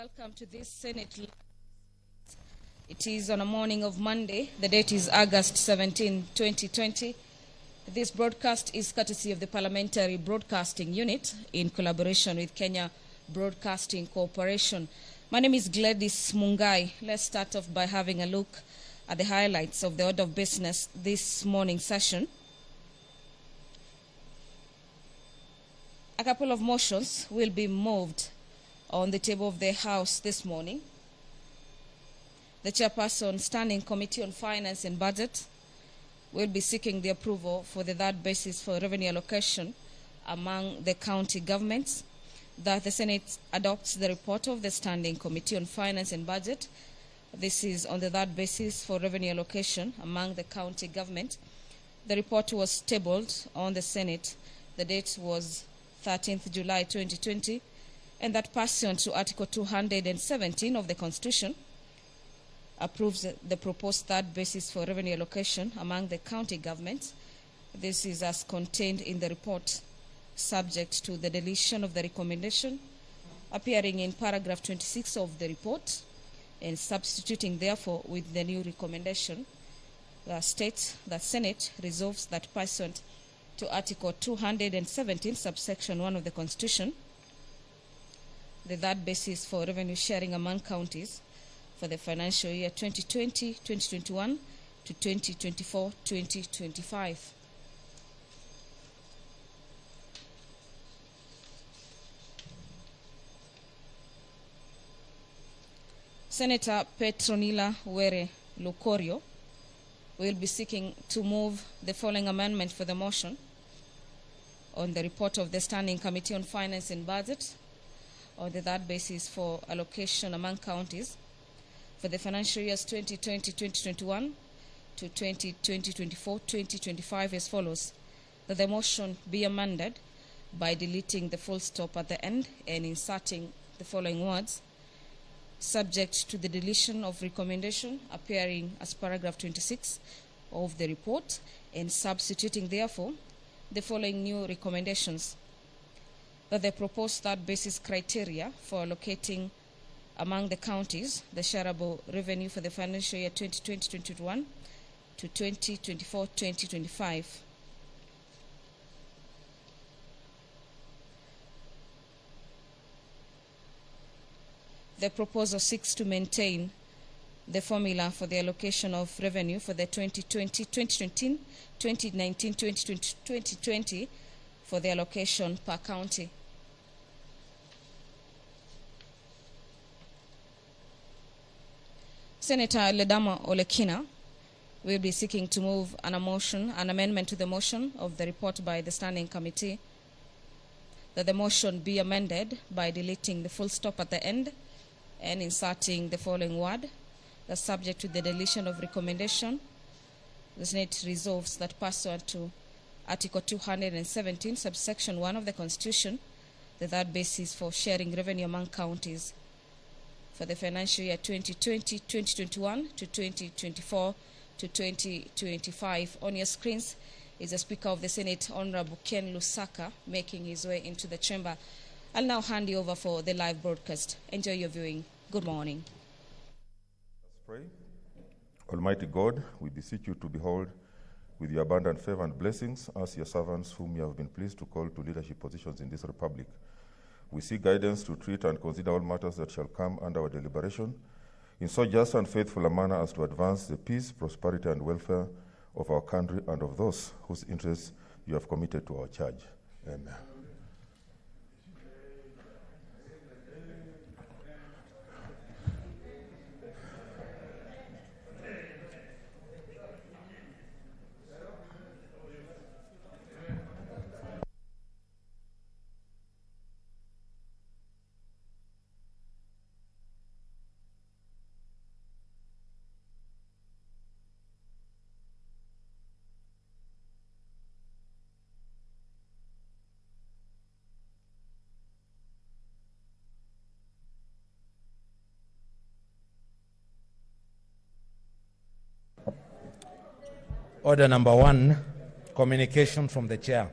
Welcome to this Senate. It is on a morning of Monday. The date is August 17, 2020. This broadcast is courtesy of the Parliamentary Broadcasting Unit in collaboration with Kenya Broadcasting Corporation. My name is Gladys Mungai. Let's start off by having a look at the highlights of the order of business this morning session. A couple of motions will be moved on the table of the House this morning. The Chairperson, Standing Committee on Finance and Budget, will be seeking the approval for the third basis for revenue allocation among the county governments, that the Senate adopts the report of the Standing Committee on Finance and Budget. This is on the third basis for revenue allocation among the county government. The report was tabled on the Senate. The date was 13th July 2020, and that pursuant to Article 217 of the Constitution, approves the proposed third basis for revenue allocation among the county governments. This is as contained in the report, subject to the deletion of the recommendation appearing in paragraph 26 of the report, and substituting therefore with the new recommendation that states that Senate resolves that pursuant to Article 217, subsection 1 of the Constitution, the third basis for revenue sharing among counties for the financial year 2020-2021 to 2024-2025. Senator Petronila Were Lukorio will be seeking to move the following amendment for the motion on the report of the Standing Committee on Finance and Budget on the third basis for allocation among counties for the financial years 2020-2021 to 2020-2024-2025 as follows: that the motion be amended by deleting the full stop at the end and inserting the following words: subject to the deletion of recommendation appearing as paragraph 26 of the report, and substituting therefore the following new recommendations: that the proposed third basis criteria for allocating among the counties the shareable revenue for the financial year 2020-2021 to 2024-2025. The proposal seeks to maintain the formula for the allocation of revenue for the 2020-2019, 2019-2020 for the allocation per county. Senator Ledama Olekina will be seeking to move an amendment to the motion of the report by the Standing Committee, that the motion be amended by deleting the full stop at the end and inserting the following word: that subject to the deletion of recommendation, the Senate resolves that pursuant to Article 217, subsection 1 of the Constitution, the third basis for sharing revenue among counties for the financial year 2020-2021 to 2024-2025. On your screens is the Speaker of the Senate, Honorable Ken Lusaka, making his way into the chamber. I'll now hand you over for the live broadcast. Enjoy your viewing. Good morning. Let's pray. Almighty God, we beseech you to behold with your abundant favor and blessings us, your servants, whom you have been pleased to call to leadership positions in this republic. We seek guidance to treat and consider all matters that shall come under our deliberation in so just and faithful a manner as to advance the peace, prosperity, and welfare of our country and of those whose interests you have committed to our charge. Amen. Order number 1, communication from the chair.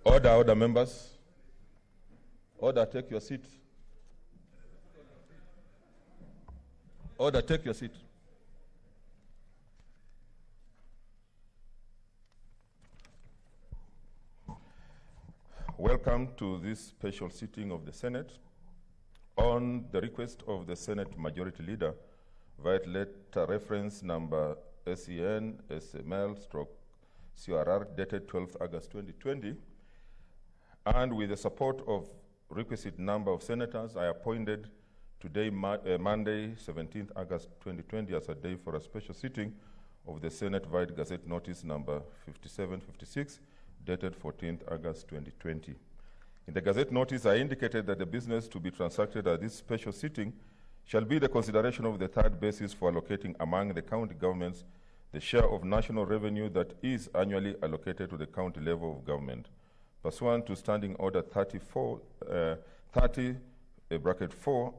Order, members. Order, take your seat. Order, take your seat. Welcome to this special sitting of the Senate. On the request of the Senate Majority Leader, via letter reference number SEN SML/CRR dated 12th August 2020, and with the support of requisite number of senators, I appointed today, Monday, 17th August 2020, as a day for a special sitting of the Senate via Gazette Notice number 5756, dated 14th August 2020. In the Gazette Notice, I indicated that the business to be transacted at this special sitting shall be the consideration of the third basis for allocating among the county governments the share of national revenue that is annually allocated to the county level of government. Pursuant to Standing Order 30/4,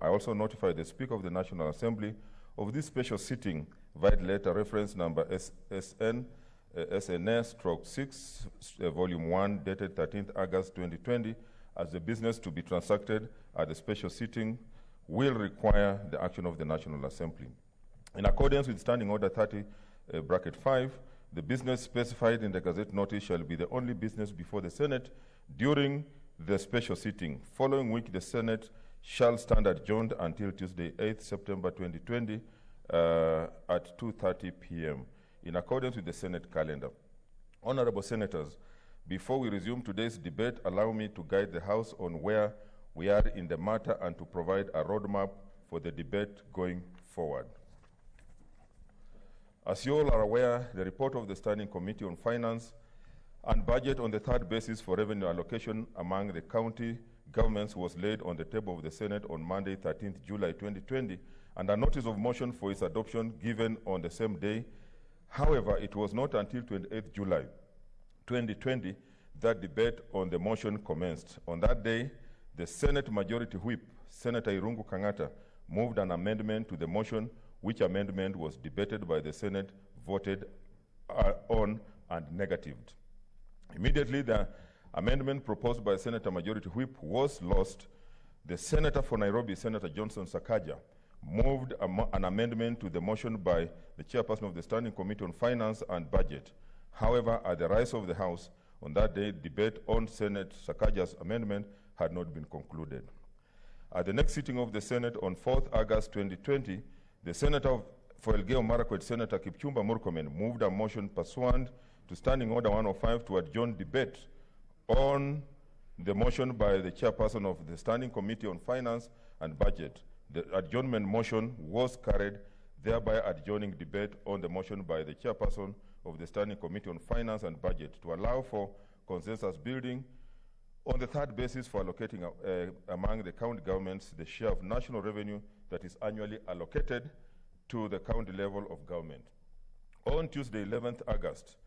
I also notify the Speaker of the National Assembly of this special sitting via letter reference number SNS/6, volume 1, dated 13th August 2020, as the business to be transacted at the special sitting will require the action of the National Assembly. In accordance with Standing Order 30/5, the business specified in the Gazette Notice shall be the only business before the Senate during the special sitting, following which the Senate shall stand adjourned until Tuesday, 8th September 2020 at 2:30 p.m. in accordance with the Senate calendar. Honorable Senators, before we resume today's debate, allow me to guide the House on where we are in the matter and to provide a roadmap for the debate going forward. As you all are aware, the report of the Standing Committee on Finance and Budget on the third basis for revenue allocation among the county governments was laid on the table of the Senate on Monday, 13th July 2020, and a notice of motion for its adoption given on the same day. However, it was not until 28th July 2020 that debate on the motion commenced. On that day, the Senate Majority Whip, Senator Irungu Kangata, moved an amendment to the motion, which amendment was debated by the Senate, voted on, and negatived. Immediately, the amendment proposed by Senator Majority Whip was lost. The Senator for Nairobi, Senator Johnson Sakaja, moved an amendment to the motion by the chairperson of the Standing Committee on Finance and Budget. However, at the rise of the House, on that day, debate on Senator Sakaja's amendment had not been concluded. At the next sitting of the Senate on 4th August 2020, the Senator for Elgeyo Marakwet, Senator Kipchumba Murkomen, moved a motion pursuant to Standing Order 105 to adjourn debate on the motion by the chairperson of the Standing Committee on Finance and Budget. The adjournment motion was carried, thereby adjourning debate on the motion by the chairperson of the Standing Committee on Finance and Budget to allow for consensus building on the third basis for allocating among the county governments the share of national revenue that is annually allocated to the county level of government. On Tuesday, 11th August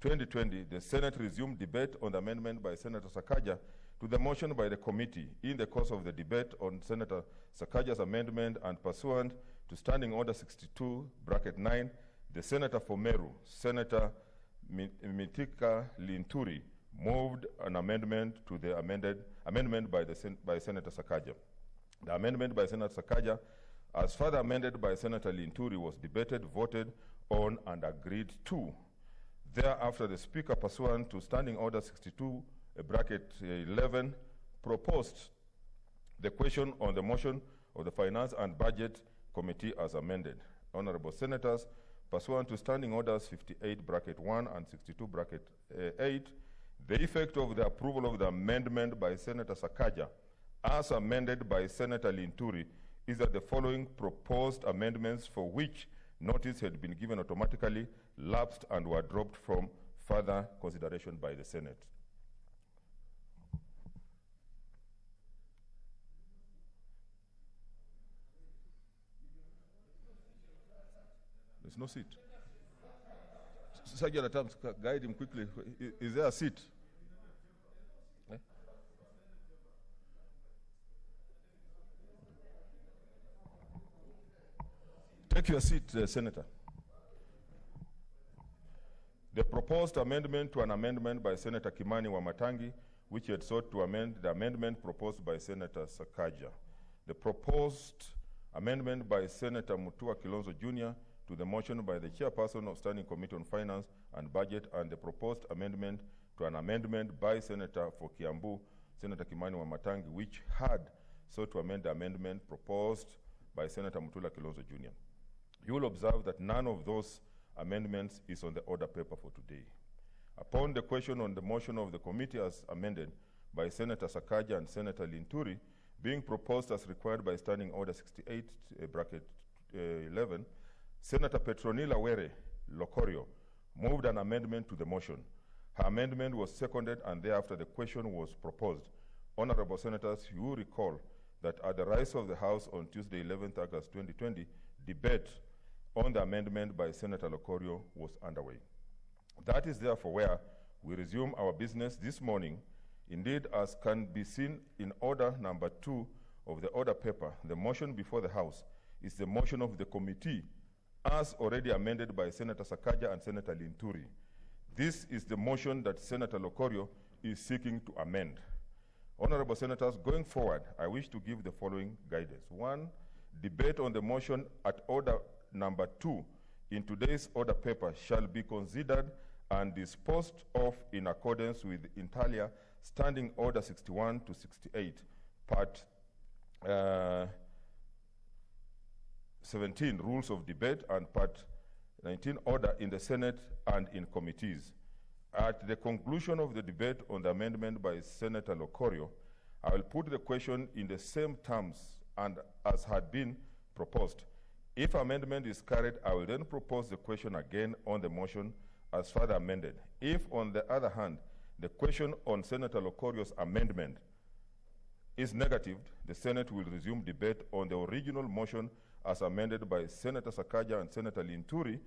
2020, the Senate resumed debate on the amendment by Senator Sakaja to the motion by the committee. In the course of the debate on Senator Sakaja's amendment and pursuant to Standing Order 62/9, the Senator for Meru, Senator Mitika Linturi, moved an amendment to the amendment by Senator Sakaja. The amendment by Senator Sakaja, as further amended by Senator Linturi, was debated, voted on, and agreed to. Thereafter, the Speaker, pursuant to Standing Order 62/11, proposed the question on the motion of the Finance and Budget Committee as amended. Honorable Senators, pursuant to Standing Orders 58/1 and 62/8, the effect of the approval of the amendment by Senator Sakaja as amended by Senator Linturi is that the following proposed amendments, for which notice had been given, automatically lapsed and were dropped from further consideration by the Senate. There's no seat. Sergeant Adams, guide him quickly. Is there a seat? Eh? Take your seat, Senator. The proposed amendment to an amendment by Senator Kimani Wamatangi which had sought to amend the amendment proposed by Senator Sakaja. The proposed amendment by Senator Mutua Kilonzo Jr. to the motion by the chairperson of Standing Committee on Finance and Budget, and the proposed amendment to an amendment by Senator for Kiambu, Senator Kimani Wamatangi, which had sought to amend the amendment proposed by Senator Mutula Kilonzo Jr. You will observe that none of those amendments is on the order paper for today. Upon the question on the motion of the committee as amended by Senator Sakaja and Senator Linturi, being proposed as required by Standing Order 68, bracket 11, Senator Petronila Were Locorio moved an amendment to the motion. Her amendment was seconded, and thereafter the question was proposed. Honorable Senators, you will recall that at the rise of the House on Tuesday, 11th August 2020, debate on the amendment by Senator Locorio was underway. That is therefore where we resume our business this morning. Indeed, as can be seen in order number 2 of the order paper, the motion before the House is the motion of the committee as already amended by Senator Sakaja and Senator Linturi. This is the motion that Senator Locorio is seeking to amend. Honorable Senators, going forward, I wish to give the following guidance. 1, debate on the motion at order number 2 in today's order paper shall be considered and disposed of in accordance with inter Standing Order 61 to 68, Part 17, Rules of Debate, and Part 19, Order in the Senate and in committees. At the conclusion of the debate on the amendment by Senator Locorio, I will put the question in the same terms and as had been proposed. If amendment is carried, I will then propose the question again on the motion as further amended. If, on the other hand, the question on Senator Locorio's amendment is negative, the Senate will resume debate on the original motion as amended by Senator Sakaja and Senator Linturi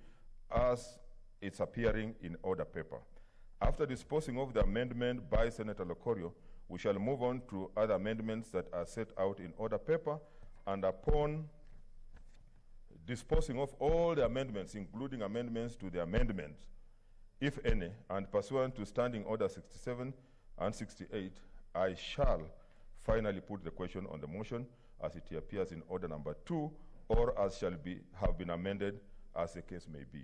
as it's appearing in order paper. After disposing of the amendment by Senator Locorio, we shall move on to other amendments that are set out in order paper, and upon disposing of all the amendments, including amendments to the amendments, if any, and pursuant to Standing Order 67 and 68, I shall finally put the question on the motion as it appears in order number 2, or as shall have been amended, as the case may be.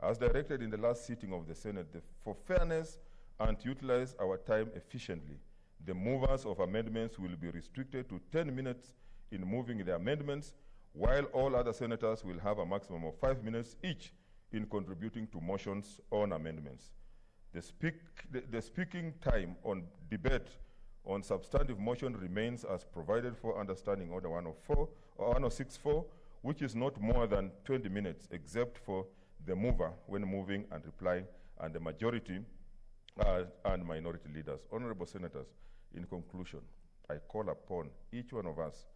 As directed in the last sitting of the Senate, for fairness and to utilize our time efficiently, the movers of amendments will be restricted to 10 minutes in moving the amendments, while all other senators will have a maximum of 5 minutes each in contributing to motions on amendments. The speaking time on debate on substantive motion remains as provided for under Standing Order 104 or 1064, which is not more than 20 minutes, except for the mover when moving and replying, and the majority and minority leaders. Honorable Senators, in conclusion, I call upon each one of us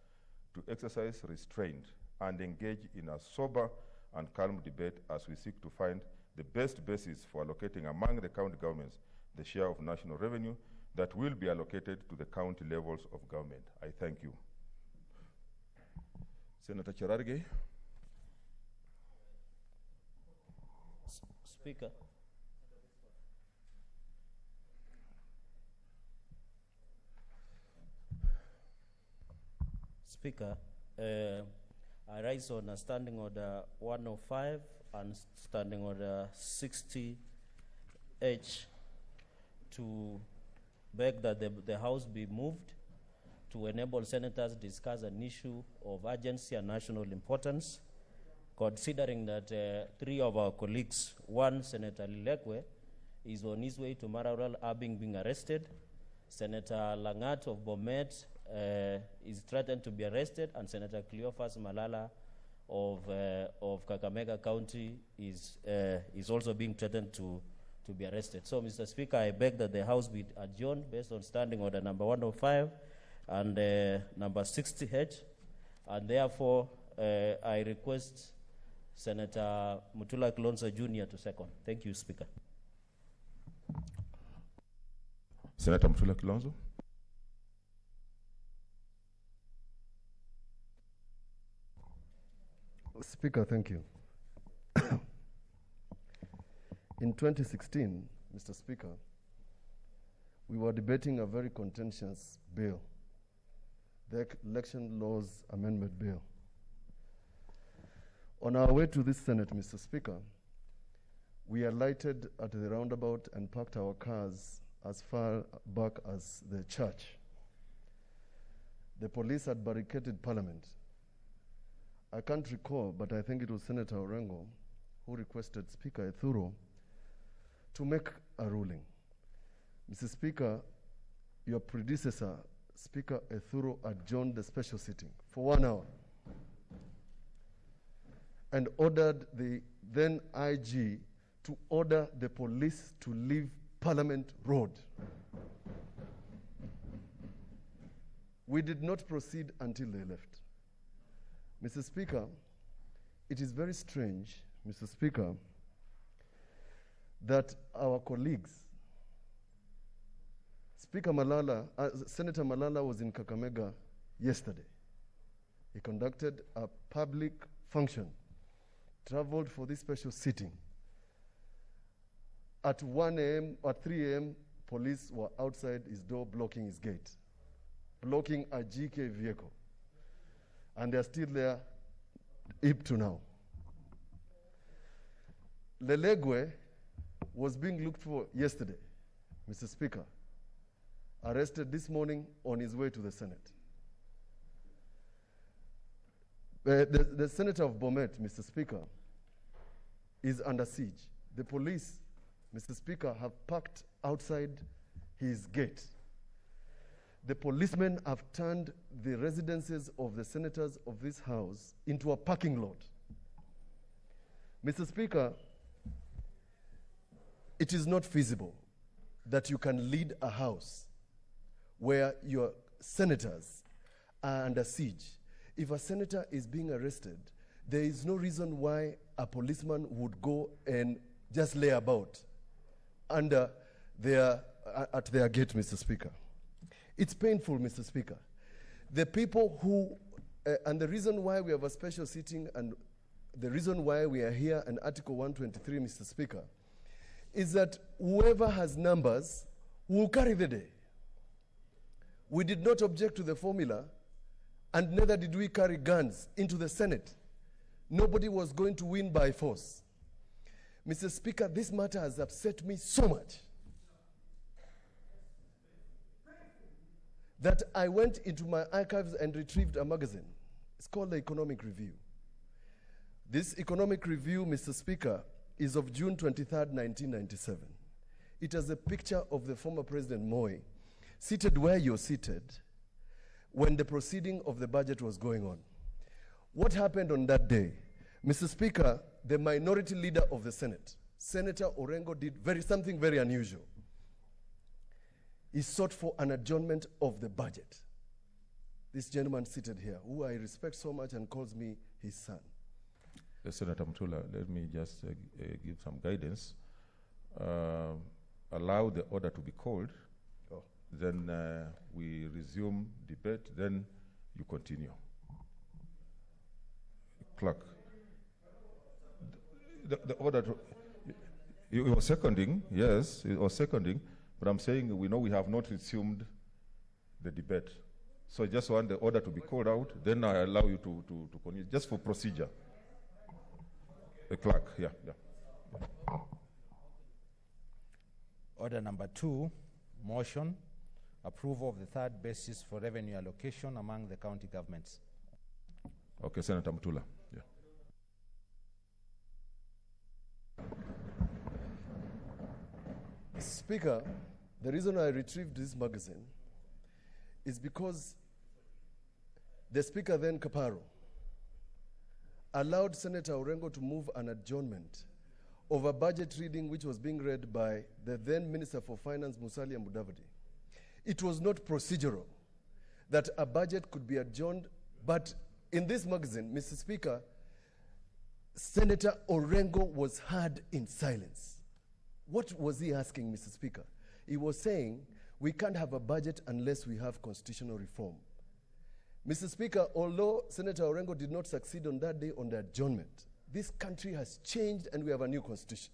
to exercise restraint and engage in a sober and calm debate as we seek to find the best basis for allocating among the county governments the share of national revenue that will be allocated to the county levels of government. I thank you. Senator Cherargei. Speaker. Speaker, I rise on a Standing Order 105 and Standing Order 60H to beg that the House be moved to enable senators discuss an issue of urgency and national importance, considering that 3 of our colleagues, one, Senator Lilekwe, is on his way to Mararal, being arrested. Senator Langat of Bomet is threatened to be arrested, and Senator Cleophas Malala of Kakamega County is also being threatened to be arrested. So, Mr. Speaker, I beg that the House be adjourned based on Standing Order number 105 and number 60H, and therefore I request Senator Mutula Kilonzo Jr. to second. Thank you, Speaker. Senator Mutula Kilonzo. Speaker, thank you. In 2016, Mr. Speaker, we were debating a very contentious bill, the Election Laws Amendment Bill. On our way to this Senate, Mr. Speaker, we alighted at the roundabout and parked our cars as far back as the church. The police had barricaded Parliament. I can't recall, but I think it was Senator Orengo who requested Speaker Ethuro to make a ruling. Mr. Speaker, your predecessor, Speaker Ethuro, adjourned the special sitting for 1 hour and ordered the then IG to order the police to leave Parliament Road. We did not proceed until they left. Mr. Speaker, it is very strange, Mr. Speaker, that our colleagues, Senator Malala was in Kakamega yesterday. He conducted a public function, traveled for this special sitting. At 1 a.m. or 3 a.m., police were outside his door blocking his gate, blocking a GK vehicle. And they're still there up to now. Lelegwe was being looked for yesterday, Mr. Speaker, arrested this morning on his way to the Senate. The Senator of Bomet, Mr. Speaker, is under siege. The police, Mr. Speaker, have parked outside his gate. The policemen have turned the residences of the senators of this house into a parking lot. Mr. Speaker, it is not feasible that you can lead a house where your senators are under siege. If a senator is being arrested, there is no reason why a policeman would go and just lay about under at their gate, Mr. Speaker. It's painful, Mr. Speaker. The people who, and the reason why we have a special sitting and the reason why we are here in Article 123, Mr. Speaker, is that whoever has numbers will carry the day. We did not object to the formula, and neither did we carry guns into the Senate. Nobody was going to win by force. Mr. Speaker, this matter has upset me so much that I went into my archives and retrieved a magazine. It's called the Economic Review. This Economic Review, Mr. Speaker, is of June 23rd, 1997. It has a picture of the former President Moi seated where you're seated when the proceeding of the budget was going on. What happened on that day? Mr. Speaker, the minority leader of the Senate, Senator Orengo, did something very unusual. He sought for an adjournment of the budget. This gentleman seated here, who I respect so much and calls me his son. Senator Mutula, let me just give some guidance. Allow the order to be called. Oh. Then we resume debate, then you continue. Clerk. The order to, you were seconding, yes, it was seconding, but I'm saying we know we have not resumed the debate. So I just want the order to be called out, then I allow you to continue, just for procedure. The clerk, yeah. Order number 2, motion, approval of the third basis for revenue allocation among the county governments. Okay, Senator Mutula. Yeah. Speaker, the reason I retrieved this magazine is because the Speaker then, Kaparo, allowed Senator Orengo to move an adjournment of a budget reading which was being read by the then Minister for Finance, Musalia Mudavadi. It was not procedural that a budget could be adjourned, but in this magazine, Mr. Speaker, Senator Orengo was heard in silence. What was he asking, Mr. Speaker? He was saying, we can't have a budget unless we have constitutional reform. Mr. Speaker, although Senator Orengo did not succeed on that day on the adjournment, this country has changed and we have a new constitution.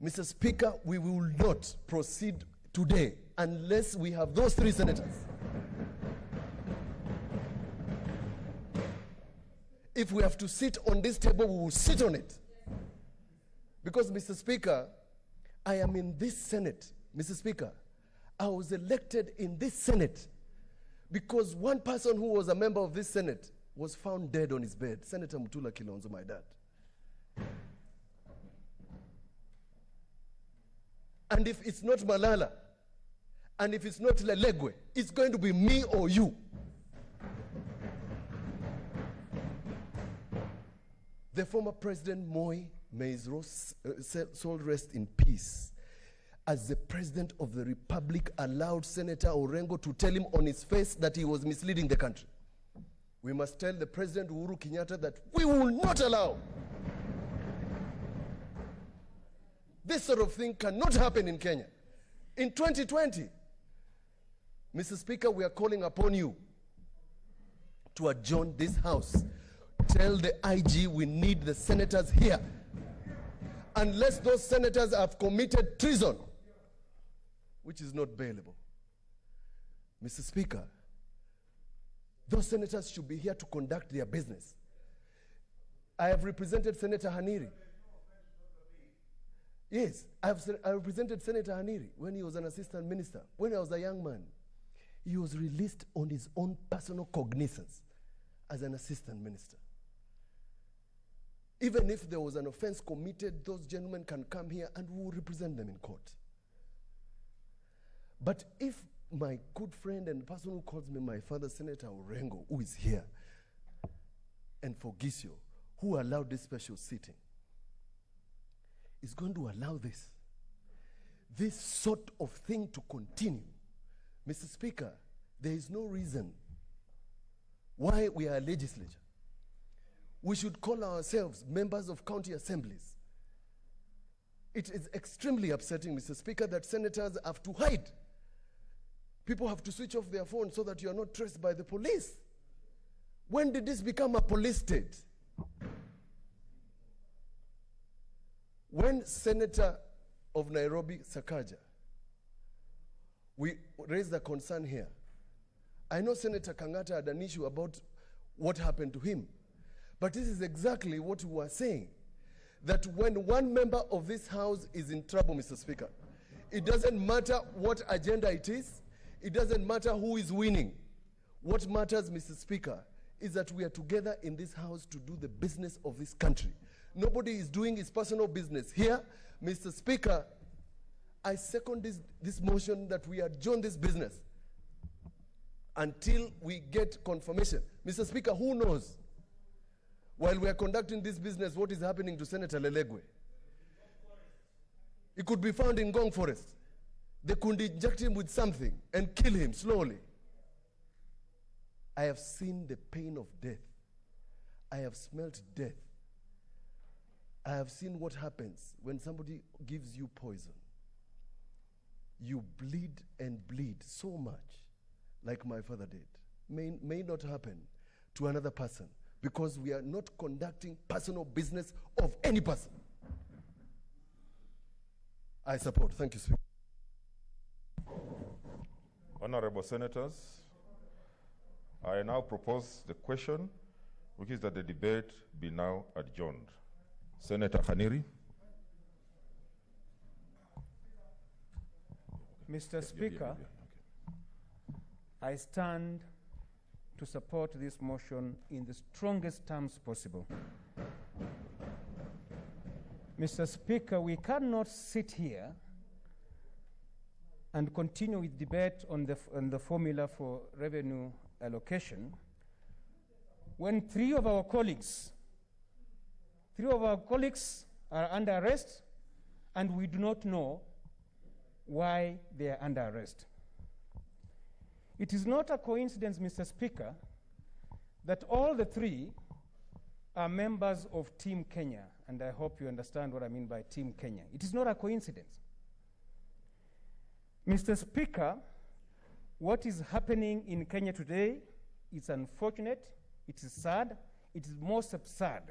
Mr. Speaker, we will not proceed today unless we have those 3 senators. If we have to sit on this table, we will sit on it. Because, Mr. Speaker, I am in this Senate. Mr. Speaker, I was elected in this Senate because one person who was a member of this Senate was found dead on his bed. Senator Mutula Kilonzo, my dad. And if it's not Malala, and if it's not Lelegwe, it's going to be me or you. The former President Moi, may his soul rest in peace, as the President of the Republic, allowed Senator Orengo to tell him on his face that he was misleading the country. We must tell the President Uhuru Kenyatta that we will not allow. This sort of thing cannot happen in Kenya. In 2020, Mr. Speaker, we are calling upon you to adjourn this House. Tell the IG we need the senators here. Unless those senators have committed treason, which is not bailable. Mr. Speaker, those senators should be here to conduct their business. I have represented Senator Haniri. Yes, I represented Senator Haniri when he was an assistant minister. When I was a young man, he was released on his own personal cognizance as an assistant minister. Even if there was an offense committed, those gentlemen can come here and we will represent them in court. But if my good friend and the person who calls me my father, Senator Orengo, who is here, and Fogisio, who allowed this special sitting, is going to allow this sort of thing to continue, Mr. Speaker, there is no reason why we are a legislature. We should call ourselves members of county assemblies. It is extremely upsetting, Mr. Speaker, that senators have to hide. People have to switch off their phones so that you are not traced by the police. When did this become a police state? When Senator of Nairobi, Sakaja, we raised a concern here. I know Senator Kangata had an issue about what happened to him. But this is exactly what we were saying. That when one member of this House is in trouble, Mr. Speaker, it doesn't matter what agenda it is. It doesn't matter who is winning. What matters, Mr. Speaker, is that we are together in this House to do the business of this country. Nobody is doing his personal business here. Mr. Speaker, I second this motion that we adjourn this business until we get confirmation. Mr. Speaker, who knows? While we are conducting this business, what is happening to Senator Lelegwe? He could be found in Ngong Forest. They could inject him with something and kill him slowly. I have seen the pain of death. I have smelt death. I have seen what happens when somebody gives you poison. You bleed and bleed so much, like my father did. May not happen to another person, because we are not conducting personal business of any person. I support. Thank you, Speaker. Honorable Senators, I now propose the question, which is that the debate be now adjourned. Senator Haniri. Mr. Speaker, I stand to support this motion in the strongest terms possible. Mr. Speaker, we cannot sit here and continue with debate on the formula for revenue allocation when three of our colleagues are under arrest and we do not know why they are under arrest. It is not a coincidence, Mr. Speaker, that all the three are members of Team Kenya, and I hope you understand what I mean by Team Kenya. It is not a coincidence. Mr. Speaker, what is happening in Kenya today is unfortunate, it is sad, it is most absurd.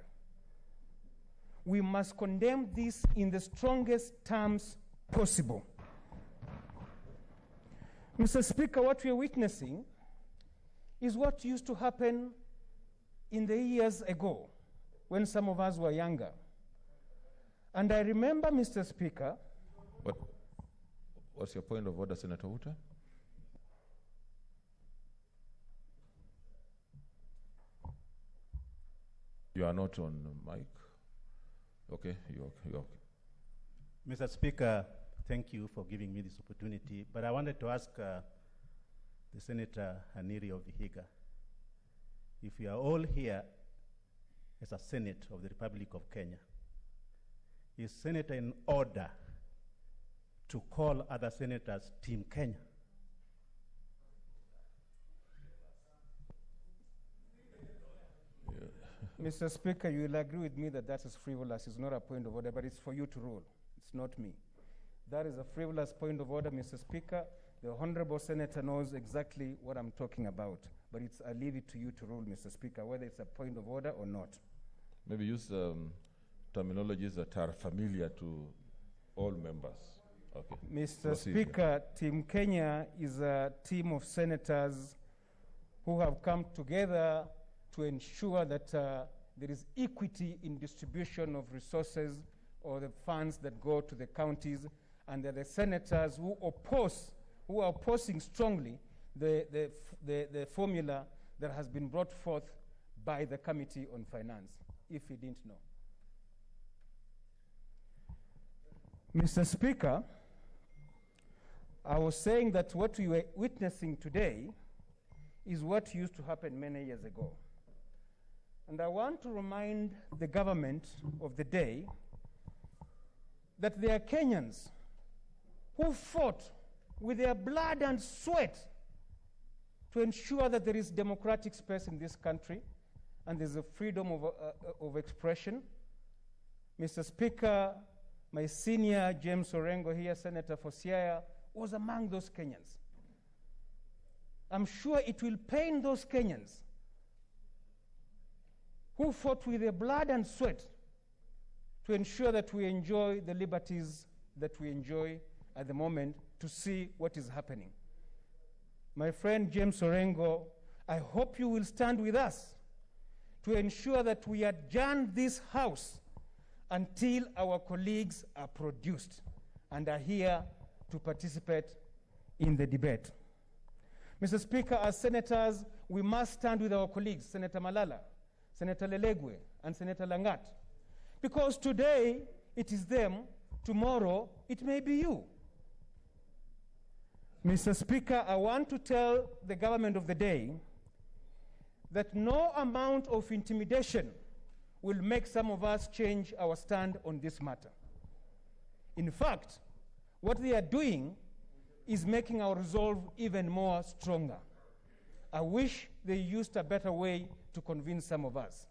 we must condemn this in the strongest terms possible. Mr. Speaker, what we are witnessing is what used to happen in the years ago when some of us were younger. And I remember, Mr. Speaker. What's your point of order, Senator Uta? You are not on mic. Okay, you're okay. Mr. Speaker, thank you for giving me this opportunity, but I wanted to ask the Senator Haniri of Vihiga, if we are all here as a Senate of the Republic of Kenya, is Senator in order to call other senators Team Kenya? Mr. Speaker, you will agree with me that that is frivolous. It's not a point of order, but it's for you to rule. It's not me. That is a frivolous point of order, Mr. Speaker. The Honorable Senator knows exactly what I'm talking about, but I leave it to you to rule, Mr. Speaker, whether it's a point of order or not. Maybe use terminologies that are familiar to all members. Okay. Mr. Proceed. Speaker, Team Kenya is a team of senators who have come together to ensure that there is equity in distribution of resources or the funds that go to the counties, and that the senators who are opposing strongly the formula that has been brought forth by the Committee on Finance, if you didn't know. Mr. Speaker, I was saying that what we were witnessing today is what used to happen many years ago. And I want to remind the government of the day that there are Kenyans who fought with their blood and sweat to ensure that there is democratic space in this country and there's a freedom of expression. Mr. Speaker, my senior, James Orengo here, Senator for Siaya, was among those Kenyans. I'm sure it will pain those Kenyans who fought with their blood and sweat to ensure that we enjoy the liberties that we enjoy at the moment, to see what is happening. My friend James Orengo, I hope you will stand with us to ensure that we adjourn this House until our colleagues are produced and are here to participate in the debate. Mr. Speaker, as senators, we must stand with our colleagues, Senator Malala, Senator Lelegwe, and Senator Langat. Because today, it is them, tomorrow, it may be you. Mr. Speaker, I want to tell the government of the day that no amount of intimidation will make some of us change our stand on this matter. In fact, what they are doing is making our resolve even more stronger. I wish they used a better way to convince some of us.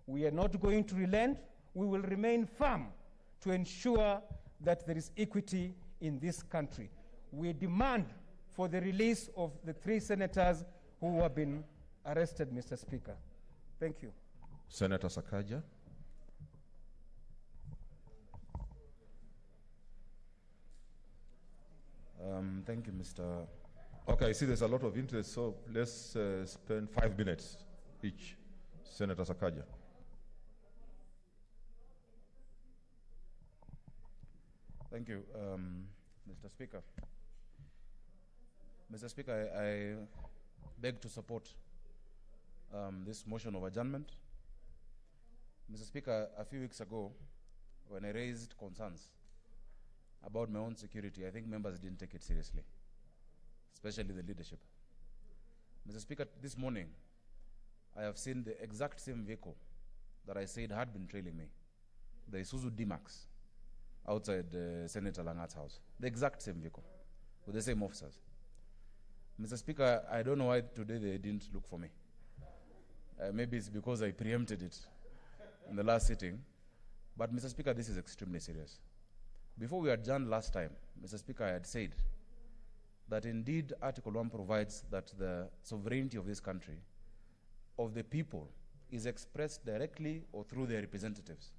We are not going to relent. We will remain firm to ensure that there is equity in this country. We demand for the release of the 3 senators who have been arrested, Mr. Speaker. Thank you. Senator Sakaja. Thank you, Mr. Okay, I see there's a lot of interest, so let's spend 5 minutes each. Senator Sakaja. Thank you, Mr. Speaker. Mr. Speaker, I beg to support this motion of adjournment. Mr. Speaker, a few weeks ago, when I raised concerns about my own security, I think members didn't take it seriously, especially the leadership. Mr. Speaker, this morning, I have seen the exact same vehicle that I said had been trailing me, the Isuzu D-Max, outside Senator Langat's house. The exact same vehicle, with the same officers. Mr. Speaker, I don't know why today they didn't look for me. Maybe it's because I preempted it in the last sitting. But Mr. Speaker, this is extremely serious. Before we adjourned last time, Mr. Speaker, I had said that indeed Article 1 provides that the sovereignty of this country, of the people, is expressed directly or through their representatives.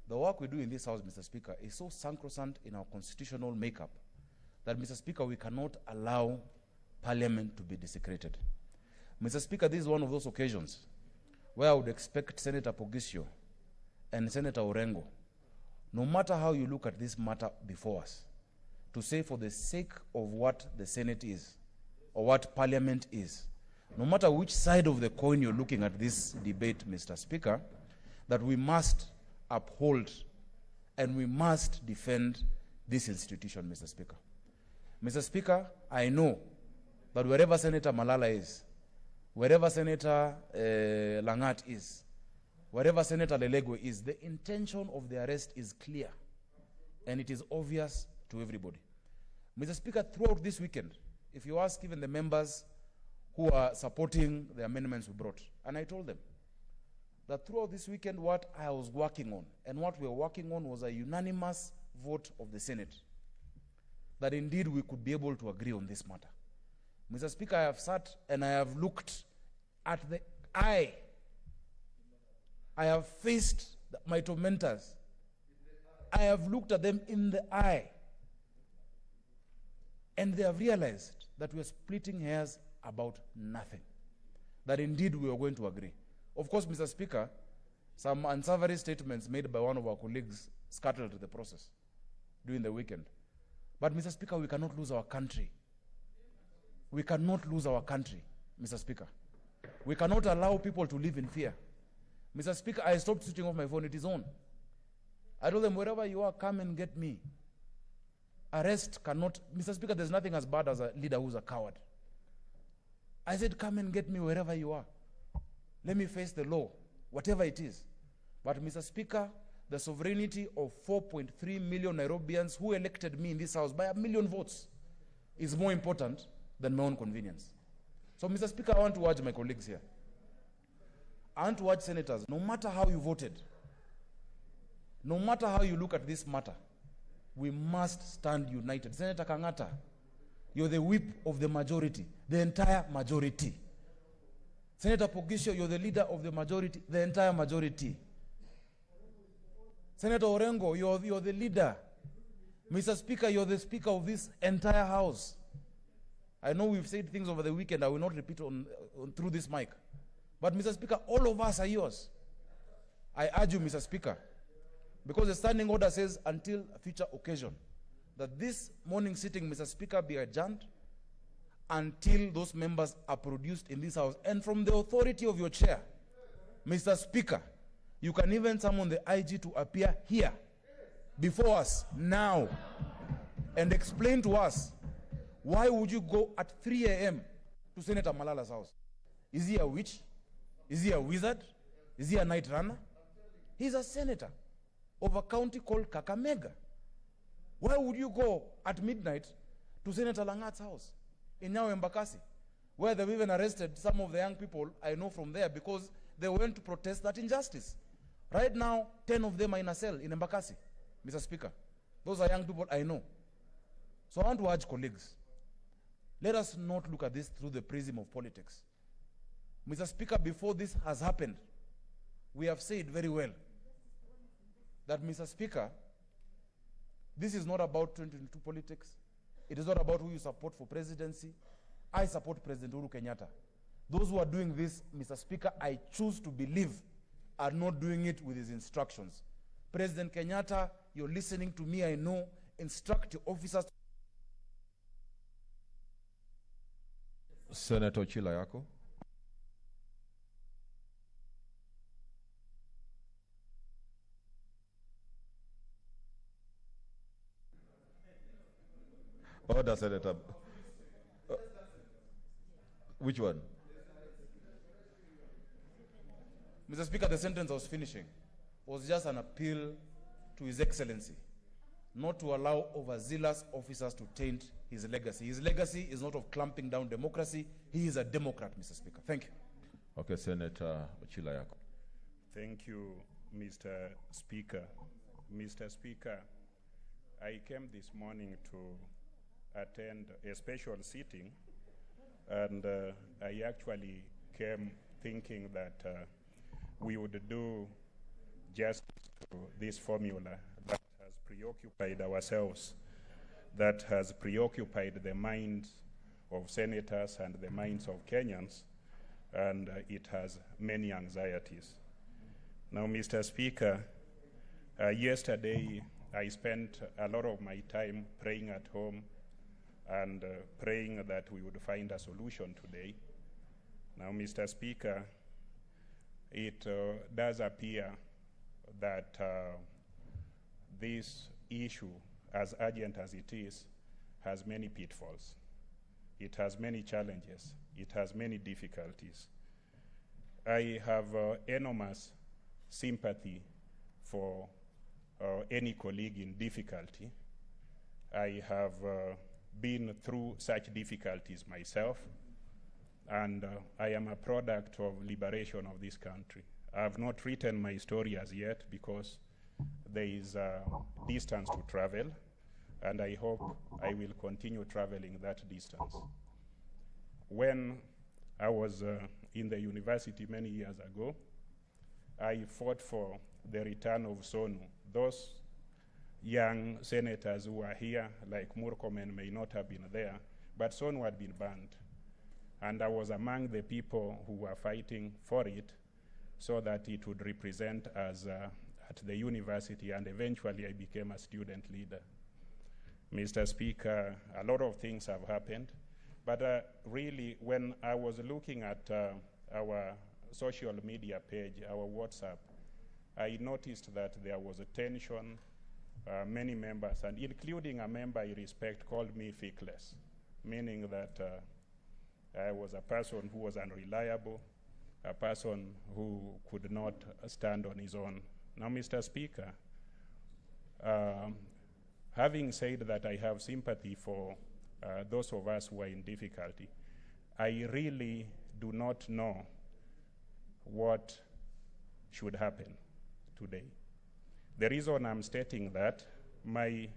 The work we do in this House, Mr. Speaker, is so sacrosanct in our constitutional makeup that, Mr. Speaker, we cannot allow Parliament to be desecrated. Mr. Speaker, this is one of those occasions where I would expect Senator Pogisio and Senator Orengo, no matter how you look at this matter before us, to say for the sake of what the Senate is, or what Parliament is, no matter which side of the coin you're looking at this debate, Mr. Speaker, that we must uphold and we must defend this institution, Mr. Speaker. Mr. Speaker, I know that wherever Senator Malala is, wherever Senator Langat is, wherever Senator Lelego is, the intention of the arrest is clear and it is obvious to everybody. Mr. Speaker, throughout this weekend, if you ask even the members who are supporting the amendments we brought, and I told them that throughout this weekend what I was working on and what we were working on was a unanimous vote of the Senate, that indeed we could be able to agree on this matter. Mr. Speaker, I have sat and I have looked at the eye. I have faced my tormentors. I have looked at them in the eye. And they have realized that we are splitting hairs about nothing. That indeed we are going to agree. Of course, Mr. Speaker, some unsavory statements made by one of our colleagues scuttled the process during the weekend. But, Mr. Speaker, we cannot lose our country. We cannot lose our country, Mr. Speaker. We cannot allow people to live in fear. Mr. Speaker, I stopped switching off my phone. It is on. I told them, wherever you are, come and get me. Arrest cannot, Mr. Speaker, there's nothing as bad as a leader who's a coward. I said, come and get me wherever you are. Let me face the law, whatever it is. But, Mr. Speaker, the sovereignty of 4.3 million Nairobians who elected me in this House by 1 million votes is more important than my own convenience. So, Mr. Speaker, I want to urge my colleagues here. I want to urge senators, no matter how you voted, no matter how you look at this matter, we must stand united. Senator Kangata, you're the whip of the majority, the entire majority. Senator Pogisio, you're the leader of the majority, the entire majority. Senator Orengo, you're the leader. Mr. Speaker, you're the speaker of this entire House. I know we've said things over the weekend, I will not repeat on through this mic. But, Mr. Speaker, all of us are yours. I urge you, Mr. Speaker, because the standing order says until a future occasion, that this morning sitting, Mr. Speaker, be adjourned until those members are produced in this House. And from the authority of your chair, Mr. Speaker, you can even summon the IG to appear here before us now and explain to us, why would you go at 3 a.m. to Senator Malala's house? Is he a witch? Is he a wizard? Is he a night runner? He's a senator of a county called Kakamega. Why would you go at midnight to Senator Langat's house in Nyawe Mbakasi, where they've even arrested some of the young people I know from there because they went to protest that injustice? Right now, 10 of them are in a cell in Mbakasi, Mr. Speaker. Those are young people I know. So I want to urge colleagues, let us not look at this through the prism of politics. Mr. Speaker, before this has happened, we have said very well that, Mr. Speaker, this is not about 2022 politics. It is not about who you support for presidency. I support President Uhuru Kenyatta. Those who are doing this, Mr. Speaker, I choose to believe are not doing it with his instructions. President Kenyatta, you're listening to me, I know. Instruct your officers. Senator Chilayako. Order, Senator. Which one? Mr. Speaker, the sentence I was finishing was just an appeal to His Excellency not to allow overzealous officers to taint his legacy. His legacy is not of clamping down democracy. He is a Democrat, Mr. Speaker. Thank you. Okay, Senator Chilayako. Thank you, Mr. Speaker. Mr. Speaker, I came this morning to attend a special sitting, and I actually came thinking that we would do just to this formula that has preoccupied ourselves, that has preoccupied the minds of senators and the minds of Kenyans, and it has many anxieties. Now, Mr. Speaker, yesterday I spent a lot of my time praying at home and praying that we would find a solution today. Now, Mr. Speaker, it does appear that this issue, as urgent as it is, has many pitfalls. It has many challenges. It has many difficulties. I have enormous sympathy for any colleague in difficulty. I have been through such difficulties myself, and I am a product of liberation of this country. I have not written my story as yet because there is a distance to travel, and I hope I will continue traveling that distance. When I was in the university many years ago, I fought for the return of Sonu. Those young senators who are here, like Murkomen, may not have been there, but Sonu had been banned. And I was among the people who were fighting for it so that it would represent us at the university, and eventually I became a student leader. Mr. Speaker, a lot of things have happened, but really when I was looking at our social media page, our WhatsApp, I noticed that there was a tension. Many members, and including a member I respect, called me fickless, meaning that I was a person who was unreliable, a person who could not stand on his own. Now, Mr. Speaker, having said that I have sympathy for those of us who are in difficulty, I really do not know what should happen today. The reason I'm stating that, my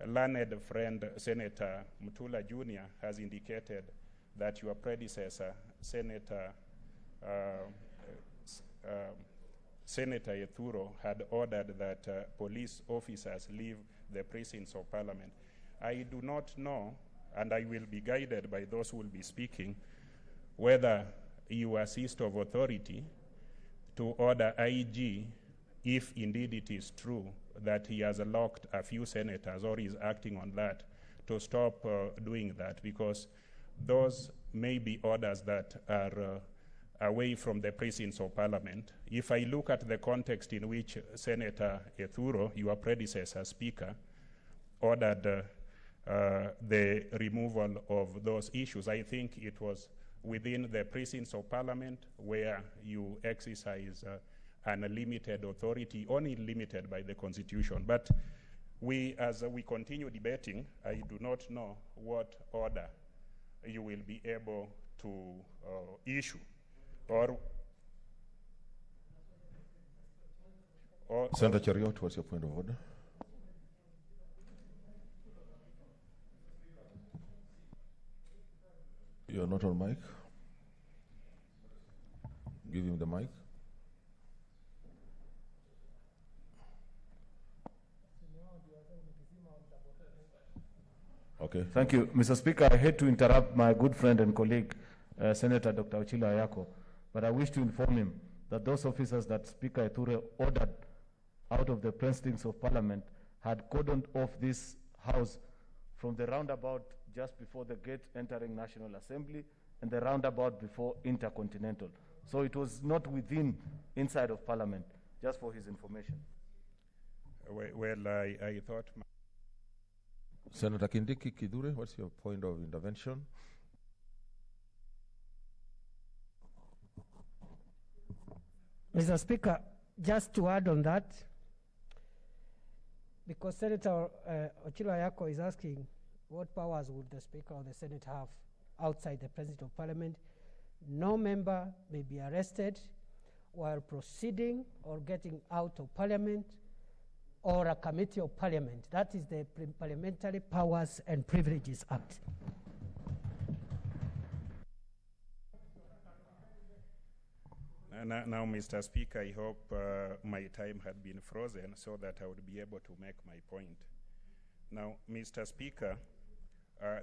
learned friend, Senator Mutula Jr., has indicated that your predecessor, Senator Ethuro, had ordered that police officers leave the precincts of Parliament. I do not know, and I will be guided by those who will be speaking, whether you assist of authority to order IG, if indeed it is true that he has locked a few senators or is acting on that, to stop doing that, because those may be orders that are away from the precincts of Parliament. If I look at the context in which Senator Ethuro, your predecessor speaker, ordered the removal of those issues, I think it was within the precincts of Parliament where you exercise unlimited authority, only limited by the Constitution. But as we continue debating, I do not know what order you will be able to issue. Senator Chariot, what's your point of order? You're not on mic. Give him the mic. Okay. Thank you, Mr. Speaker. I hate to interrupt my good friend and colleague, Senator Dr. Ochilo Ayako, but I wish to inform him that those officers that Speaker Ethuro ordered out of the precincts of Parliament had cordoned off this house from the roundabout just before the gate entering National Assembly and the roundabout before Intercontinental. So it was not inside of Parliament, just for his information. Well, I thought... Senator Kindiki Kidure, what's your point of intervention? Mr. Speaker, just to add on that, because Senator Ochilo Ayako is asking what powers would the Speaker or the Senate have outside the President of Parliament, no member may be arrested while proceeding or getting out of Parliament or a committee of Parliament. That is the Parliamentary Powers and Privileges Act. Now, Mr. Speaker, I hope my time had been frozen so that I would be able to make my point. Now, Mr. Speaker,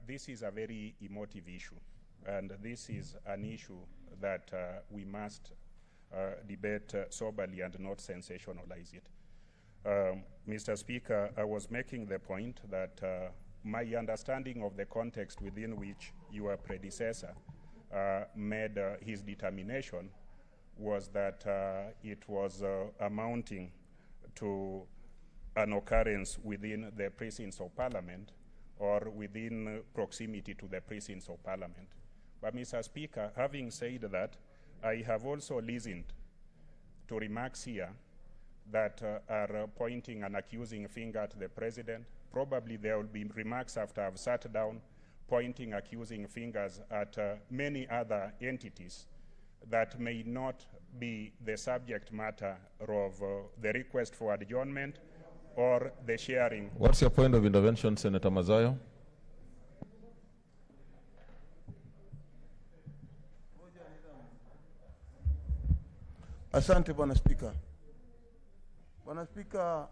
this is a very emotive issue, and this is an issue that we must debate soberly and not sensationalize it. Mr. Speaker, I was making the point that my understanding of the context within which your predecessor made his determination was that it was amounting to an occurrence within the precincts of Parliament or within proximity to the precincts of Parliament. But, Mr. Speaker, having said that, I have also listened to remarks here that are pointing an accusing finger at the President. Probably there will be remarks after I've sat down pointing accusing fingers at many other entities that may not be the subject matter of the request for adjournment or the sharing. What's your point of intervention, Senator Mazayo? Asante Bwana Spika. Bwana Spika,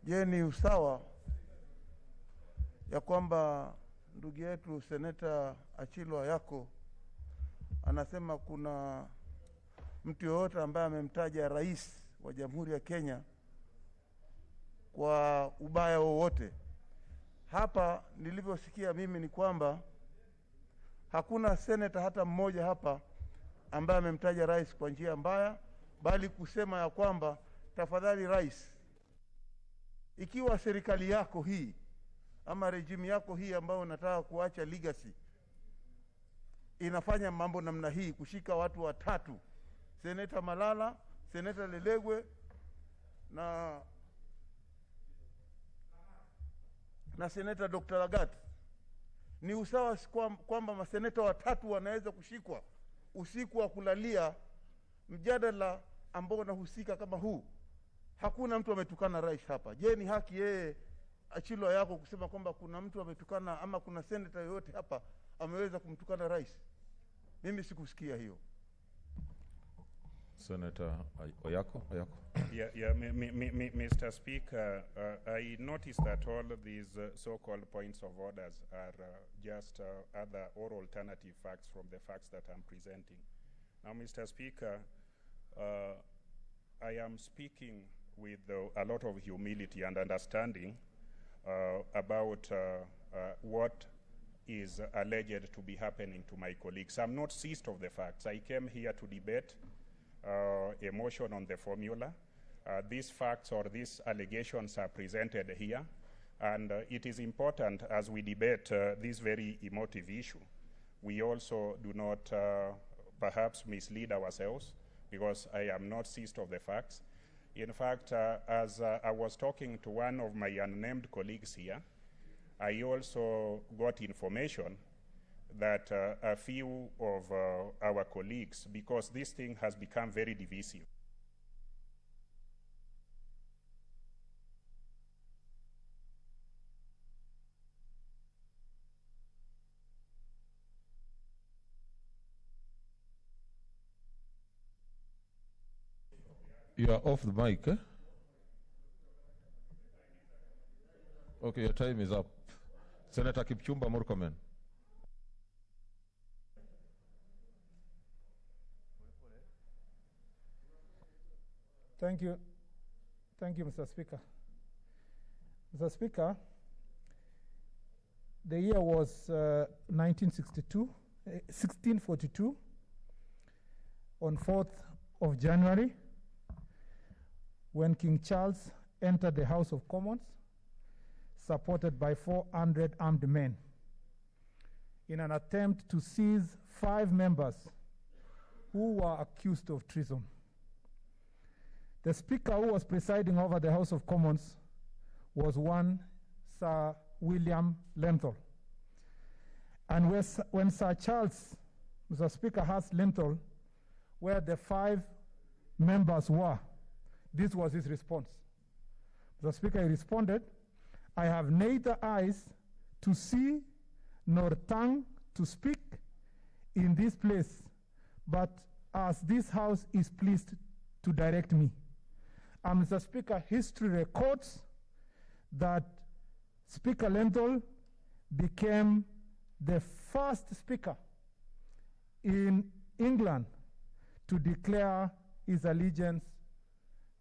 je, ni usawa ya kwamba ndugu yetu Seneta Achilo Ayako anasema kuna mtu yoyote ambaye amemtaja rais wa Jamhuri ya Kenya kwa ubaya wowote? Hapa nilivyosikia mimi ni kwamba hakuna seneta hata mmoja hapa ambaye amemtaja rais kwa njia mbaya, bali kusema ya kwamba tafadhali rais, ikiwa serikali yako hii ama regime yako hii ambayo unataka kuacha legacy inafanya mambo namna hii, kushika watu watatu, Seneta Malala, Seneta Lelegwe na Seneta Dr. Lagat, ni usawa kwamba maseneta watatu wanaweza kushikwa usiku wa kulalia mjadala ambao unahusika kama huu? Hakuna mtu ametukana rais hapa. Je, ni haki yeye Achilo Ayako kusema kwamba kuna mtu ametukana ama kuna seneta yoyote hapa ameweza kumtukana rais? Mimi sikusikia hiyo. Senator Ayako. Mr. Speaker, I noticed that all of these so-called points of orders are just other or alternative facts from the facts that I'm presenting. Now, Mr. Speaker, I am speaking with a lot of humility and understanding about what is alleged to be happening to my colleagues. I'm not seized of the facts. I came here to debate a motion on the formula. These facts or these allegations are presented here, and it is important as we debate this very emotive issue, we also do not perhaps mislead ourselves, because I am not seized of the facts. In fact, as I was talking to one of my unnamed colleagues here, I also got information that a few of our colleagues, because this thing has become very divisive, You are off the mic, eh? Okay, your time is up. Senator Kipchumba Murkomen. Thank you, Mr. Speaker. Mr. Speaker, the year was 1642, on 4th of January, when King Charles entered the House of Commons, supported by 400 armed men, in an attempt to seize 5 members who were accused of treason. The Speaker who was presiding over the House of Commons was one Sir William Lenthal. And when Sir Charles, Mr. Speaker, asked Lenthal where the 5 members were, this was his response. Mr. Speaker, he responded, "I have neither eyes to see nor tongue to speak. in this place, but as this House is pleased to direct me. And Mr. Speaker, history records that Speaker Lenthal became the first speaker in England to declare his allegiance,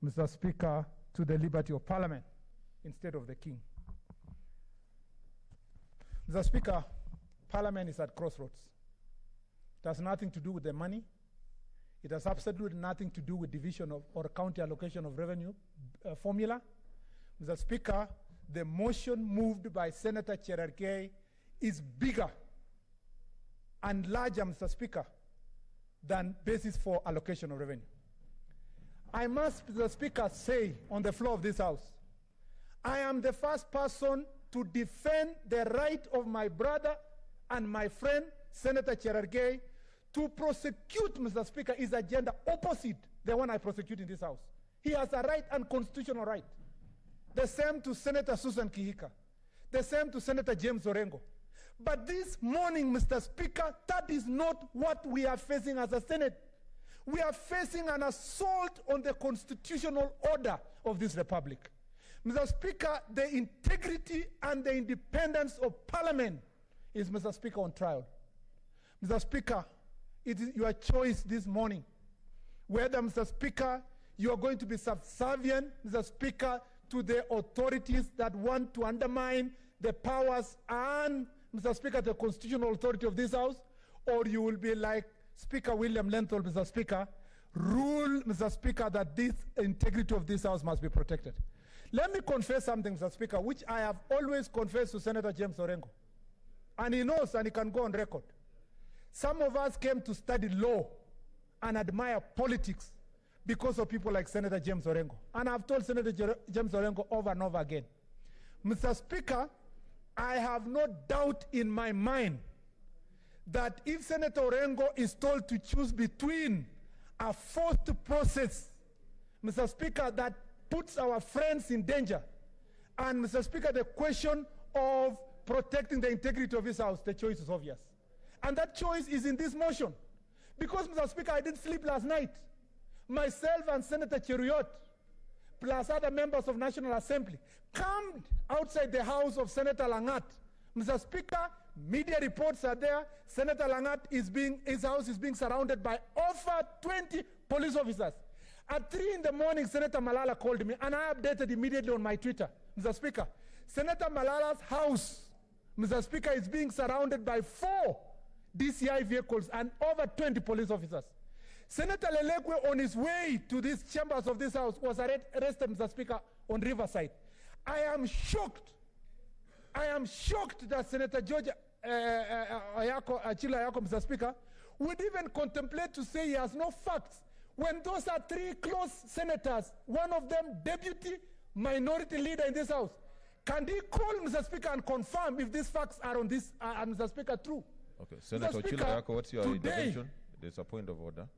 Mr. Speaker, to the liberty of Parliament instead of the King. Mr. Speaker, Parliament is at crossroads. It has nothing to do with the money. It has absolutely nothing to do with division of or county allocation of revenue formula. Mr. Speaker, the motion moved by Senator Cherargei is bigger and larger, Mr. Speaker, than basis for allocation of revenue. I must, Mr. Speaker, say on the floor of this House, I am the first person to defend the right of my brother and my friend, Senator Cherargei, to prosecute, Mr. Speaker, his agenda opposite the one I prosecute in this House. He has a right and constitutional right. The same to Senator Susan Kihika. The same to Senator James Orengo. But this morning, Mr. Speaker, that is not what we are facing as a Senate. We are facing an assault on the constitutional order of this republic. Mr. Speaker, the integrity and the independence of Parliament is, Mr. Speaker, on trial. Mr. Speaker, it is your choice this morning whether, Mr. Speaker, you are going to be subservient, Mr. Speaker, to the authorities that want to undermine the powers and, Mr. Speaker, the constitutional authority of this House, or you will be like Speaker William Lenthal, Mr. Speaker, rule, Mr. Speaker, that this integrity of this House must be protected. Let me confess something, Mr. Speaker, which I have always confessed to Senator James Orengo. And he knows and he can go on record. Some of us came to study law and admire politics because of people like Senator James Orengo. And I've told Senator James Orengo over and over again, Mr. Speaker, I have no doubt in my mind that if Senator Orengo is told to choose between a forced process, Mr. Speaker, that puts our friends in danger, and, Mr. Speaker, the question of protecting the integrity of this House, the choice is obvious. And that choice is in this motion. Because, Mr. Speaker, I didn't sleep last night. Myself and Senator Cheruiyot, plus other members of National Assembly, camped outside the house of Senator Langat. Mr. Speaker, media reports are there. Senator Langat his house is being surrounded by over 20 police officers. At 3 in the morning, Senator Malala called me, and I updated immediately on my Twitter. Mr. Speaker, Senator Malala's house, Mr. Speaker, is being surrounded by 4 DCI vehicles and over 20 police officers. Senator Lelekwe, on his way to these chambers of this House, was arrested, Mr. Speaker, on Riverside. I am shocked. I am shocked that Senator George Achila Ayako, Mr. Speaker, would even contemplate to say he has no facts when those are 3 close senators, one of them deputy minority leader in this House. Can he call, Mr. Speaker, and confirm if these facts are on this, Mr. Speaker, true? Okay, Senator Achila Ayako, what's your intervention? There's a point of order.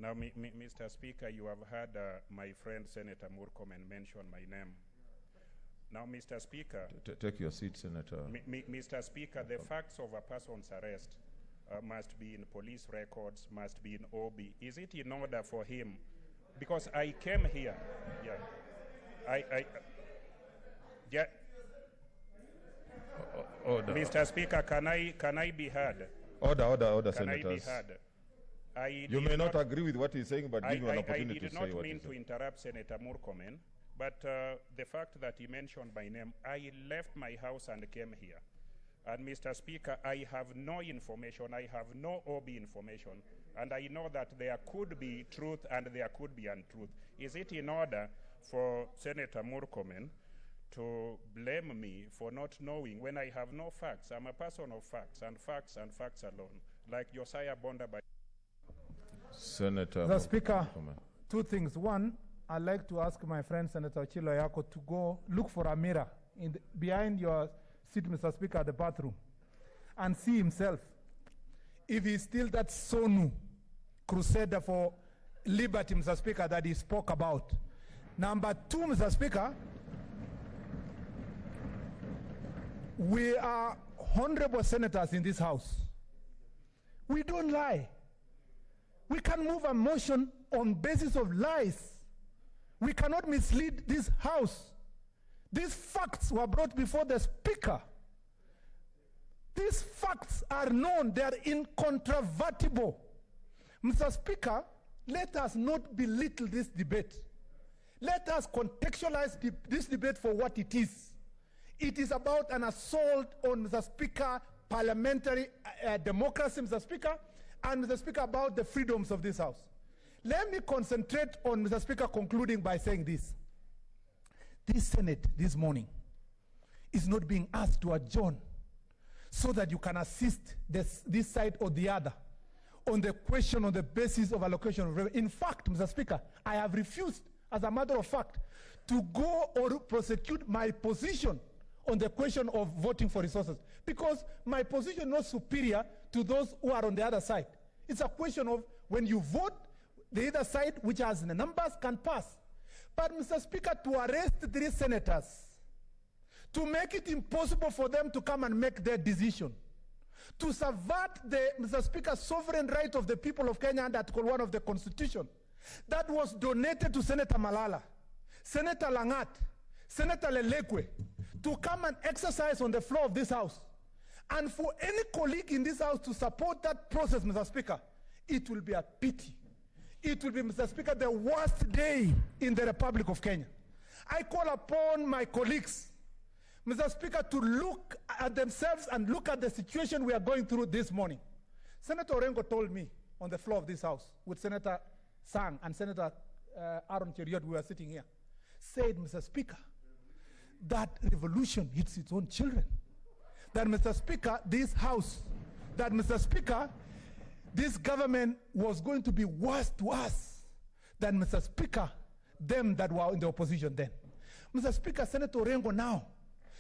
Now, Mr. Speaker, you have heard my friend Senator Murkomen mention my name. Now, Mr. Speaker... Take your seat, Senator. Mr. Speaker, the facts of a person's arrest must be in police records, must be in OB. Is it in order for him? Because I came here, Order. Mr. Speaker, can I be heard? Order, Can I be senators. heard? You may not agree with what he's saying, but give you an opportunity to say what I did not mean he's to saying. interrupt Senator Murkomen, but the fact that he mentioned my name, I left my house and came here. And Mr. Speaker, I have no information, I have no OB information, and I know that there could be truth and there could be untruth. Is it in order for Senator Murkomen to blame me for not knowing when I have no facts? I'm a person of facts and facts alone, like Josiah Bonda by... Senator Mr. Speaker, 2 things. One, I'd like to ask my friend Senator Achila Ayako to go look for a mirror behind your seat, Mr. Speaker, at the bathroom, and see himself if he's still that Sonu crusader for liberty, Mr. Speaker, that he spoke about. Number 2, Mr. Speaker, we are honorable senators in this House, we don't lie. We can move a motion on basis of lies. We cannot mislead this House. These facts were brought before the Speaker. These facts are known, they are incontrovertible. Mr. Speaker, let us not belittle this debate. Let us contextualize this debate for what it is. It is about an assault on, Mr. Speaker, parliamentary democracy, Mr. Speaker, and, Mr. Speaker, about the freedoms of this House. Let me concentrate on, Mr. Speaker, concluding by saying this. This Senate this morning is not being asked to adjourn so that you can assist this side or the other on the question on the basis of allocation of revenue. In fact, Mr. Speaker, I have refused, as a matter of fact, to go or prosecute my position on the question of voting for resources, because my position is not superior to those who are on the other side. It's a question of when you vote, the other side, which has the numbers, can pass. But, Mr. Speaker, to arrest 3 senators, to make it impossible for them to come and make their decision, to subvert the, Mr. Speaker, sovereign right of the people of Kenya under Article 1 of the Constitution, that was donated to Senator Malala, Senator Langat, Senator Lelekwe, to come and exercise on the floor of this House. And for any colleague in this House to support that process, Mr. Speaker, it will be a pity. It will be, Mr. Speaker, the worst day in the Republic of Kenya. I call upon my colleagues, Mr. Speaker, to look at themselves and look at the situation we are going through this morning. Senator Orengo told me on the floor of this House, with Senator Sang and Senator Aaron Cheriot, we were sitting here, said, Mr. Speaker, that revolution hits its own children. That, Mr. Speaker, this House, that, Mr. Speaker, this government was going to be worse to us than, Mr. Speaker, them that were in the opposition then. Mr. Speaker, Senator Orengo now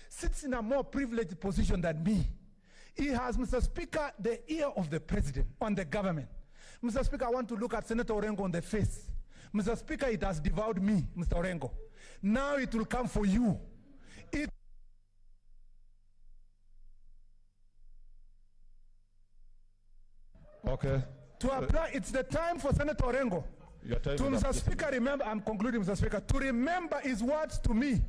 sits in a more privileged position than me. He has, Mr. Speaker, the ear of the president on the government. Mr. Speaker, I want to look at Senator Orengo on the face. Mr. Speaker, it has devoured me, Mr. Orengo. Now it will come for you. Okay. To apply, it's the time for Senator Orengo. To, Mr. Speaker, remember, I'm concluding, Mr. Speaker, to remember his words to me,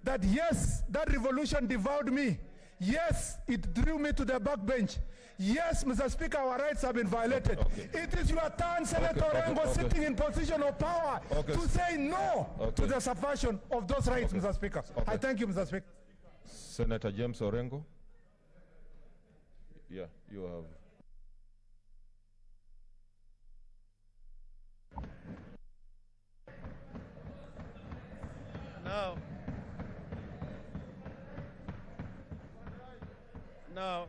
that yes, that revolution devoured me. Yes, it drew me to the backbench. Yes, Mr. Speaker, our rights have been violated. Okay. It is your turn, Senator Orengo, sitting in position of power, to say no to the subversion of those rights, Mr. Speaker. I thank you, Mr. Speaker. Senator James Orengo. Yeah, you have. Now,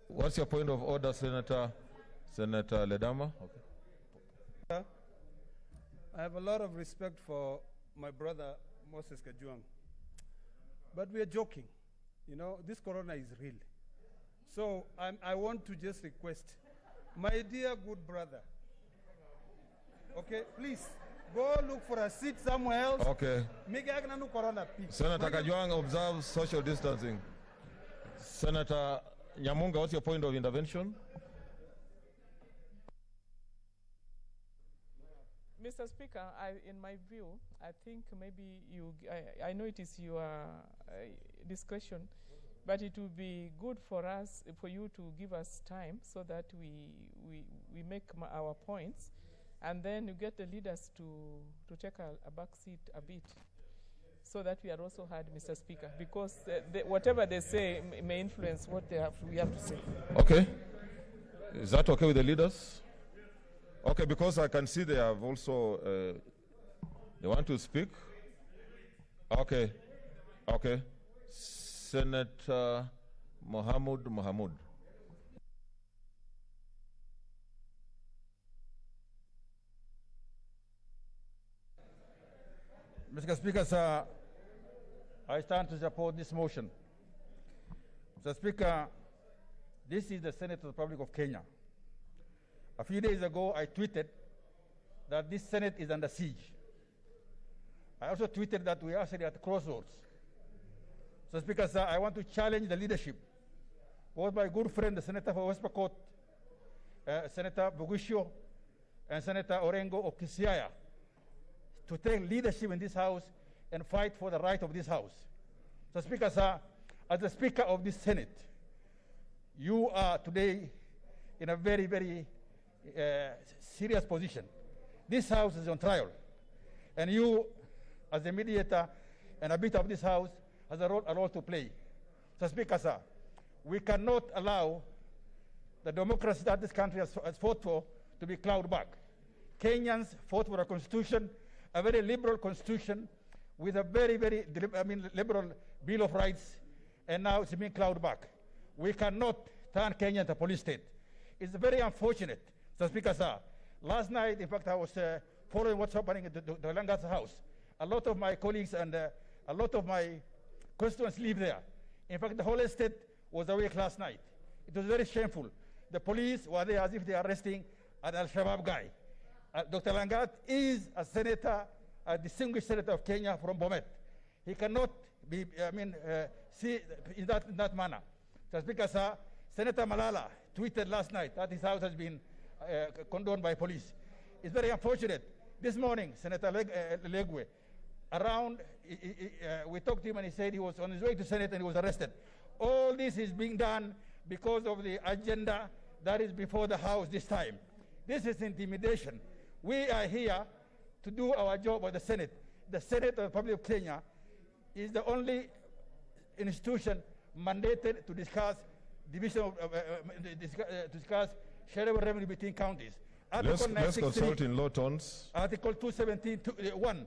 what's your point of order, Senator Ledama? Okay. I have a lot of respect for my brother, Moses Kajwang. But we are joking. You know, this corona is real. So I want to just request, my dear good brother, okay, please, go look for a seat somewhere else. Okay. Senator Kajwang observes social distancing. Senator Nyamunga, what's your point of intervention? Mr. Speaker, in my view, I think maybe I know it is your discretion, but it would be good for us, for you to give us time so that we make our points, and then you get the leaders to take a back seat a bit, so that we are also heard, Mr. Speaker, because whatever they say may influence what we have to say. Okay. Is that okay with the leaders? Okay, because I can see they have also, they want to speak. Okay. Okay. Senator Mohamud. Mr. Speaker, sir, I stand to support this motion. Mr. Speaker, this is the Senate of the Republic of Kenya. A few days ago, I tweeted that this Senate is under siege. I also tweeted that we are actually at crossroads. So, Speaker, sir, I want to challenge the leadership, both my good friend, the Senator for West Pokot, Senator Bugusio, and Senator Orengo of Kisiaya, to take leadership in this House and fight for the right of this House. So, Speaker, sir, as the Speaker of this Senate, you are today in a very, very serious position. This House is on trial, and you, as the mediator and a bit of this House, has a role to play. So, Speaker, sir, we cannot allow the democracy that this country has fought for to be clawed back. Kenyans fought for a constitution, a very liberal constitution, with a very, very liberal Bill of Rights, and now it's being clawed back. We cannot turn Kenya into a police state. It's very unfortunate. So, Speaker, sir, last night, in fact, I was following what's happening at the Langa's house. A lot of my colleagues and a lot of my constituents live there. In fact, the whole estate was awake last night. It was very shameful. The police were there as if they are arresting an Al-Shabaab guy. Dr. Langat is a senator, a distinguished senator of Kenya from Bomet. He cannot be, see in that manner. So, Speaker, sir, Senator Malala tweeted last night that his house has been condoned by police. It's very unfortunate. This morning, Senator Legwe, we talked to him and he said he was on his way to Senate and he was arrested. All this is being done because of the agenda that is before the House this time. This is intimidation. We are here to do our job at the Senate. The Senate of the Republic of Kenya is the only institution mandated to discuss division of, discuss shareable revenue between counties. Let's consult in low tones. Article 217(1).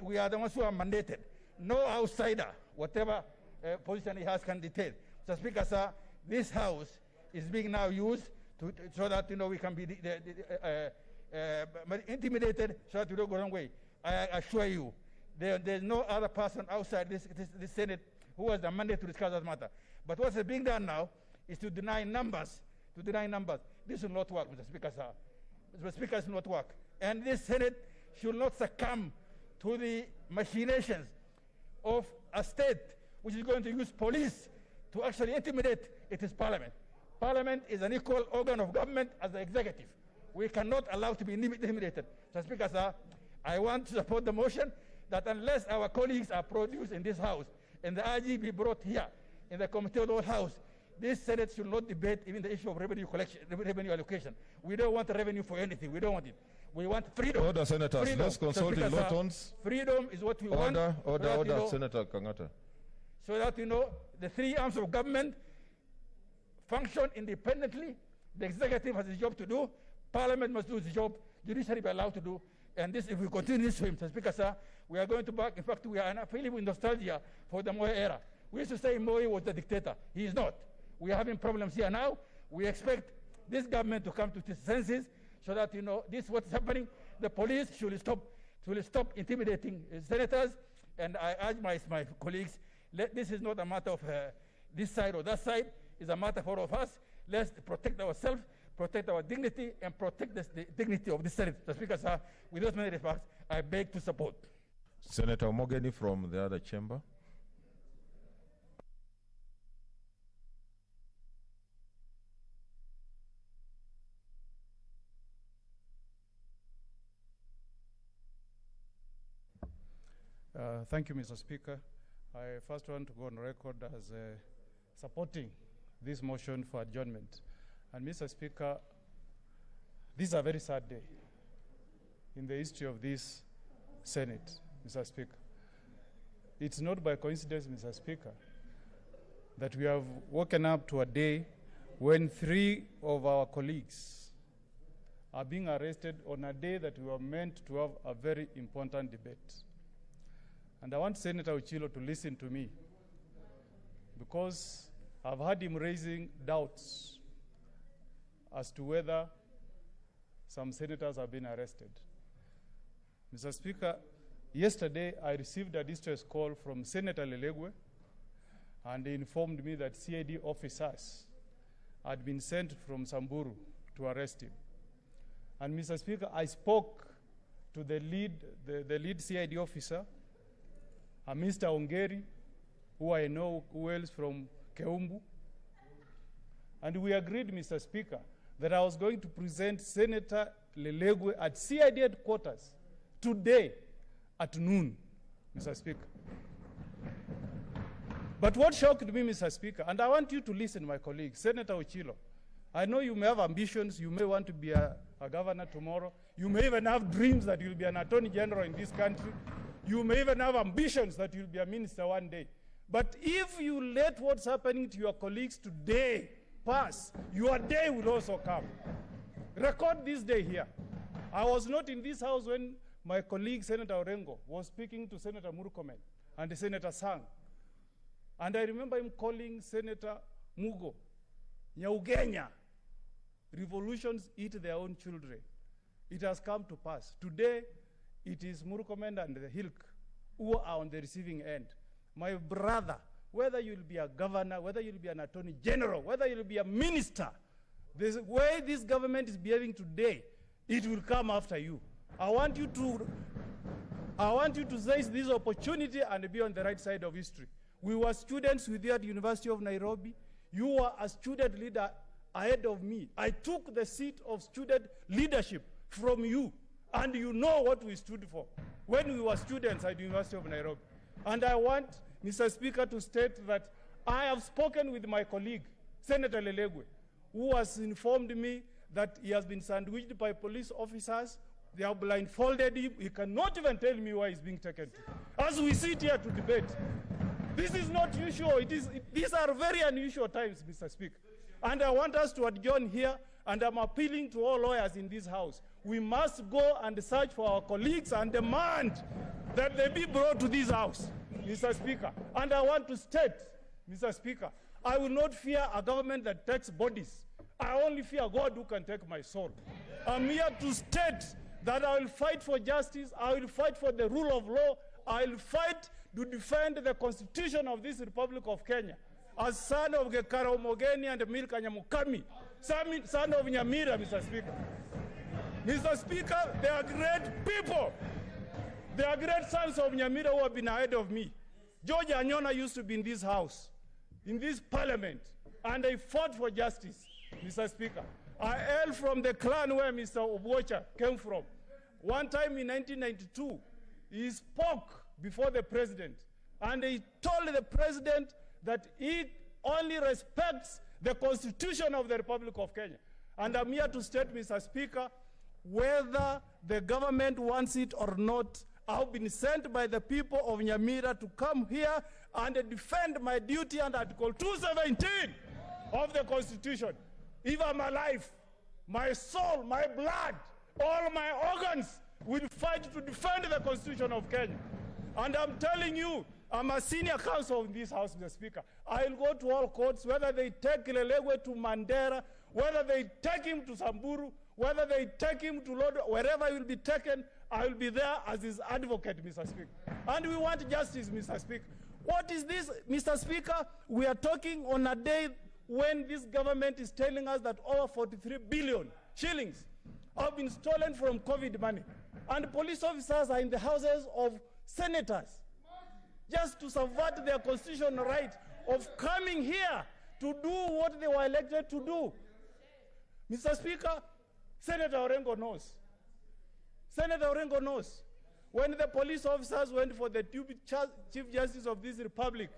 We are the ones who are mandated. No outsider, whatever position he has, can dictate. So, Speaker, sir, this House is being now used so that we can be intimidated, so that we don't go the wrong way. I assure you, there's no other person outside this Senate who has the mandate to discuss that matter. But what's being done now is to deny numbers. This will not work, Mr. Speaker, sir. Mr. Speaker, it will not work. And this Senate should not succumb to the machinations of a state which is going to use police to actually intimidate its parliament. Parliament is an equal organ of government as the executive. We cannot allow to be intimidated. So, Speaker, sir, I want to support the motion that unless our colleagues are produced in this House and the RG be brought here in the Committee of the Whole House, this Senate should not debate even the issue of revenue collection, revenue allocation. We don't want revenue for anything. We don't want it. We want freedom. Order, Senators. Freedom. Let's consult in low tones. Freedom is what we want. Order, Senator Kangata. So that, the three arms of government function independently. The executive has a job to do. Parliament must do its job. Judiciary be allowed to do. And this, if we continue this way, Mr. Speaker, sir, we are going to back. In fact, we are feeling with nostalgia for the Moi era. We used to say Moi was the dictator. He is not. We are having problems here now. We expect this government to come to its senses so that, this is what's happening. The police should stop intimidating senators. And I urge my colleagues, this is not a matter of this side or that side. It's a matter for all of us. Let's protect ourselves, protect our dignity, and protect the dignity of the Senate. The Speaker, sir, with those many remarks, I beg to support. Senator Mogeni from the other chamber. Thank you, Mr. Speaker. I first want to go on record as supporting this motion for adjournment. And Mr. Speaker, this is a very sad day in the history of this Senate, Mr. Speaker. It's not by coincidence, Mr. Speaker, that we have woken up to a day when 3 of our colleagues are being arrested on a day that we were meant to have a very important debate. And I want Senator Ochilo to listen to me, because I've heard him raising doubts as to whether some senators have been arrested. Mr. Speaker, yesterday I received a distress call from Senator Lelegwe, and he informed me that CID officers had been sent from Samburu to arrest him. And Mr. Speaker, I spoke to the lead CID officer, Mr. Ongeri, who I know who hails from Keumbu. And we agreed, Mr. Speaker, that I was going to present Senator Lelegwe at CID headquarters today at noon, Mr. Speaker. But what shocked me, Mr. Speaker, and I want you to listen, my colleague, Senator Ochilo, I know you may have ambitions, you may want to be a governor tomorrow, you may even have dreams that you'll be an attorney general in this country, you may even have ambitions that you'll be a minister one day. But if you let what's happening to your colleagues today pass, your day will also come. Record this day here. I was not in this house when my colleague, Senator Orengo, was speaking to Senator Murkomen and Senator Sang. And I remember him calling Senator Mugo, Nyaugenya, revolutions eat their own children. It has come to pass. Today, it is Murkomen and the Hilk who are on the receiving end. My brother, whether you'll be a governor, whether you'll be an attorney general, whether you'll be a minister, the way this government is behaving today, it will come after you. I want you to seize this opportunity and be on the right side of history. We were students with you at the University of Nairobi. You were a student leader ahead of me. I took the seat of student leadership from you, and you know what we stood for when we were students at the University of Nairobi. And I want, Mr. Speaker, to state that I have spoken with my colleague, Senator Lelegwe, who has informed me that he has been sandwiched by police officers. They have blindfolded him. He cannot even tell me where he's being taken to. As we sit here to debate, this is not usual. These are very unusual times, Mr. Speaker. And I want us to adjourn here, and I'm appealing to all lawyers in this house. We must go and search for our colleagues and demand that they be brought to this house, Mr. Speaker. And I want to state, Mr. Speaker, I will not fear a government that takes bodies. I only fear God who can take my soul. I'm here to state that I will fight for justice, I will fight for the rule of law, I will fight to defend the Constitution of this Republic of Kenya. As son of Gekara Omogeni and Milka Nyamukami, son of Nyamira, Mr. Speaker. Mr. Speaker, they are great people. They are great sons of Nyamira who have been ahead of me. George Anyona used to be in this house, in this parliament, and they fought for justice, Mr. Speaker. I hail from the clan where Mr. Obuocha came from. One time in 1992, he spoke before the president, and he told the president that he only respects the Constitution of the Republic of Kenya. And I'm here to state, Mr. Speaker, whether the government wants it or not, I've been sent by the people of Nyamira to come here and defend my duty under Article 217 of the Constitution. If I'm alive, my soul, my blood, all my organs will fight to defend the Constitution of Kenya. And I'm telling you, I'm a senior counsel in this house, Mr. Speaker. I'll go to all courts, whether they take Lelegwe to Mandera, whether they take him to Samburu, whether they take him to Lord, wherever he will be taken, I will be there as his advocate, Mr. Speaker. And we want justice, Mr. Speaker. What is this, Mr. Speaker? We are talking on a day when this government is telling us that over 43 billion shillings have been stolen from COVID money. And police officers are in the houses of senators just to subvert their constitutional right of coming here to do what they were elected to do. Mr. Speaker, Senator Orengo knows. Senator Orengo knows. When the police officers went for the Chief Justice of this Republic,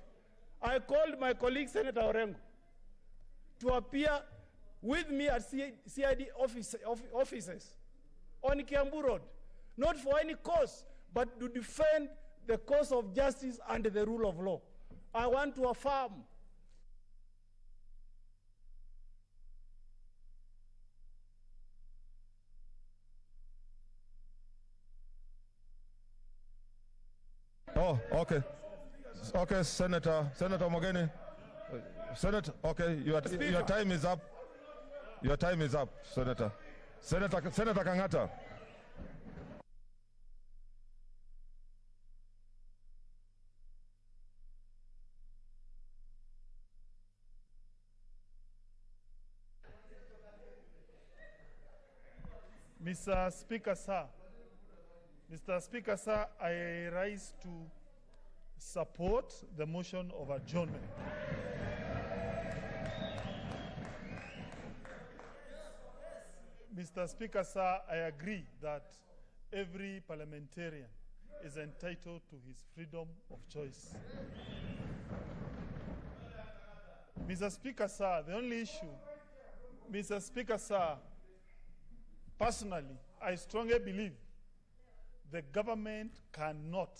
I called my colleague, Senator Orengo, to appear with me at CID offices on Kiambu Road, not for any cause, but to defend the cause of justice and the rule of law. I want to affirm Oh, okay. Okay, Senator Mogeni. Senator, okay, your time is up. Your time is up, Senator. Senator Kangata. Mr. Speaker, sir. Mr. Speaker, sir, I rise to support the motion of adjournment. Mr. Speaker, sir, I agree that every parliamentarian is entitled to his freedom of choice. Mr. Speaker, sir, the only issue, Mr. Speaker, sir, personally, I strongly believe the government cannot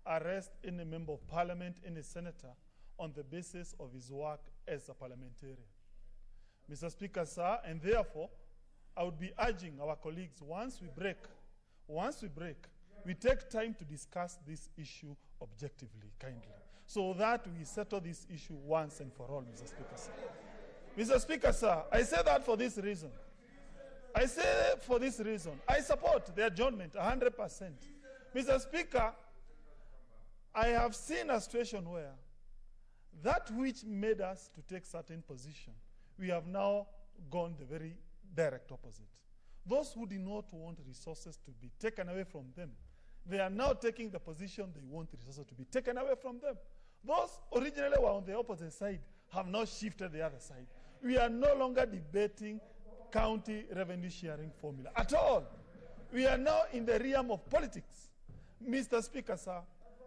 arrest any member of parliament, any senator, on the basis of his work as a parliamentarian. Mr. Speaker, sir, and therefore, I would be urging our colleagues, once we break, we take time to discuss this issue objectively, kindly, so that we settle this issue once and for all, Mr. Speaker, sir. Mr. Speaker, sir, I say that for this reason. I support the adjournment 100%. Mr. Speaker, I have seen a situation where that which made us to take certain position, we have now gone the very direct opposite. Those who do not want resources to be taken away from them, they are now taking the position they want resources to be taken away from them. Those originally were on the opposite side have now shifted the other side. We are no longer debating county revenue sharing formula at all. We are now in the realm of politics. Mr. Speaker, sir,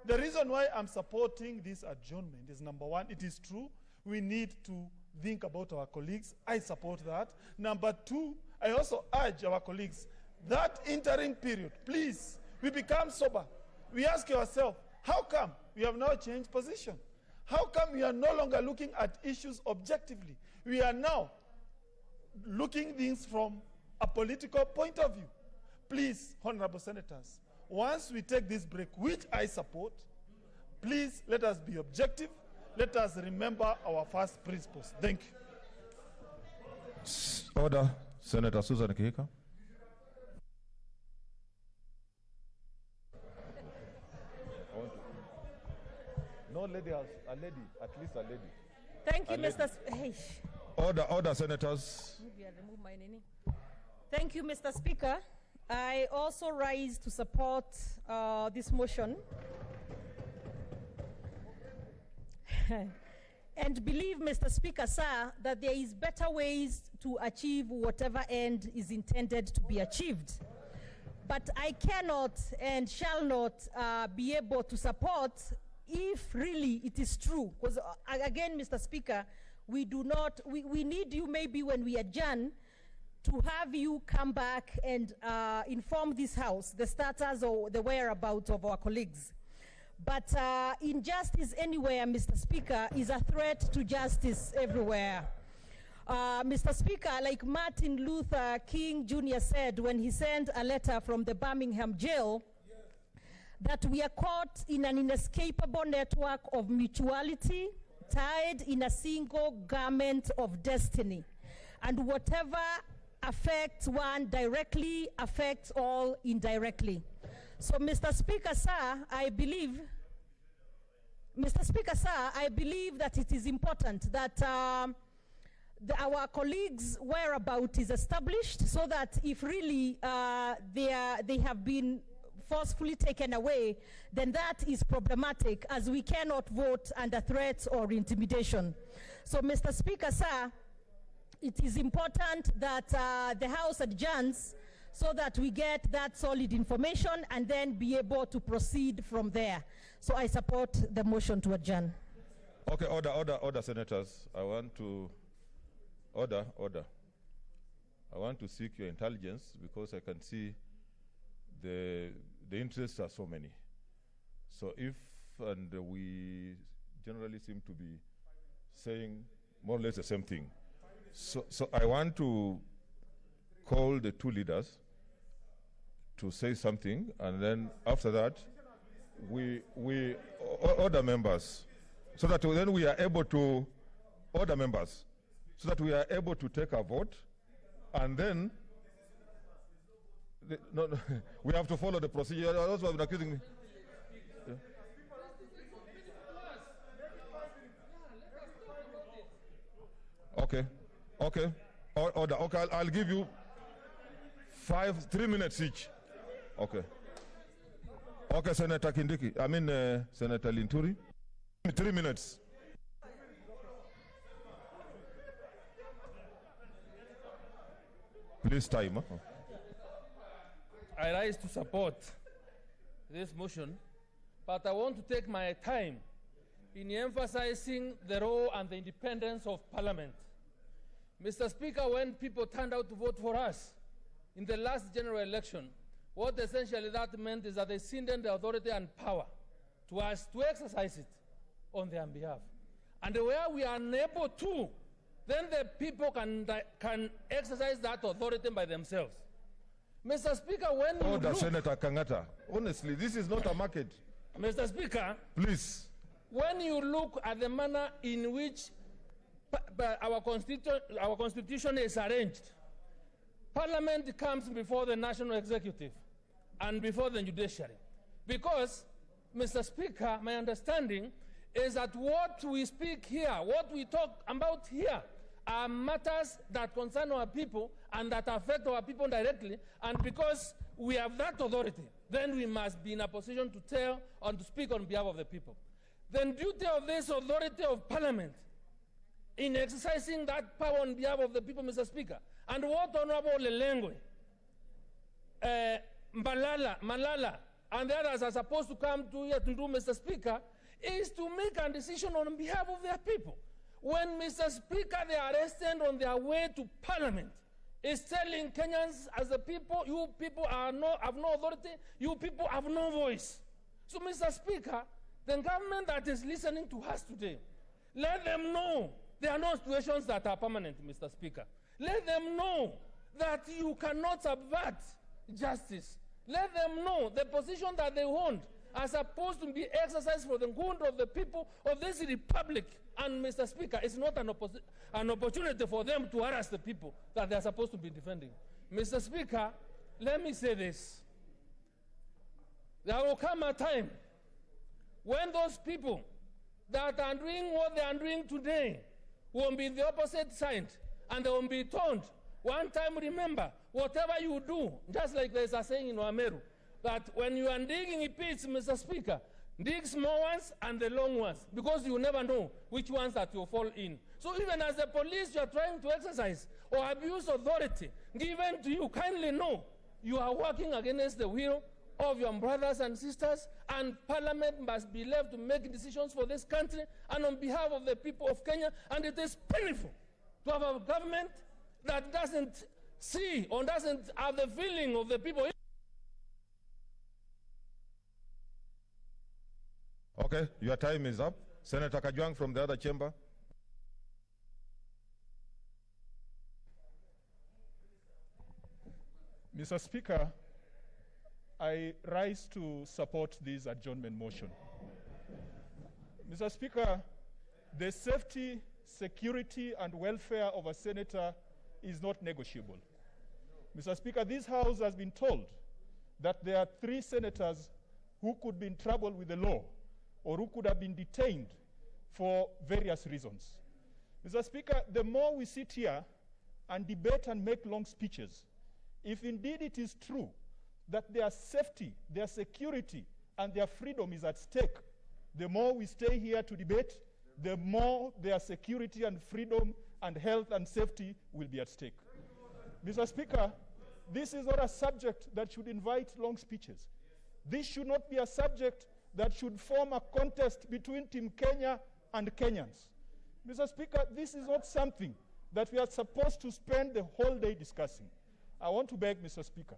the reason why I'm supporting this adjournment is, number one, it is true, we need to think about our colleagues. I support that. Number two, I also urge our colleagues, that interim period, please, we become sober. We ask ourselves, how come we have now changed position? How come we are no longer looking at issues objectively? We are now looking things from a political point of view. Please, honorable senators, once we take this break, which I support, please let us be objective. Let us remember our first principles. Thank you. Order. Senator Susan Kihika. No lady, a lady, at least a lady. Thank you, Mr. Order, senators. Maybe I'll remove my nini. Thank you, Mr. Speaker. I also rise to support this motion and believe, Mr. Speaker, sir, that there is better ways to achieve whatever end is intended to be achieved. But I cannot and shall not be able to support if really it is true. Because again, Mr. Speaker, we need you maybe when we adjourn to have you come back and inform this House the status or the whereabouts of our colleagues. But injustice anywhere, Mr. Speaker, is a threat to justice everywhere. Mr. Speaker, like Martin Luther King Jr. said when he sent a letter from the Birmingham jail, that we are caught in an inescapable network of mutuality, tied in a single garment of destiny. And whatever affects one directly affects all indirectly. So, Mr. Speaker, sir, I believe that it is important that our colleagues' whereabouts is established, so that if really they have been forcefully taken away, then that is problematic, as we cannot vote under threats or intimidation. So, Mr. Speaker, sir, it is important that the House adjourns so that we get that solid information and then be able to proceed from there. So I support the motion to adjourn. Okay, order, senators. I want to order. I want to seek your intelligence, because I can see the interests are so many. So and we generally seem to be saying more or less the same thing. So I want to call the two leaders to say something, and then after that, we order members, so that then we are able to order members, so that we are able to take a vote, and then we have to follow the procedure. Those who have been accusing me. Yeah. Okay. Order. Okay, I'll give you 3 minutes each. Okay. Okay, Senator Kindiki. Senator Linturi. 3 minutes. Please time. Huh? I rise to support this motion, but I want to take my time in emphasizing the role and the independence of Parliament. Mr. Speaker, when people turned out to vote for us in the last general election, what essentially that meant is that they ceded the authority and power to us to exercise it on their behalf. And where we are unable to, then the people can exercise that authority by themselves. Mr. Speaker, when you Order, look, Senator Kangata. Honestly, this is not a market. Mr. Speaker, please. When you look at the manner in which our constitution is arranged, Parliament comes before the national executive and before the judiciary. Because, Mr. Speaker, my understanding is that what we speak here, what we talk about here, are matters that concern our people and that affect our people directly, and because we have that authority, then we must be in a position to tell and to speak on behalf of the people. The duty of this authority of Parliament in exercising that power on behalf of the people, Mr. Speaker, and what Honorable Lelengwe, Malala, and the others are supposed to come to here to do, Mr. Speaker, is to make a decision on behalf of their people. When, Mr. Speaker, they are arrested on their way to Parliament, is telling Kenyans as the people, you people have no authority, you people have no voice. So, Mr. Speaker, the government that is listening to us today, let them know there are no situations that are permanent, Mr. Speaker. Let them know that you cannot subvert justice. Let them know the position that they hold are supposed to be exercised for the good of the people of this republic. And, Mr. Speaker, it's not an opportunity for them to harass the people that they are supposed to be defending. Mr. Speaker, let me say this. There will come a time when those people that are doing what they are doing today will be the opposite side, and they will be told, one time remember, whatever you do, just like there's a saying in Wameru, that when you are digging pits, Mr. Speaker, dig small ones and the long ones, because you never know which ones that will fall in. So even as the police you are trying to exercise or abuse authority given to you, kindly know you are working against the will of your brothers and sisters, and Parliament must be left to make decisions for this country and on behalf of the people of Kenya. And it is painful to have a government that doesn't see or doesn't have the feeling of the people. Okay, your time is up. Senator Kajwang from the other chamber. Mr. Speaker, I rise to support this adjournment motion. Mr. Speaker, the safety, security, and welfare of a senator is not negotiable. Mr. Speaker, this House has been told that there are 3 senators who could be in trouble with the law or who could have been detained for various reasons. Mr. Speaker, the more we sit here and debate and make long speeches, if indeed it is true that their safety, their security, and their freedom is at stake, the more we stay here to debate, the more their security and freedom and health and safety will be at stake. Mr. Speaker, this is not a subject that should invite long speeches. This should not be a subject that should form a contest between Team Kenya and Kenyans. Mr. Speaker, this is not something that we are supposed to spend the whole day discussing. I want to beg, Mr. Speaker,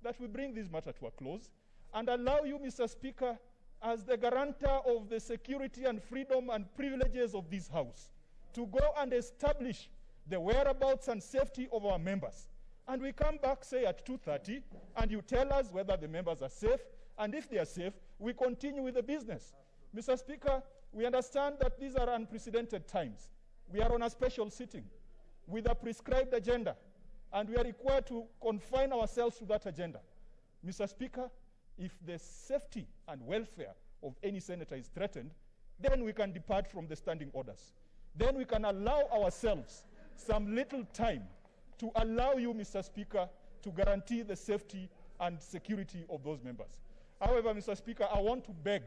that we bring this matter to a close and allow you, Mr. Speaker, as the guarantor of the security and freedom and privileges of this House, to go and establish the whereabouts and safety of our members. And we come back, say, at 2:30, and you tell us whether the members are safe, and if they are safe, we continue with the business. Mr. Speaker, we understand that these are unprecedented times. We are on a special sitting with a prescribed agenda, and we are required to confine ourselves to that agenda. Mr. Speaker, if the safety and welfare of any senator is threatened, then we can depart from the standing orders. Then we can allow ourselves some little time to allow you, Mr. Speaker, to guarantee the safety and security of those members. However, Mr. Speaker, I want to beg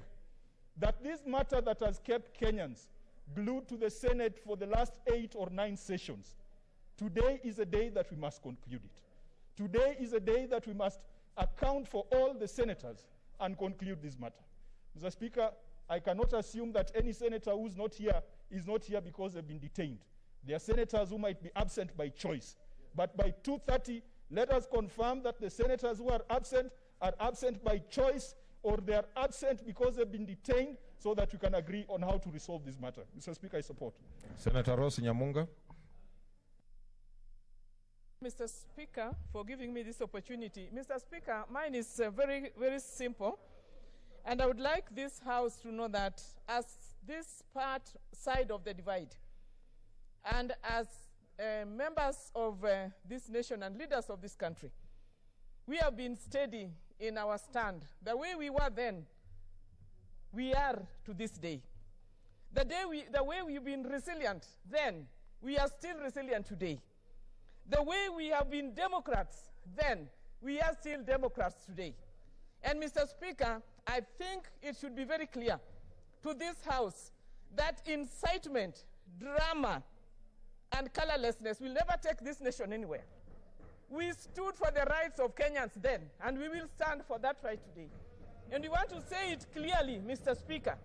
that this matter that has kept Kenyans glued to the Senate for the last 8 or 9 sessions, today is a day that we must conclude it. Today is a day that we must account for all the senators and conclude this matter. Mr. Speaker, I cannot assume that any senator who's not here is not here because they've been detained. There are senators who might be absent by choice. But by 2:30, let us confirm that the senators who are absent by choice, or they are absent because they've been detained, so that we can agree on how to resolve this matter. Mr. Speaker, I support. Senator Ross Nyamunga. Mr. Speaker, for giving me this opportunity. Mr. Speaker, mine is very, very simple. And I would like this House to know that as this side of the divide, and as members of this nation and leaders of this country, we have been steady in our stand. The way we were then, we are to this day. The way we've been resilient then, we are still resilient today. The way we have been Democrats then, we are still Democrats today. And Mr. Speaker, I think it should be very clear to this House that incitement, drama, and colorlessness will never take this nation anywhere. We stood for the rights of Kenyans then, and we will stand for that right today. And we want to say it clearly, Mr. Speaker.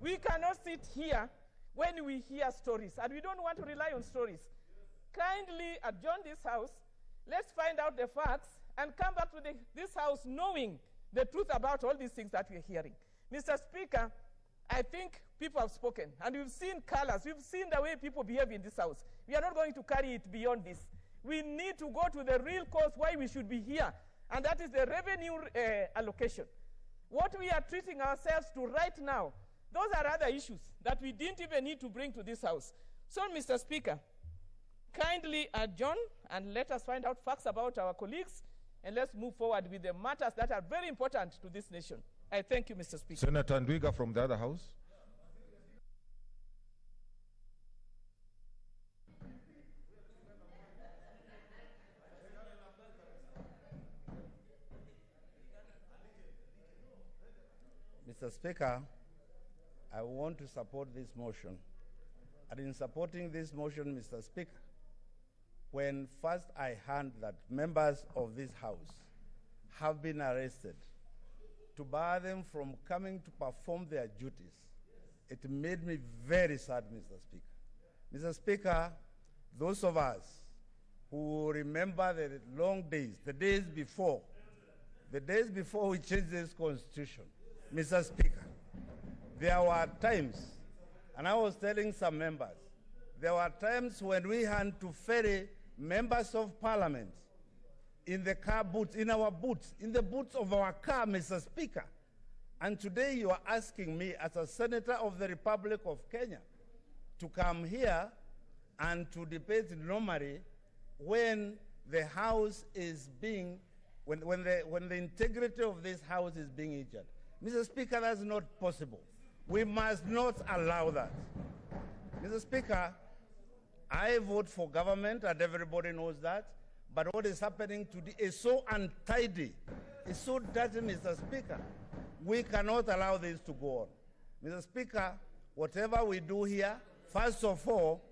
We cannot sit here when we hear stories, and we don't want to rely on stories. Kindly adjourn this House, let's find out the facts, and come back to this House knowing the truth about all these things that we're hearing. Mr. Speaker, I think people have spoken, and we've seen colors, we've seen the way people behave in this House. We are not going to carry it beyond this. We need to go to the real cause why we should be here, and that is the revenue allocation. What we are treating ourselves to right now, those are other issues that we didn't even need to bring to this House. So, Mr. Speaker, kindly adjourn and let us find out facts about our colleagues, and let's move forward with the matters that are very important to this nation. I thank you, Mr. Speaker. Senator Ndwiga from the other house. Mr. Speaker, I want to support this motion. And in supporting this motion, Mr. Speaker, when first I heard that members of this House have been arrested to bar them from coming to perform their duties, it made me very sad, Mr. Speaker. Mr. Speaker, those of us who remember the long days, the days before we changed this constitution, Mr. Speaker, there were times, and I was telling some members, there were times when we had to ferry members of parliament in the car boots, in our boots, in the boots of our car, Mr. Speaker. And today you are asking me as a senator of the Republic of Kenya to come here and to debate normally when the House is being, when the integrity of this House is being injured. Mr. Speaker, that's not possible. We must not allow that. Mr. Speaker, I vote for government, and everybody knows that. But what is happening today is so untidy. It's so dirty, Mr. Speaker. We cannot allow this to go on. Mr. Speaker, whatever we do here, first of all,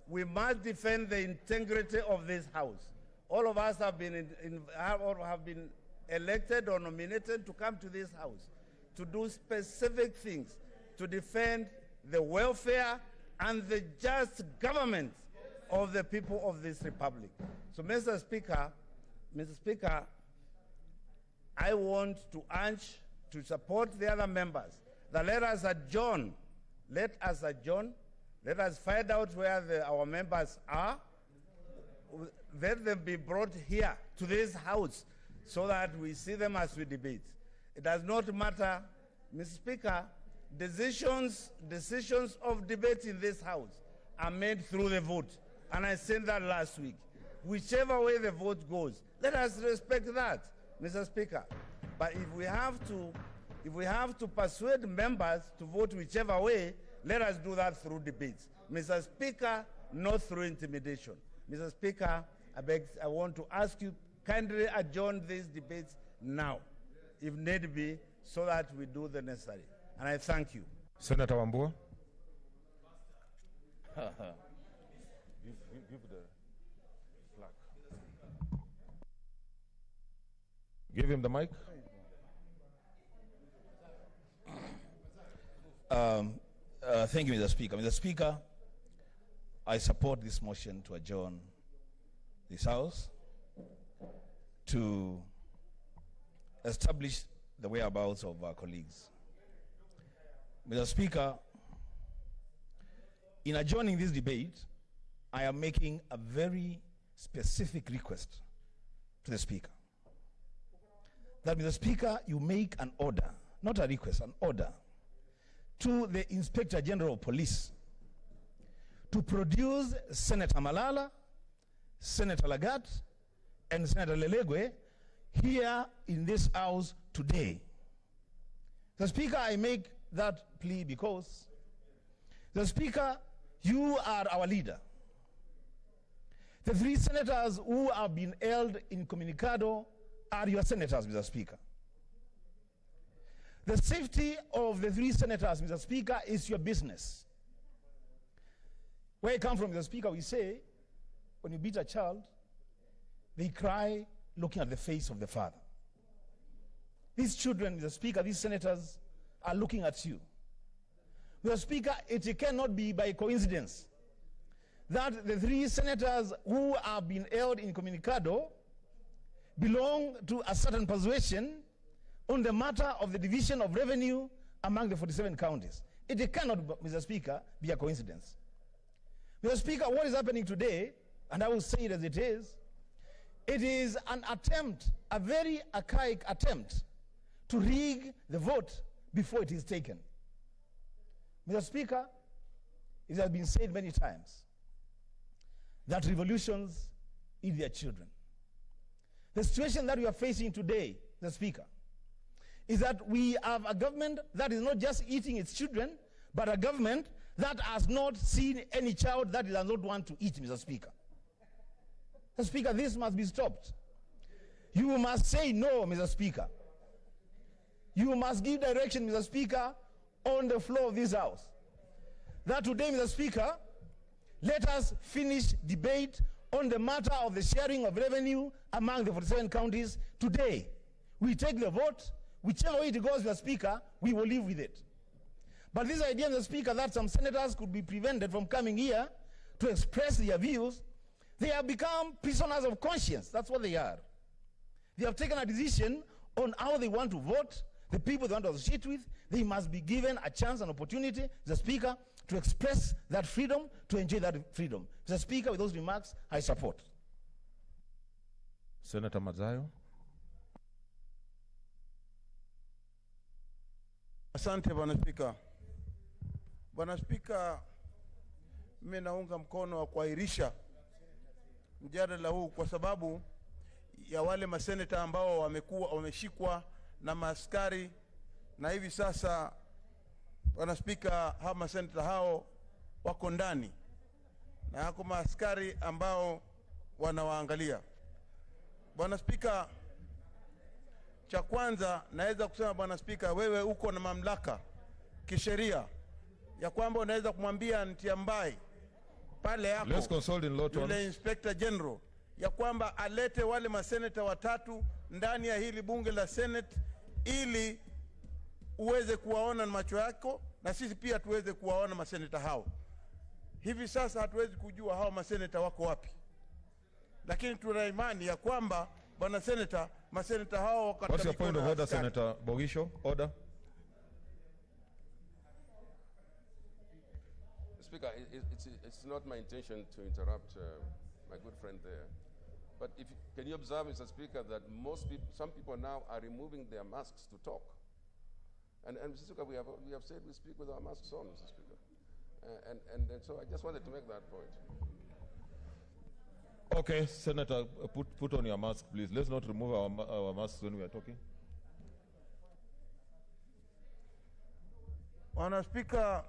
we must defend the integrity of this House. All of us have been have been elected or nominated to come to this House to do specific things, to defend the welfare and the just government of the people of this republic. So, Mr. Speaker, I want to urge to support the other members that let us adjourn. Let us adjourn. Let us find out where our members are. Let them be brought here to this House so that we see them as we debate. It does not matter, Mr. Speaker, decisions of debate in this House are made through the vote. And I said that last week. Whichever way the vote goes, let us respect that, Mr. Speaker. But if we have to persuade members to vote whichever way, let us do that through debates. Mr. Speaker, not through intimidation. Mr. Speaker, I want to ask you kindly adjourn these debates now, if need be, so that we do the necessary. And I thank you. Senator Wambua. Give the plaque. Give him the mic. Thank you, Mr. Speaker. Mr. Speaker, I support this motion to adjourn this House to establish the whereabouts of our colleagues. Mr. Speaker, in adjourning this debate, I am making a very specific request to the Speaker. That, Mr. Speaker, you make an order, not a request, an order, to the Inspector General of Police to produce Senator Malala, Senator Lagat, and Senator Lelegwe here in this House today. The Speaker, I make that plea because, the Speaker, you are our leader. The 3 senators who have been held incommunicado are your senators, Mr. Speaker. The safety of the 3 senators, Mr. Speaker, is your business. Where I come from, Mr. Speaker, we say, when you beat a child, they cry looking at the face of the father. These children, Mr. Speaker, these senators are looking at you. Mr. Speaker, it cannot be by coincidence that the 3 senators who have been held incommunicado belong to a certain persuasion on the matter of the division of revenue among the 47 counties. It cannot, Mr. Speaker, be a coincidence. Mr. Speaker, what is happening today, and I will say it as it is an attempt, a very archaic attempt, to rig the vote before it is taken. Mr. Speaker, it has been said many times that revolutions eat their children. The situation that we are facing today, Mr. Speaker, is that we have a government that is not just eating its children, but a government that has not seen any child that it does not want to eat, Mr. Speaker. Mr. Speaker, this must be stopped. You must say no, Mr. Speaker. You must give direction, Mr. Speaker, on the floor of this House. That today, Mr. Speaker, let us finish debate on the matter of the sharing of revenue among the 47 counties today. We take the vote. Whichever way it goes, Mr. Speaker, we will live with it. But this idea, Mr. Speaker, that some senators could be prevented from coming here to express their views, they have become prisoners of conscience. That's what they are. They have taken a decision on how they want to vote, the people they want to associate with. They must be given a chance, an opportunity, Mr. Speaker, to express that freedom, to enjoy that freedom. Mr. Speaker, with those remarks, I support. Senator Mazayo. Asante Bwana Spika. Bwana Spika, mimi naunga mkono wa kuahirisha mjadala huu kwa sababu ya wale maseneta ambao wameshikwa na maaskari, na hivi sasa Bwana Spika, hawa maseneta hao wako ndani na hako maaskari ambao wanawaangalia. Bwana Spika, cha kwanza naweza kusema Bwana Spika, wewe uko na mamlaka kisheria ya kwamba unaweza kumwambia Ntiambai pale yako, Let's consult in law terms. Yule Inspector General ya kwamba alete wale maseneta 3 ndani ya hili bunge la Senate ili uweze kuwaona na macho yako na sisi pia tuweze kuwaona maseneta hao. Hivi sasa hatuwezi kujua hao maseneta wako wapi, lakini tuna imani ya kwamba Bwana Senator, maseneta hao wakati. What's your point of order, Senator Bogisho? Order. Speaker, it's not my intention to interrupt my good friend there. But can you observe, Mr. Speaker, that some people now are removing their masks to talk? And Mr. Speaker, we have said we speak with our masks on, Mr. Speaker. And so I just wanted to make that point. Okay, Senator, put on your mask, please. Let's not remove our masks when we are talking. Bwana Spika,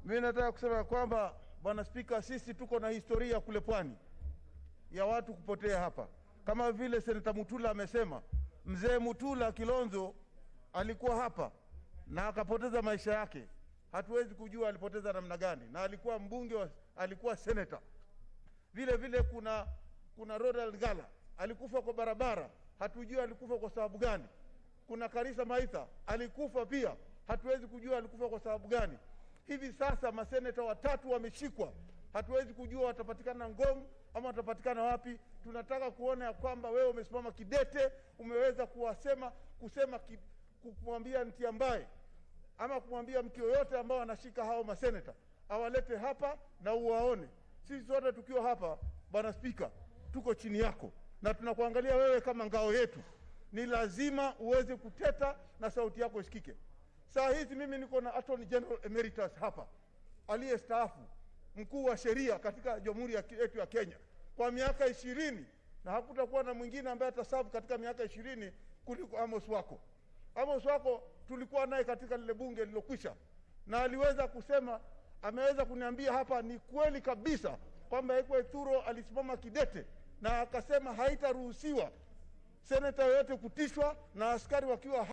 mimi nataka kusema kwamba Bwana Spika, sisi tuko na historia kule pwani ya watu kupotea hapa. Kama vile Senator Mutula amesema, Mzee Mutula Kilonzo alikuwa hapa na akapoteza maisha yake. Hatuwezi kujua alipoteza namna gani, na alikuwa mbunge, alikuwa senator. Vile vile kuna Ronald Gala alikufa kwa barabara, hatujui alikufa kwa sababu gani. Kuna Karisa Maitha alikufa pia, hatuwezi kujua alikufa kwa sababu gani. Hivi sasa maseneta watatu wameshikwa, hatuwezi kujua watapatikana Ngong ama watapatikana wapi. Tunataka kuona ya kwamba wewe umesimama kidete, umeweza kumwambia Ntiambaye ama kumwambia mtu yoyote ambao anashika hao maseneta awalete hapa na uwaone. Sisi sote tukiwa hapa, Bwana Spika, tuko chini yako na tunakuangalia wewe kama ngao yetu. Ni lazima uweze kuteta na sauti yako isikike. Saa hizi mimi niko na Attorney General Emeritus hapa aliyestaafu, mkuu wa sheria katika Jamhuri yetu ya Kenya kwa miaka 20, na hakutakuwa na mwingine ambaye atasafu katika miaka 20 kuliko Amos Wako. Amos Wako tulikuwa naye katika lile bunge lilokwisha, na aliweza kusema, ameweza kuniambia hapa ni kweli kabisa kwamba Ekwe Thuro alisimama kidete na akasema haitaruhusiwa seneta yote kutishwa na askari wakiwa.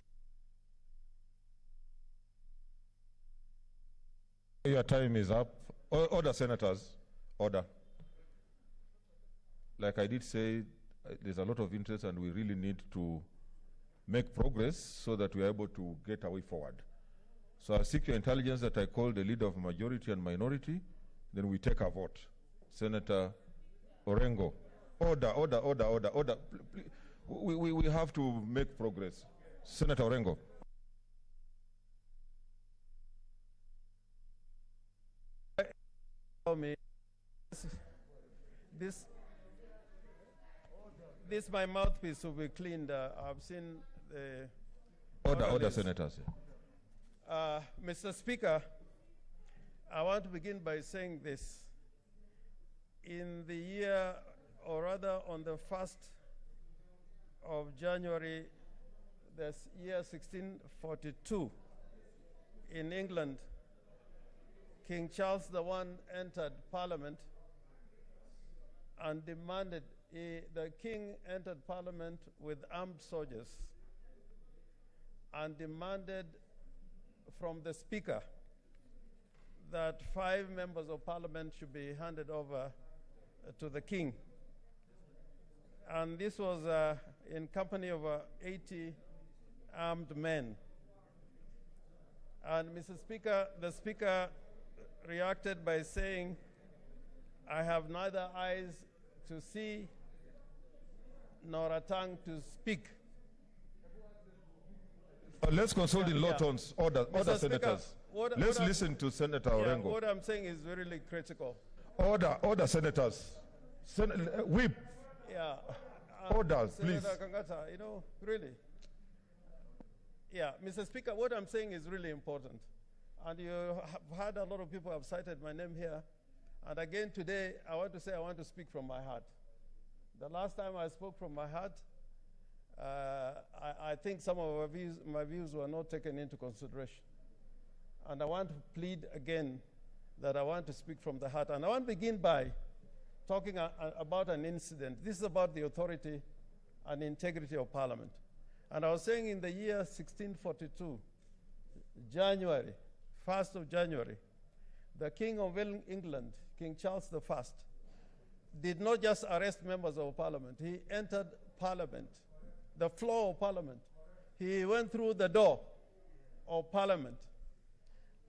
Your time is up. Order, senators. Order. Like I did say, there's a lot of interest and we really need to make progress so that we are able to get a way forward. So I seek your intelligence that I call the leader of majority and minority, then we take a vote. Senator Orengo. Order, order, order, order, order. Please, we have to make progress. Senator Orengo. This my mouthpiece will be cleaned. I've seen the Order, senators. Mr. Speaker, I want to begin by saying this. In the year, or rather on the 1st of January, this year 1642, in England, King Charles I entered Parliament and demanded, the king entered Parliament with armed soldiers and demanded from the Speaker that 5 members of Parliament should be handed over to the king. And this was in company of 80 armed men. And Mr. Speaker, the Speaker reacted by saying, I have neither eyes to see nor a tongue to speak. Let's consult in low tones. Order, order, senators. Let's listen to Senator Orengo. What I'm saying is really critical. Order, order, senators. Whip. Yeah. Order, please. Senator Kangata, you know, really. Yeah, Mr. Speaker, what I'm saying is really important. And you have had a lot of people have cited my name here. And again today, I want to say I want to speak from my heart. The last time I spoke from my heart, I think some of my views were not taken into consideration. And I want to plead again that I want to speak from the heart. And I want to begin by talking about an incident. This is about the authority and integrity of Parliament. And I was saying in the year 1642, January, 1st of January, the King of England, King Charles I, did not just arrest members of Parliament. He entered Parliament, the floor of Parliament. He went through the door of Parliament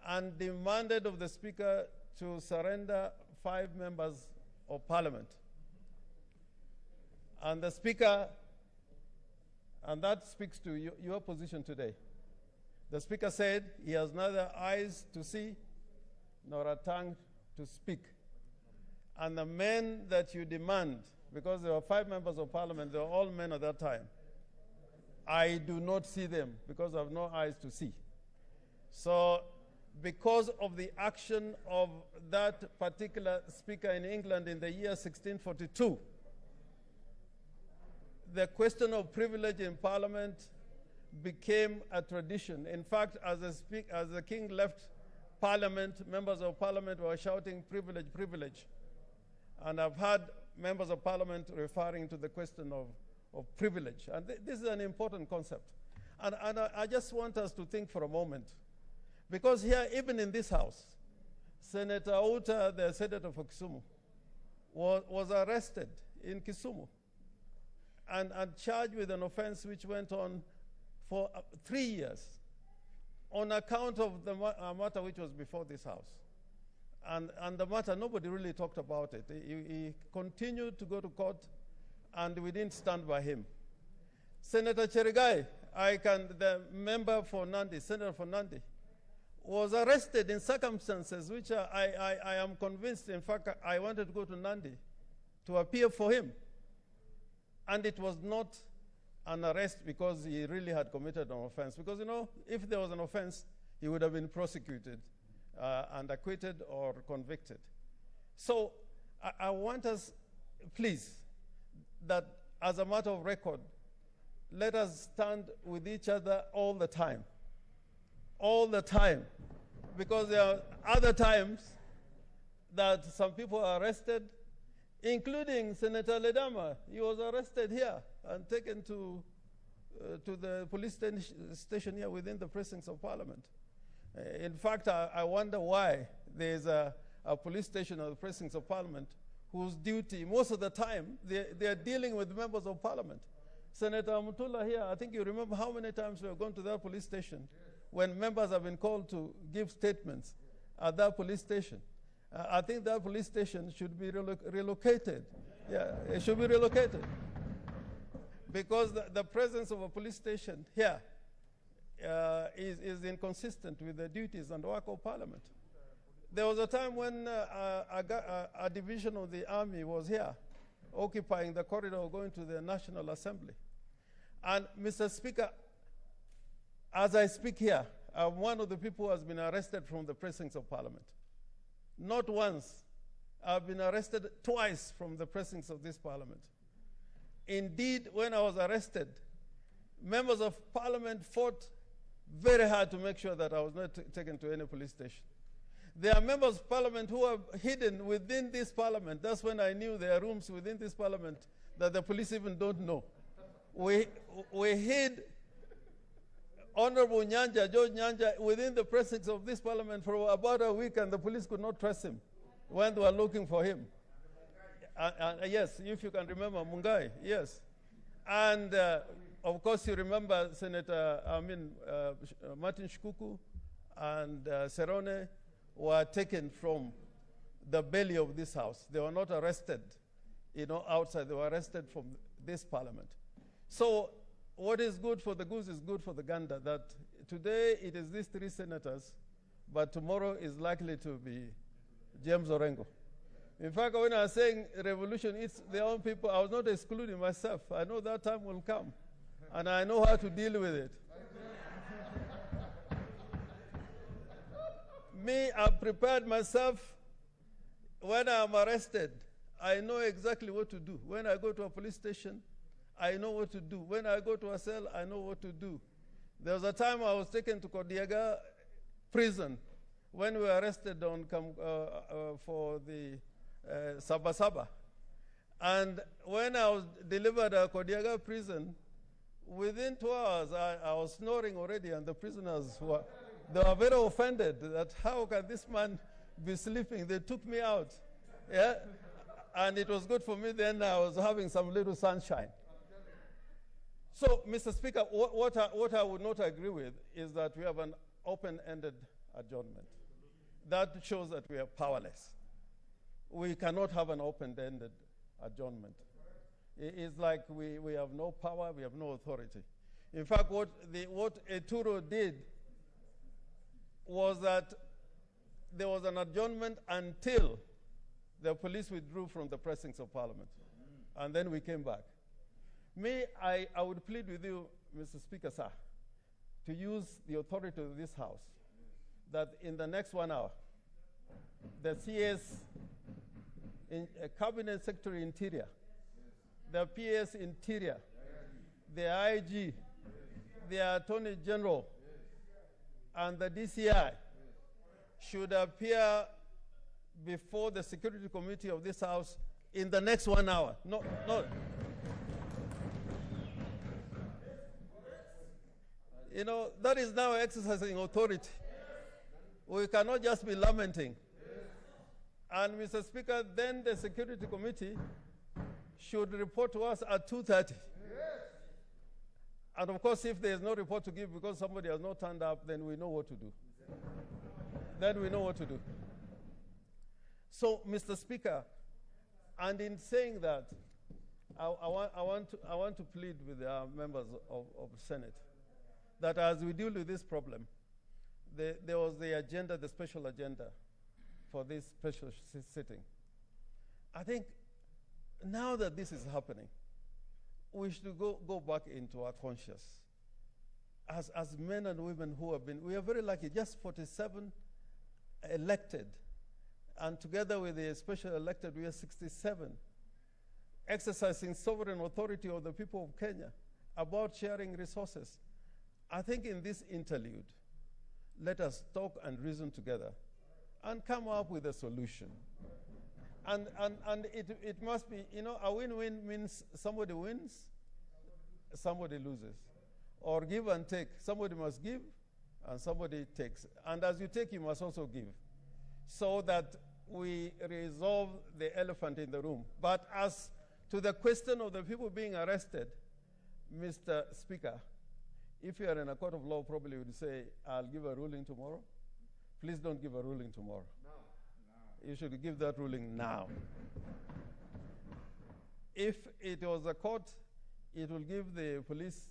and demanded of the Speaker to surrender 5 members of Parliament. And the Speaker, and that speaks to your position today. The Speaker said he has neither eyes to see nor a tongue to speak. And the men that you demand, because there were 5 members of Parliament, they were all men at that time, I do not see them because I have no eyes to see. So because of the action of that particular Speaker in England in the year 1642, the question of privilege in Parliament became a tradition. In fact, as the King left Parliament, members of Parliament were shouting, privilege, privilege. And I've heard members of Parliament referring to the question of privilege. And this is an important concept. And I just want us to think for a moment, because here, even in this house, Senator Outa, the senator for Kisumu, was arrested in Kisumu and charged with an offense which went on for 3 years on account of the matter which was before this house. And the matter, nobody really talked about it. He continued to go to court, and we didn't stand by him. Senator Cherigai, the member for Nandi, senator for Nandi, was arrested in circumstances which I am convinced, in fact, I wanted to go to Nandi to appear for him. And it was not an arrest because he really had committed an offense. Because, you know, if there was an offense, he would have been prosecuted and acquitted or convicted. So I want us, please, that as a matter of record, let us stand with each other all the time. All the time. Because there are other times that some people are arrested, including Senator Ledama. He was arrested here and taken to the police station here within the precincts of Parliament. In fact, I wonder why there's a police station at the precincts of Parliament whose duty, most of the time, they are dealing with members of Parliament. Senator Mutula here, I think you remember how many times we have gone to that police station when members have been called to give statements at that police station. I think that police station should be relocated. Yeah, it should be relocated. Because the presence of a police station here is inconsistent with the duties and work of Parliament. There was a time when a division of the army was here, occupying the corridor going to the National Assembly. And Mr. Speaker, as I speak here, I'm one of the people who has been arrested from the precincts of Parliament. Not once. I've been arrested twice from the precincts of this Parliament. Indeed, when I was arrested, members of Parliament fought very hard to make sure that I was not taken to any police station. There are members of Parliament who are hidden within this Parliament. That's when I knew there are rooms within this Parliament that the police even don't know. We hid Honorable Nyanja, George Nyanja, within the precincts of this Parliament for about a week, and the police could not trace him when they were looking for him. Yes, if you can remember, Mungai, yes. And of course, you remember Martin Shikuku and Serone were taken from the belly of this house. They were not arrested, outside. They were arrested from this Parliament. So what is good for the goose is good for the gander, that today it is these three senators, but tomorrow is likely to be James Orengo. In fact, when I was saying revolution, it's their own people, I was not excluding myself. I know that time will come, and I know how to deal with it. Me, I've prepared myself. When I'm arrested, I know exactly what to do. When I go to a police station, I know what to do. When I go to a cell, I know what to do. There was a time I was taken to Kodiaga prison when we were arrested for the Sabasaba. And when I was delivered at Kodiaga prison, within 2 hours, I was snoring already, and the prisoners were very offended that how can this man be sleeping? They took me out. Yeah? And it was good for me then. I was having some little sunshine. So, Mr. Speaker, what I would not agree with is that we have an open-ended adjournment. That shows that we are powerless. We cannot have an open-ended adjournment. It's like we have no power, we have no authority. In fact, what Eturo did was that there was an adjournment until the police withdrew from the precincts of Parliament. And then we came back. Me, I would plead with you, Mr. Speaker, sir, to use the authority of this House, that in the next 1 hour, the CS, Cabinet Secretary Interior, the PS Interior, the IG, the Attorney General, and the DCI should appear before the Security Committee of this House in the next 1 hour. No. You know, that is now exercising authority. We cannot just be lamenting. And Mr. Speaker, then the Security Committee should report to us at 2:30. And of course, if there is no report to give because somebody has not turned up, then we know what to do. Then we know what to do. So, Mr. Speaker, and in saying that, I want to plead with the members of the Senate that as we deal with this problem, there was the agenda, the special agenda for this special sitting. I think now that this is happening, we should go back into our conscience. As men and women who have been, we are very lucky, just 47 elected, and together with the special elected, we are 67, exercising sovereign authority of the people of Kenya about sharing resources. I think in this interlude, let us talk and reason together and come up with a solution. And it must be, you know, a win-win means somebody wins, somebody loses. Or give and take. Somebody must give and somebody takes. And as you take, you must also give. So that we resolve the elephant in the room. But as to the question of the people being arrested, Mr. Speaker, if you are in a court of law, probably you would say, I'll give a ruling tomorrow. Please don't give a ruling tomorrow. No. You should give that ruling now. If it was a court, it will give the police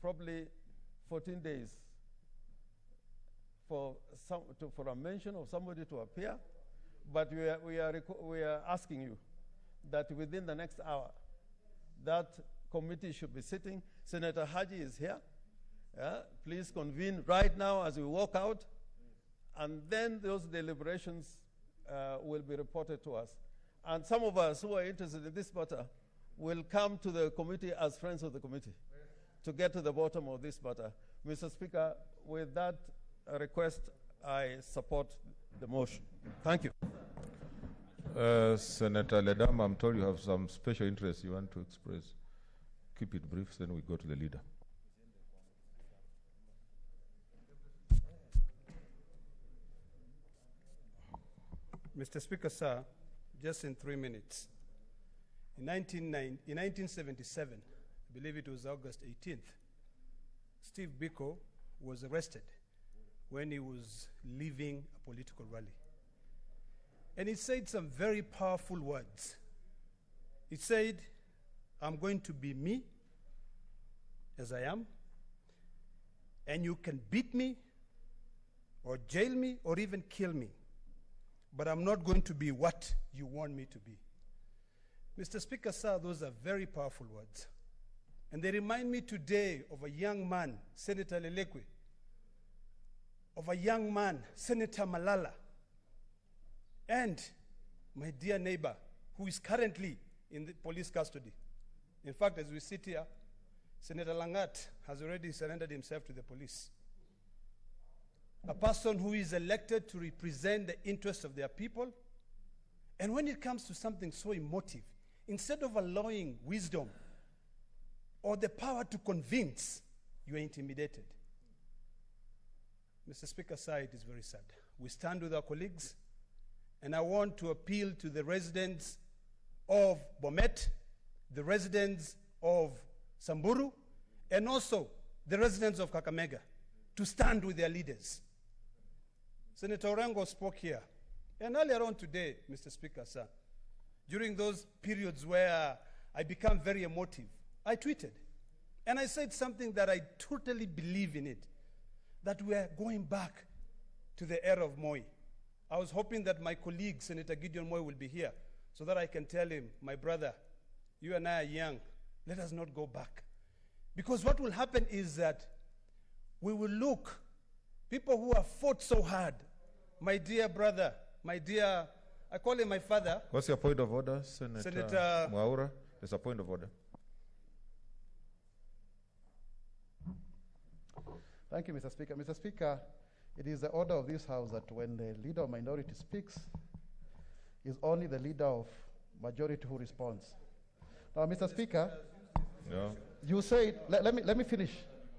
probably 14 days for a mention of somebody to appear. But we are asking you that within the next hour, that committee should be sitting. Senator Haji is here. Please convene right now as we walk out, and then those deliberations will be reported to us. And some of us who are interested in this matter will come to the committee as friends of the committee to get to the bottom of this matter. Mr. Speaker, with that request, I support the motion. Thank you. Senator Ledam, I'm told you have some special interest you want to express. Keep it brief, then we go to the leader. Mr. Speaker, sir, just in 3 minutes. In 1977, I believe it was August 18th, Steve Biko was arrested when he was leaving a political rally. And he said some very powerful words. He said, I'm going to be me as I am, and you can beat me or jail me or even kill me, but I'm not going to be what you want me to be. Mr. Speaker, sir, those are very powerful words. And they remind me today of a young man, Senator Lelekwe, of a young man, Senator Malala, and my dear neighbor, who is currently in the police custody. In fact, as we sit here, Senator Langat has already surrendered himself to the police. A person who is elected to represent the interests of their people. And when it comes to something so emotive, instead of allowing wisdom or the power to convince, you are intimidated. Mr. Speaker, sir, it is very sad. We stand with our colleagues, and I want to appeal to the residents of Bomet, the residents of Samburu, and also the residents of Kakamega to stand with their leaders. Senator Orengo spoke here, and earlier on today, Mr. Speaker, sir, during those periods where I become very emotive, I tweeted, and I said something that I totally believe in it, that we are going back to the era of Moi. I was hoping that my colleague, Senator Gideon Moi, will be here so that I can tell him, my brother, you and I are young. Let us not go back. Because what will happen is that we will look, people who have fought so hard, my dear brother, my dear, I call him my father. What's your point of order, Senator Mwaura? There's a point of order. Thank you, Mr. Speaker. Mr. Speaker, it is the order of this House that when the leader of minority speaks, it's only the leader of majority who responds. Now, Mr. Speaker, you said, let me finish.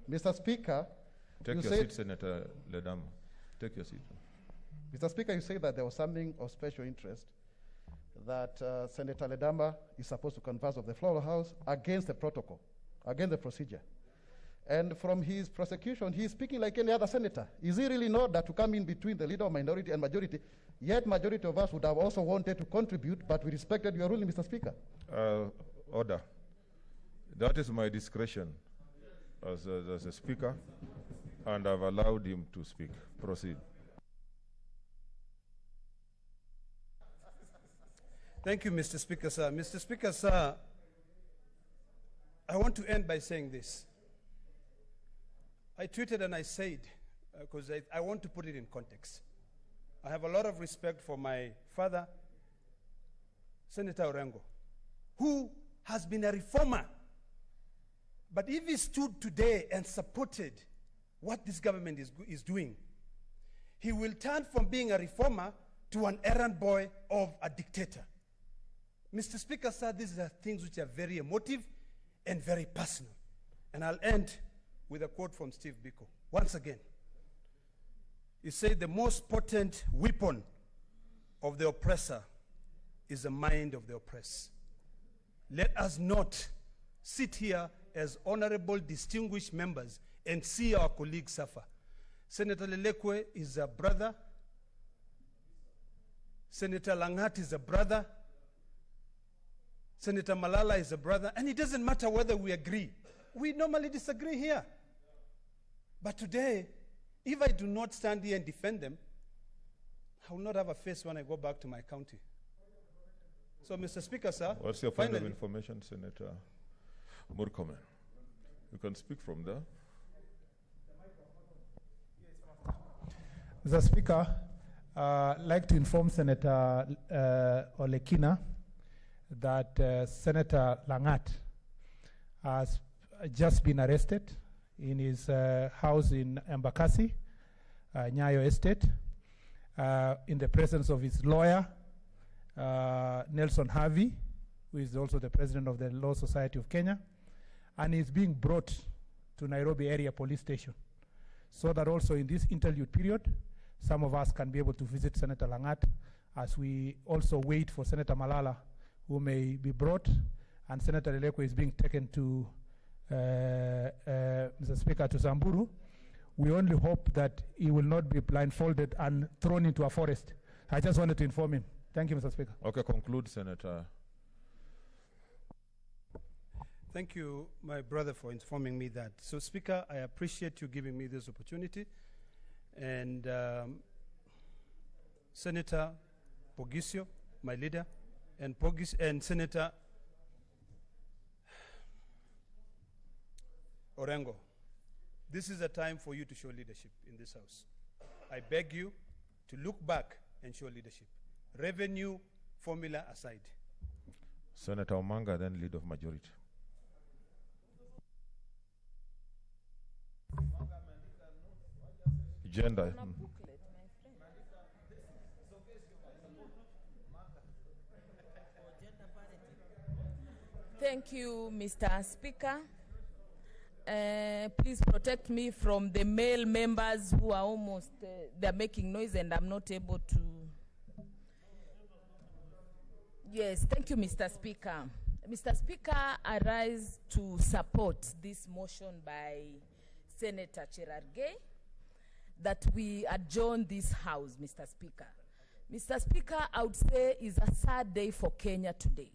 Mr. Speaker, Take You your said- seat, Senator Ledama. Take your seat. Mr. Speaker, you say that there was something of special interest that Senator Ledama is supposed to converse of the floor of the House against the protocol, against the procedure. And from his prosecution, he is speaking like any other senator. Is he really not that to come in between the leader of minority and majority? Yet majority of us would have also wanted to contribute, but we respected your ruling, Mr. Speaker. Order. That is my discretion as a speaker, and I've allowed him to speak. Proceed. Thank you, Mr. Speaker, sir. Mr. Speaker, sir, I want to end by saying this. I tweeted and I said, because I want to put it in context. I have a lot of respect for my father, Senator Orengo, who has been a reformer. But if he stood today and supported what this government is doing, he will turn from being a reformer to an errand boy of a dictator. Mr. Speaker, sir, these are things which are very emotive and very personal. And I'll end with a quote from Steve Biko. Once again, he said, the most potent weapon of the oppressor is the mind of the oppressed. Let us not sit here as honorable, distinguished members and see our colleagues suffer. Senator Lelekwe is a brother. Senator Langat is a brother. Senator Malala is a brother. And it doesn't matter whether we agree. We normally disagree here. But today, if I do not stand here and defend them, I will not have a face when I go back to my county. So, Mr. Speaker, sir. What's your point of information, Senator Murkomen? You can speak from there. Mr. Speaker, I'd like to inform Senator Olekina that Senator Langat has just been arrested in his house in Embakasi, Nyayo Estate, in the presence of his lawyer, Nelson Harvey, who is also the president of the Law Society of Kenya, and is being brought to Nairobi area police station, so that also in this interlude period, some of us can be able to visit Senator Langat as we also wait for Senator Malala, who may be brought, and Senator Lelekwe is being taken to, Mr. Speaker, to Samburu. We only hope that he will not be blindfolded and thrown into a forest. I just wanted to inform him. Thank you, Mr. Speaker. Okay, conclude, Senator. Thank you, my brother, for informing me that. So, Speaker, I appreciate you giving me this opportunity. And Senator Pogisio, my leader, and Senator Orengo, this is a time for you to show leadership in this House. I beg you to look back and show leadership. Revenue formula aside. Senator Omanga, then Leader of Majority. Gender. Thank you, Mr. Speaker. Please protect me from the male members who are almost, they're making noise and I'm not able to. Yes, thank you, Mr. Speaker. Mr. Speaker, I rise to support this motion by Senator Cherargei that we adjourn this House, Mr. Speaker. Mr. Speaker, I would say is a sad day for Kenya today.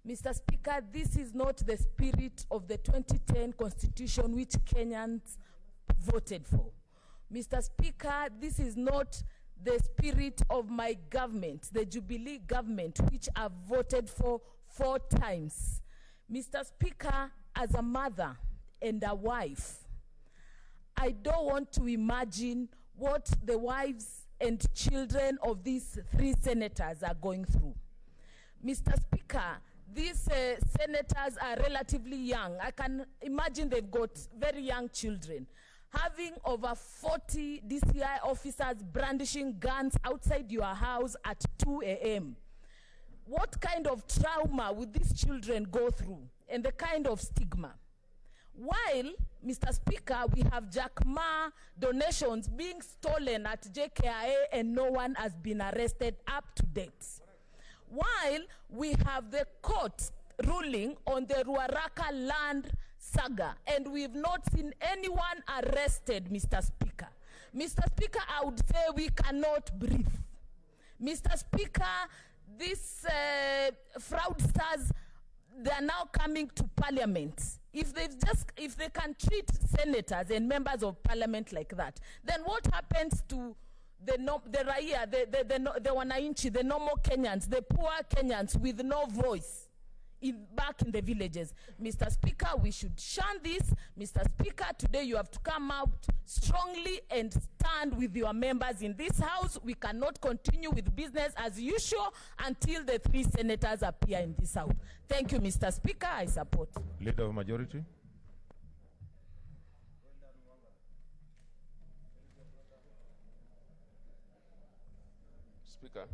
Mr. Speaker, this is not the spirit of the 2010 Constitution which Kenyans voted for. Mr. Speaker, this is not the spirit of my government, the Jubilee government, which I've voted for 4 times. Mr. Speaker, as a mother and a wife, I don't want to imagine what the wives and children of these 3 senators are going through. Mr. Speaker, these senators are relatively young. I can imagine they've got very young children. Having over 40 DCI officers brandishing guns outside your house at 2 a.m. What kind of trauma would these children go through, and the kind of stigma? While, Mr. Speaker, we have Jack Ma donations being stolen at JKIA and no one has been arrested up to date. While we have the court ruling on the Ruaraka land saga, and we've not seen anyone arrested, Mr. Speaker. Mr. Speaker, I would say we cannot breathe. Mr. Speaker, these fraudsters, they are now coming to Parliament. If they can treat senators and members of Parliament like that, then what happens to the raia, the wananchi, the normal Kenyans, the poor Kenyans with no voice back in the villages? Mr. Speaker, we should shun this. Mr. Speaker, today you have to come out strongly and stand with your members in this House. We cannot continue with business as usual until the 3 senators appear in this House. Thank you, Mr. Speaker. I support. Leader of Majority. Speaker,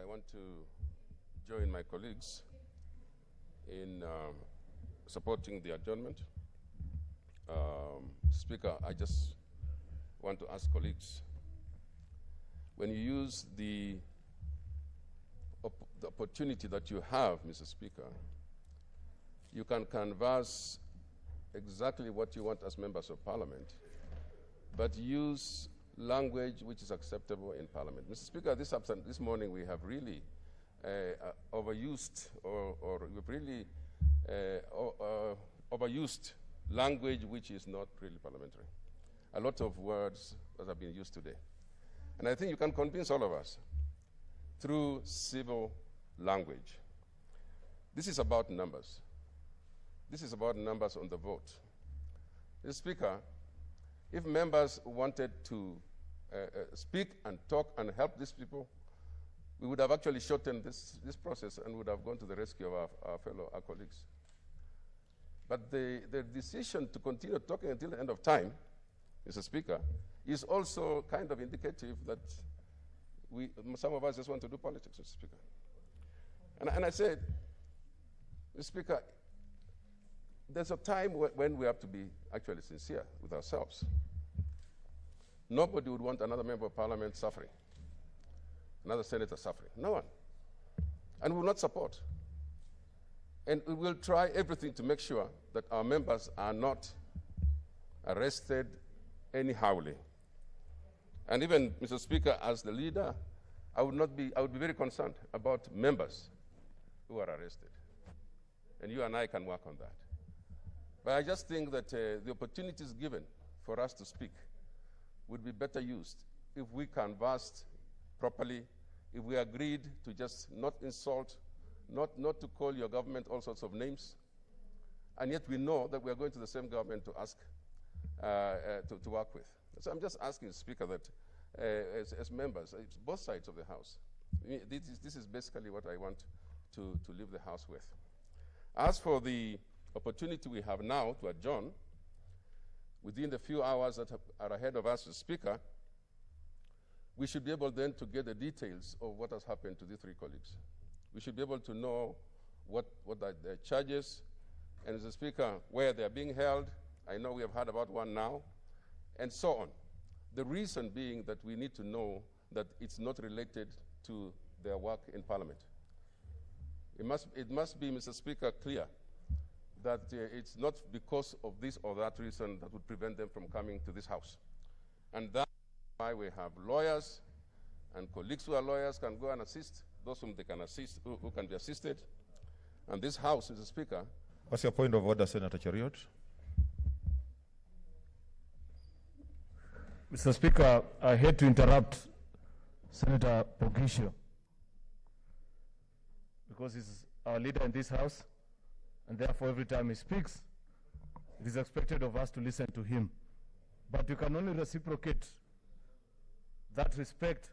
I want to join my colleagues in supporting the adjournment. Speaker, I just want to ask colleagues, when you use the opportunity that you have, Mr. Speaker, you can canvass exactly what you want as members of Parliament, but use language which is acceptable in Parliament. Mr. Speaker, this morning we have really overused overused language which is not really parliamentary. A lot of words that have been used today. And I think you can convince all of us through civil language. This is about numbers. This is about numbers on the vote. Mr. Speaker, if members wanted to speak and talk and help these people, we would have actually shortened this process and would have gone to the rescue of our colleagues. But the decision to continue talking until the end of time, Mr. Speaker, is also kind of indicative that some of us just want to do politics, Mr. Speaker. And I said, Mr. Speaker, there's a time when we have to be actually sincere with ourselves. Nobody would want another member of Parliament suffering, another senator suffering. No one. And we will not support. And we will try everything to make sure that our members are not arrested anyhowly. And even, Mr. Speaker, as the leader, I would be very concerned about members who are arrested. And you and I can work on that. But I just think that the opportunities given for us to speak would be better used if we canvassed properly, if we agreed to just not insult, not to call your government all sorts of names, and yet we know that we are going to the same government to ask to work with. So I'm just asking, Speaker, that as members, it's both sides of the House. This is basically what I want to leave the House with. As for the opportunity we have now to adjourn, within the few hours that are ahead of us, Speaker, we should be able then to get the details of what has happened to these 3 colleagues. We should be able to know what are their charges, and as a Speaker, where they are being held. I know we have heard about one now, and so on. The reason being that we need to know that it's not related to their work in Parliament. It must be, Mr. Speaker, clear that it's not because of this or that reason that would prevent them from coming to this House. And that's why we have lawyers, and colleagues who are lawyers can go and assist those whom they can assist, who can be assisted. And this House, Mr. Speaker. What's your point of order, Senator Chariot? Mr. Speaker, I hate to interrupt Senator Pogisho because he's our leader in this House, and therefore every time he speaks, it is expected of us to listen to him. But you can only reciprocate that respect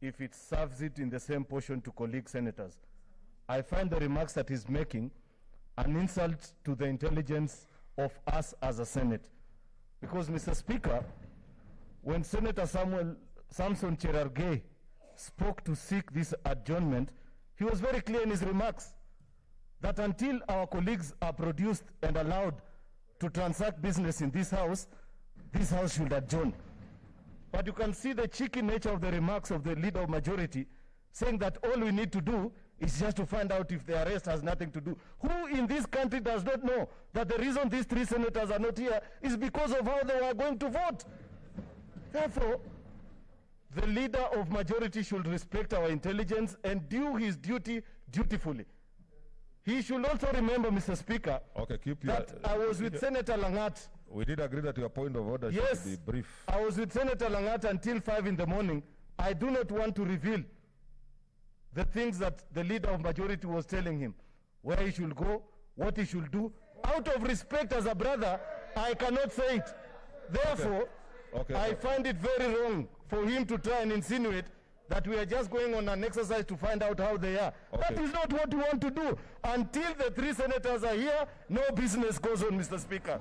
if it serves it in the same portion to colleague senators. I find the remarks that he's making an insult to the intelligence of us as a Senate. Because, Mr. Speaker, when Senator Samson Cherargei spoke to seek this adjournment, he was very clear in his remarks that until our colleagues are produced and allowed to transact business in this house should adjourn. But you can see the cheeky nature of the remarks of the leader of majority, saying that all we need to do is just to find out if the arrest has nothing to do. Who in this country does not know that the reason these 3 senators are not here is because of how they were going to vote? Therefore, the leader of majority should respect our intelligence and do his duty dutifully. He should also remember, Mr. Speaker, that I was with Senator Langat. We did agree that your point of order Yes, should be brief. I was with Senator Langat until 5 in the morning. I do not want to reveal the things that the leader of majority was telling him, where he should go, what he should do. Out of respect as a brother, I cannot say it. Therefore, I find it very wrong for him to try and insinuate that we are just going on an exercise to find out how they are. That is not what we want to do. Until the 3 senators are here, no business goes on, Mr. Speaker.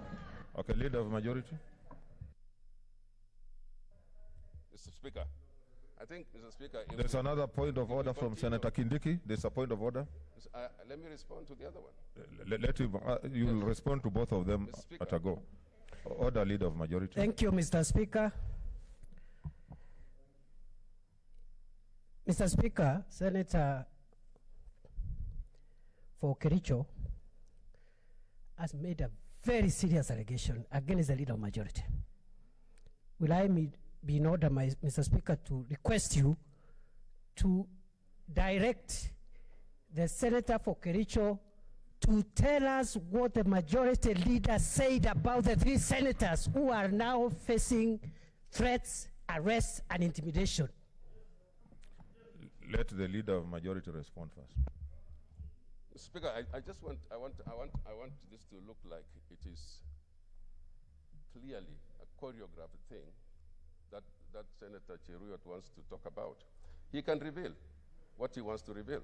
Okay, leader of majority. Mr. Speaker, I think, Mr. Speaker, if There's another point of order from Senator Kindiki. There's a point of order. let me respond to the other one. Let him, you will respond to both of them at a go. Order, leader of majority. Thank you, Mr. Speaker. Mr. Speaker, Senator for Kericho has made a very serious allegation against the leader of majority. Will I be in order, Mr. Speaker, to request you to direct the Senator for Kericho to tell us what the majority leader said about the 3 senators who are now facing threats, arrests, and intimidation. Let the leader of majority respond first. Speaker, I want this to look like it is clearly a choreographed thing that Senator Cheruiyot wants to talk about. He can reveal what he wants to reveal,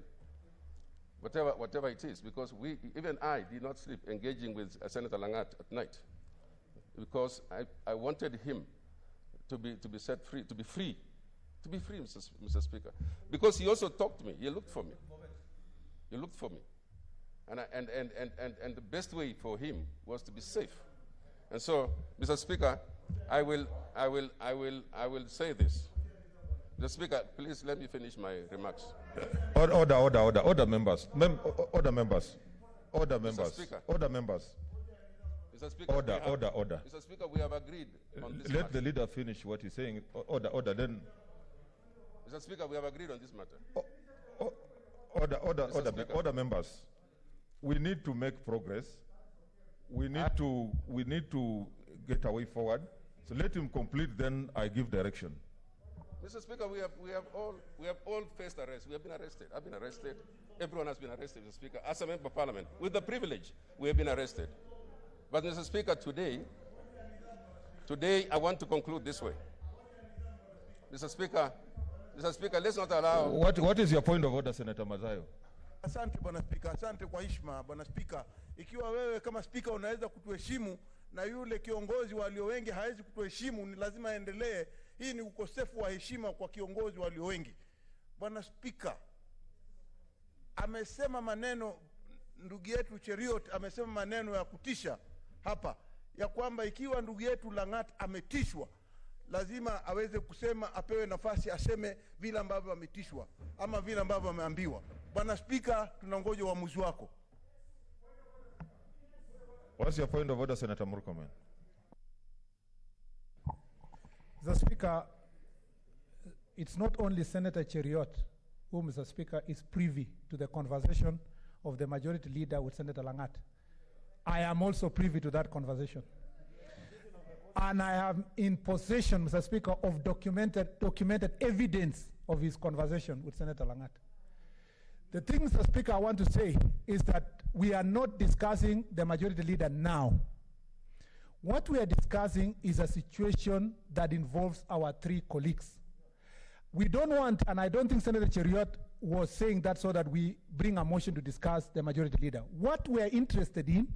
whatever it is, because even I did not sleep engaging with Senator Langat at night, because I wanted him to be set free, to be free, Mr. Speaker, because he also talked to me. He looked for me. He looked for me. And the best way for him was to be safe. And so, Mr. Speaker, I will say this. Mr. Speaker, please let me finish my remarks. Order, members. Order, members. Mr. Speaker. Order, members. Mr. Speaker, Order. Mr. Speaker, we have agreed on this Let matter. the leader finish what he's saying. Order, then. Mr. Speaker, we have agreed on this matter. Order, members. We need to make progress. We need to get a way forward. So let him complete, then I give direction. Mr. Speaker, we have all faced arrest. We have been arrested. I've been arrested. Everyone has been arrested, Mr. Speaker. As a member of Parliament, with the privilege, we have been arrested. But Mr. Speaker, today I want to conclude this way. Mr. Speaker, let's not allow... What is your point of order, Senator Mazayo? Asante Bwana Spika, asante kwa heshima Bwana Spika. Ikiwa wewe kama Spika unaweza kutuheshimu na yule kiongozi walio wengi hawezi kutuheshimu, ni lazima endelee. Hii ni ukosefu wa heshima kwa kiongozi walio wengi. Bwana Spika, amesema maneno, ndugu yetu Cheruiyot amesema maneno ya kutisha hapa, ya kwamba ikiwa ndugu yetu Langat ametishwa, lazima aweze kusema, apewe nafasi aseme vile ambavyo ametishwa ama vile ambavyo ameambiwa. Bwana Spika, tunangoja uamuzi wako. What's your point of order, Senator Murkomen? Mr. Speaker, it's not only Senator Cheruiyot who, Mr. Speaker, is privy to the conversation of the majority leader with Senator Langat. I am also privy to that conversation. And I am in possession, Mr. Speaker, of documented evidence of his conversation with Senator Langat. The thing, Mr. Speaker, I want to say is that we are not discussing the majority leader now. What we are discussing is a situation that involves our 3 colleagues. We don't want, and I don't think Senator Cheruiyot was saying that so that we bring a motion to discuss the majority leader. What we are interested in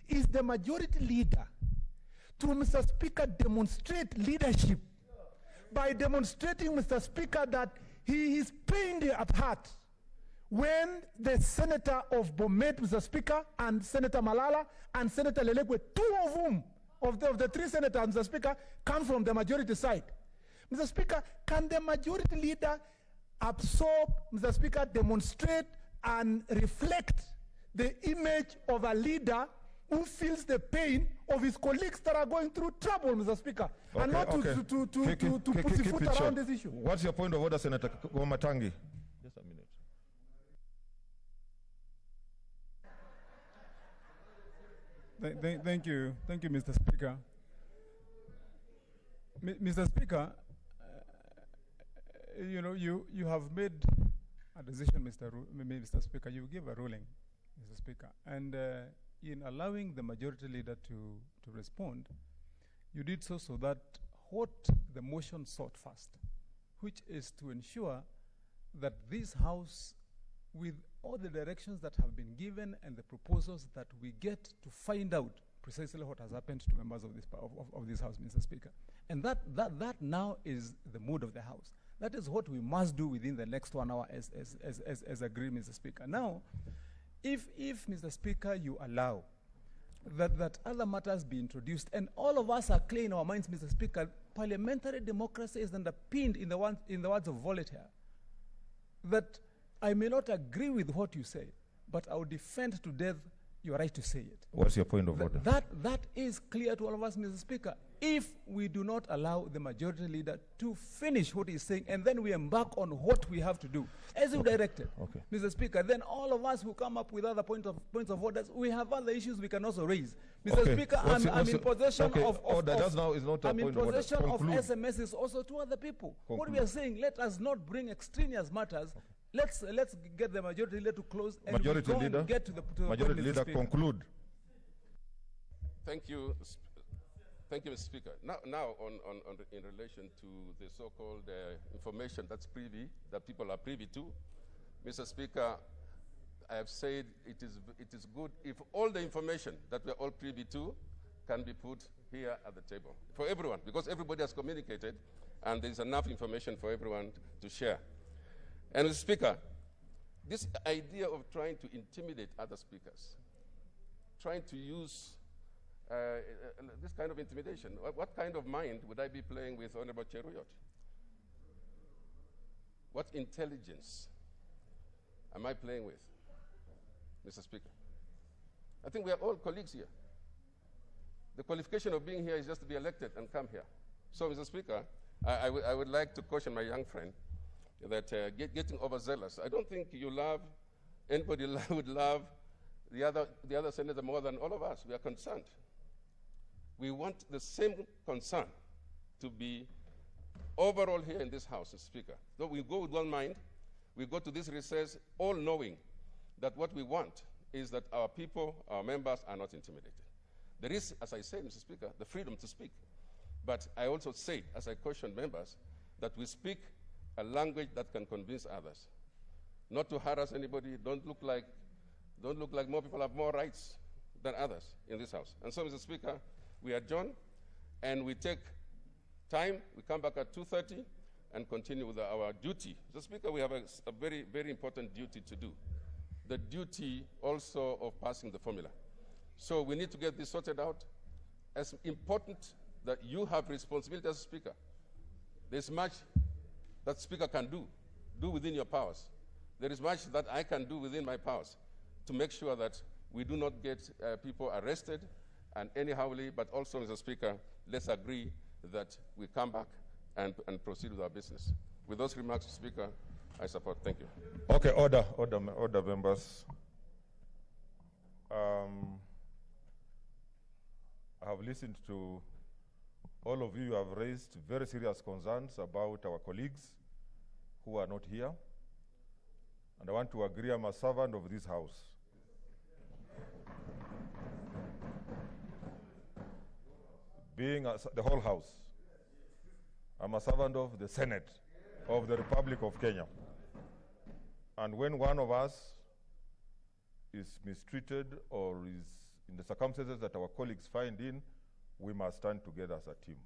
is the majority leader to, Mr. Speaker, demonstrate leadership by demonstrating, Mr. Speaker, that he is pained at heart when the senator of Bomet, Mr. Speaker, and Senator Malala and Senator Lelekwe, two of whom, of the three senators, Mr. Speaker, come from the majority side. Mr. Speaker, can the majority leader absorb, Mr. Speaker, demonstrate and reflect the image of a leader who feels the pain of his colleagues that are going through trouble, Mr. Speaker, and not to pussyfoot around this issue? What's your point of order, Senator Wamatangi? Just a minute. Thank you, Mr. Speaker. Mr. Speaker, you know, you have made a decision, Mr. Speaker. You give a ruling, Mr. Speaker, and in allowing the majority leader to respond, you did so that what the motion sought first, which is to ensure that this House, with all the directions that have been given and the proposals that we get to find out precisely what has happened to members of this House, Mr. Speaker. And that now is the mood of the House. That is what we must do within the next 1 hour as agreed, Mr. Speaker. Now, if Mr. Speaker, you allow that other matters be introduced, and all of us are clear in our minds, Mr. Speaker, parliamentary democracy is underpinned in the words of Voltaire, that I may not agree with what you say, but I will defend to death your right to say it. What's your point of order? That is clear to all of us, Mr. Speaker. If we do not allow the majority leader to finish what he's saying, and then we embark on what we have to do, as you directed, Mr. Speaker, then all of us who come up with other points of orders, we have other issues we can also raise. Mr. Speaker, I'm in possession of SMSs also to other people. Conclude. What we are saying, let us not bring extraneous matters. Let's get the majority leader to close and majority leader, get to the majority leader conclude. Thank you. Thank you, Mr. Speaker. Now in relation to the so-called information that's privy, that people are privy to, Mr. Speaker, I have said it is good if all the information that we are all privy to can be put here at the table for everyone, because everybody has communicated and there is enough information for everyone to share. And Mr. Speaker, this idea of trying to intimidate other speakers, trying to use this kind of intimidation, what kind of mind would I be playing with Honorable Cheruyot? What intelligence am I playing with, Mr. Speaker? I think we are all colleagues here. The qualification of being here is just to be elected and come here. So, Mr. Speaker, I would like to caution my young friend that getting overzealous. I don't think anybody would love the other senator more than all of us. We are concerned. We want the same concern to be overall here in this House, Mr. Speaker. So we go with one mind. We go to this recess all knowing that what we want is that our people, our members, are not intimidated. There is, as I say, Mr. Speaker, the freedom to speak. But I also say, as I caution members, that we speak a language that can convince others. Not to harass anybody, don't look like more people have more rights than others in this House. And so, Mr. Speaker, we adjourn and we take time. We come back at 2:30 and continue with our duty. Mr. Speaker, we have a very, very important duty to do. The duty also of passing the formula. So we need to get this sorted out. As important that you have responsibility as a Speaker, there's much that Speaker can do within your powers. There is much that I can do within my powers to make sure that we do not get people arrested and anyhowly, but also, Mr. Speaker, let's agree that we come back and proceed with our business. With those remarks, Speaker, I support. Thank you. Okay, order, members. I have listened to all of you have raised very serious concerns about our colleagues who are not here. And I want to agree I'm a servant of this House. Being the whole House, I'm a servant of the Senate of the Republic of Kenya. And when one of us is mistreated or is in the circumstances that our colleagues find in, we must stand together as a team.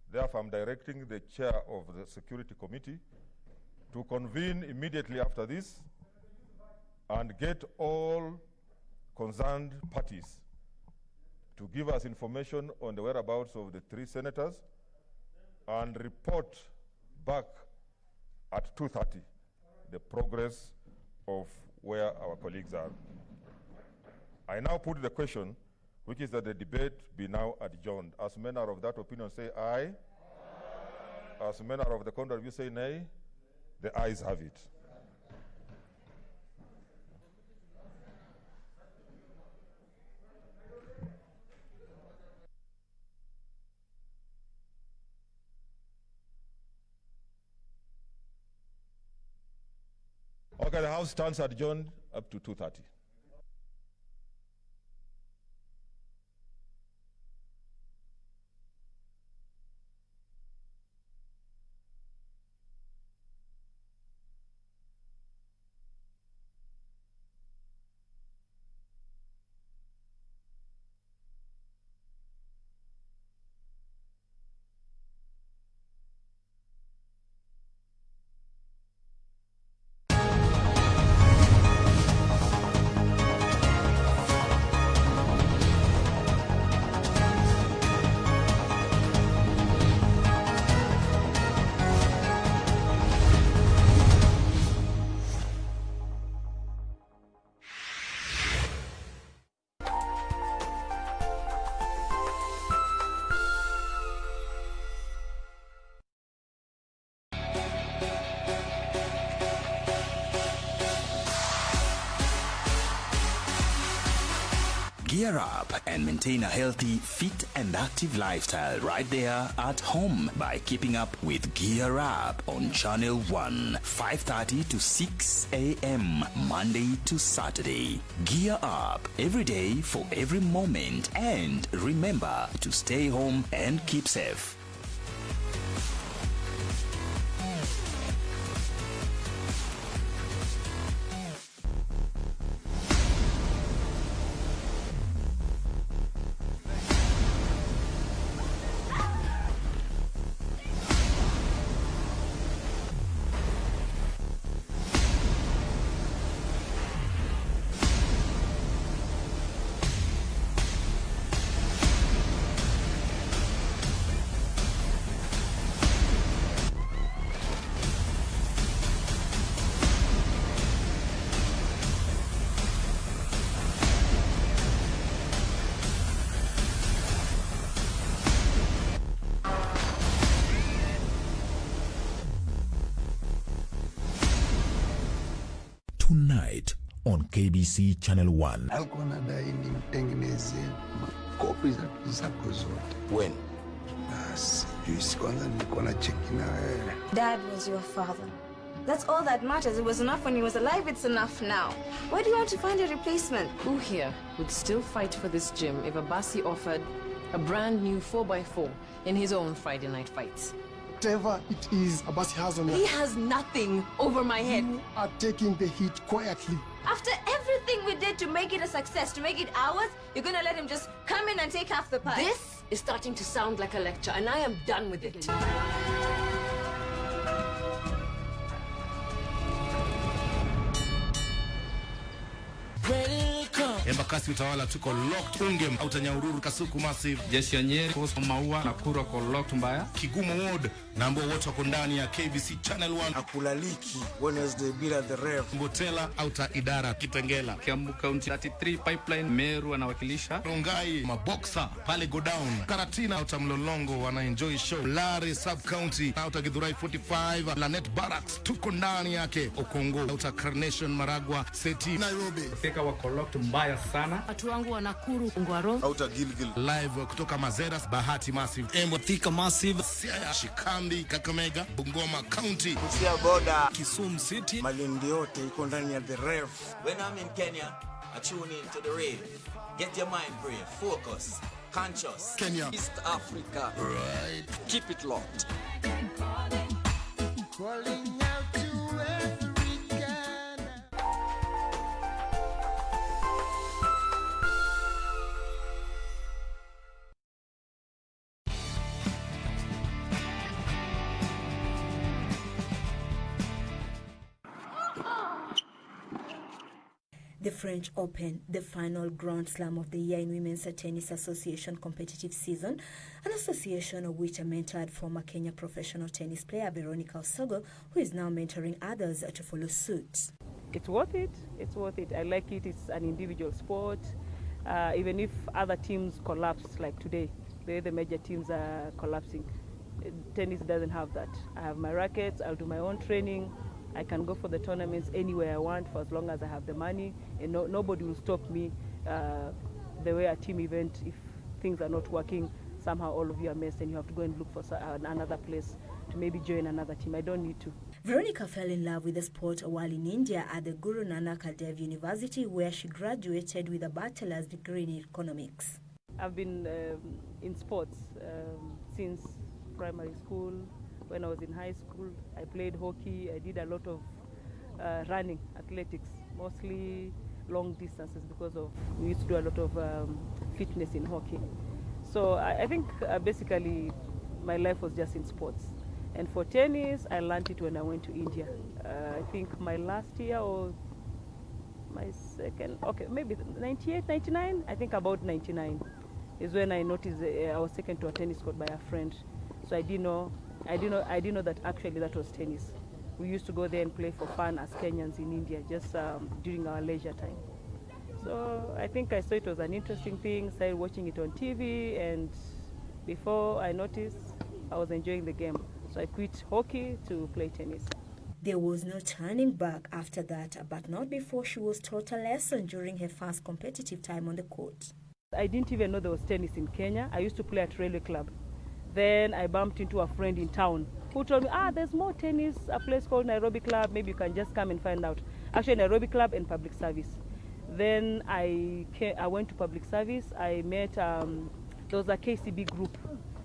Therefore, I'm directing the chair of the Security Committee to convene immediately after this and get all concerned parties to give us information on the whereabouts of the 3 senators and report back at 2:30 the progress of where our colleagues are. I now put the question, which is that the debate be now adjourned. As men are of that opinion, say aye. Aye. As men are of the contrary view, say nay. The ayes have it. Okay, the House stands adjourned up to 2:30. Gear up and maintain a healthy, fit and active lifestyle right there at home by keeping up with Gear Up on Channel 1, 5:30 to 6 a.m. Monday to Saturday. Gear up every day for every moment, and remember to stay home and keep safe. Tonight on KBC Channel 1. Alikuwa anadai nimtengeneze makopi zako zote. When? Juzi kwanza nilikuwa na cheki na wewe. Dad was your father. That's all that matters. It was enough when he was alive, it's enough now. Why do you want to find a replacement? Who here would still fight for this gym if Abasi offered a brand new 4x4 in his own Friday night fights? Whatever it is Abasi has on He has nothing over my head. You are taking the heat quietly. After everything we did to make it a success, to make it ours, you're gonna let him just come in and take half the pie? This is starting to sound like a lecture, and I am done with it. Embakasi Utawala tuko locked. Ungem Autanyaururu Kasuku Massive Jeshi ya Nyeri Coast Maua na Kura ko locked mbaya. Kigumo Ward na ambao wote wako ndani ya KBC Channel 1. Akulaliki Wednesday bila the ref. Mbotela Auta Idara Kitengela. Kiambu County 33 Pipeline Meru anawakilisha. Rongai Maboksa pale go down. Karatina Auta Mlolongo wana enjoy show. Lare Sub County Auta Githurai 45. Lanet Barracks tuko ndani yake. Okongo Auta Carnation Maragwa Seti Nairobi. Fika wako locked mbaya sana. Watu wangu wa Nakuru Ngwaro. Auta Gilgil live kutoka Mazeras Bahati Massive. Embo Thika Massive. Siaya Shikambi Kakamega Bungoma County. Kusia Boda Kisumu City. Malindi yote iko ndani ya the ref. When I'm in Kenya, I tune in to the radio. Get your mind brave, focus, conscious. Kenya, East Africa. Right. Keep it locked. Calling out to every Ghana. The French Open, the final Grand Slam of the year in Women's Tennis Association competitive season, an association which mentored former Kenya professional tennis player Veronica Osogo, who is now mentoring others to follow suit. It's worth it. It's worth it. I like it. It's an individual sport. Even if other teams collapse, like today, the major teams are collapsing. Tennis doesn't have that. I have my rackets. I'll do my own training. I can go for the tournaments anywhere I want for as long as I have the money, and nobody will stop me the way a team event, if things are not working, somehow all of you are messed and you have to go and look for another place to maybe join another team. I don't need to. Veronica fell in love with the sport while in India at the Guru Nanak Dev University, where she graduated with a bachelor's degree in economics. I've been in sports since primary school. When I was in high school, I played hockey. I did a lot of running, athletics, mostly long distances because we used to do a lot of fitness in hockey. So I think basically my life was just in sports. And for tennis, I learned it when I went to India. I think my last year or my second, maybe 98, 99, I think about 99 is when I noticed I was taken to a tennis court by a friend. So I didn't know that actually that was tennis. We used to go there and play for fun as Kenyans in India, just during our leisure time. So I think I saw it was an interesting thing, started watching it on TV, and before I noticed, I was enjoying the game. So I quit hockey to play tennis. There was no turning back after that, but not before she was taught a lesson during her first competitive time on the court. I didn't even know there was tennis in Kenya. I used to play at Railway Club. Then I bumped into a friend in town who told me, there's more tennis, a place called Nairobi Club, maybe you can just come and find out. Actually, Nairobi Club and public service. Then I went to public service. I met, there was a KCB group.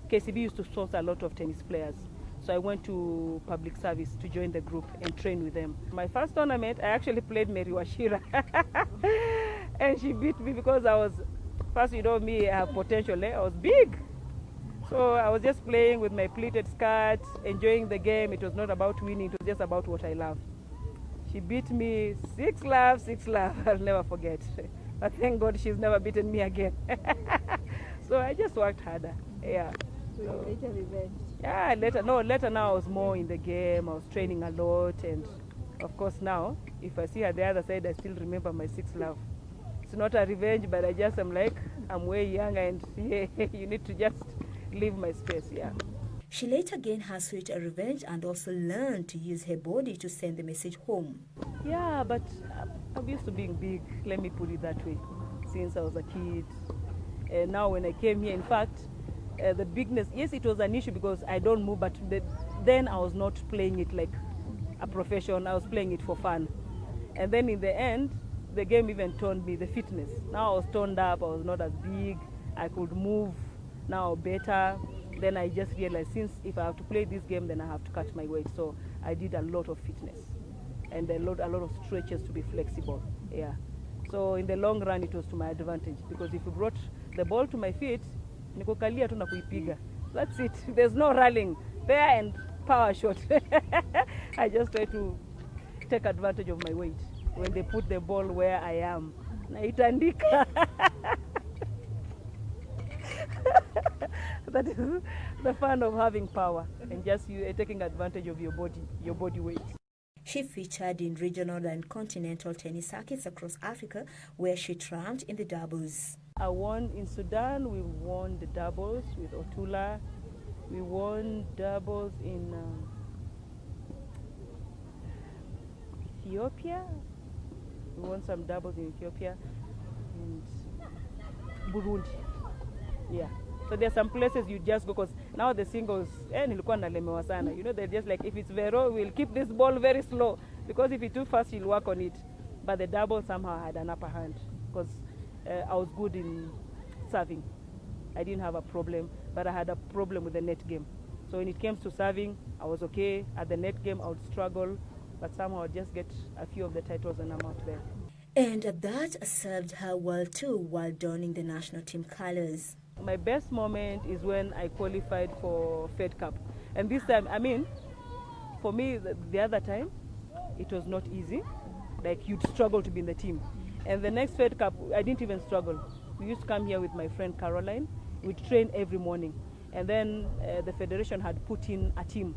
KCB used to sponsor a lot of tennis players. So I went to public service to join the group and train with them. My first tournament, I actually played Mary Washira. And she beat me because I was, first you know me, I have potential, I was big. So I was just playing with my pleated skirt, enjoying the game. It was not about winning, it was just about what I love. She beat me 6-love, 6-love, I'll never forget. But thank God she's never beaten me again. So I just worked harder, yeah. So you later revenged? Yeah, later now I was more in the game, I was training a lot, and of course now, if I see her the other side, I still remember my 6-love. It's not a revenge, but I just am like, I'm way young and yeah, you need to just leave my space, yeah. She later gained her sweet revenge and also learned to use her body to send the message home. Yeah, but I'm used to being big, let me put it that way, since I was a kid. And now when I came here, in fact, the bigness, yes, it was an issue because I don't move, but then I was not playing it like a profession, I was playing it for fun. And then in the end, the game even toned me, the fitness. Now I was toned up, I was not as big, I could move now better. Then I just realized, since if I have to play this game, then I have to cut my weight. So I did a lot of fitness and a lot of stretches to be flexible, yeah. So in the long run, it was to my advantage because if you brought the ball to my feet, nikukalia tu na kuipiga. That's it. There's no rallying there and power shot. I just try to take advantage of my weight when they put the ball where I am. Naitandika. That is the fun of having power and just you taking advantage of your body weight. She featured in regional and continental tennis circuits across Africa, where she triumphed in the doubles. I won in Sudan. We won the doubles with Otula. We won doubles in Ethiopia. We won some doubles in Ethiopia and Burundi. Yeah. So there are some places you just go, because now the singles, nilikuwa nalemewa sana. You know, they're just like, if it's Vero, we'll keep this ball very slow, because if it's too fast, you'll work on it. But the double somehow had an upper hand, because I was good in serving. I didn't have a problem, but I had a problem with the net game. So when it came to serving, I was okay. At the net game, I would struggle, but somehow I'd just get a few of the titles and I'm out there. And that served her well too, while donning the national team colors. My best moment is when I qualified for Fed Cup. And this time, I mean, for me, the other time, it was not easy. Like, you'd struggle to be in the team. And the next Fed Cup, I didn't even struggle. We used to come here with my friend Caroline. We'd train every morning. And then the federation had put in a team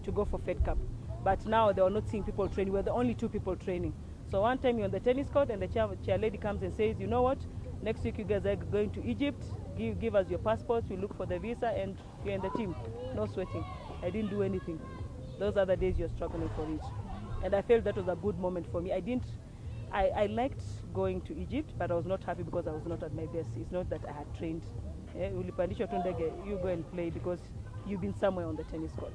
to go for Fed Cup. But now they were not seeing people training. We were the only 2 people training. So one time you're on the tennis court and the chair lady comes and says, you know what, next week you guys are going to Egypt, give us your passports, we look for the visa, and you're in the team. No sweating. I didn't do anything. Those other days you're struggling for it. And I felt that was a good moment for me. I liked going to Egypt, but I was not happy because I was not at my best. It's not that I had trained. You go and play because you've been somewhere on the tennis court.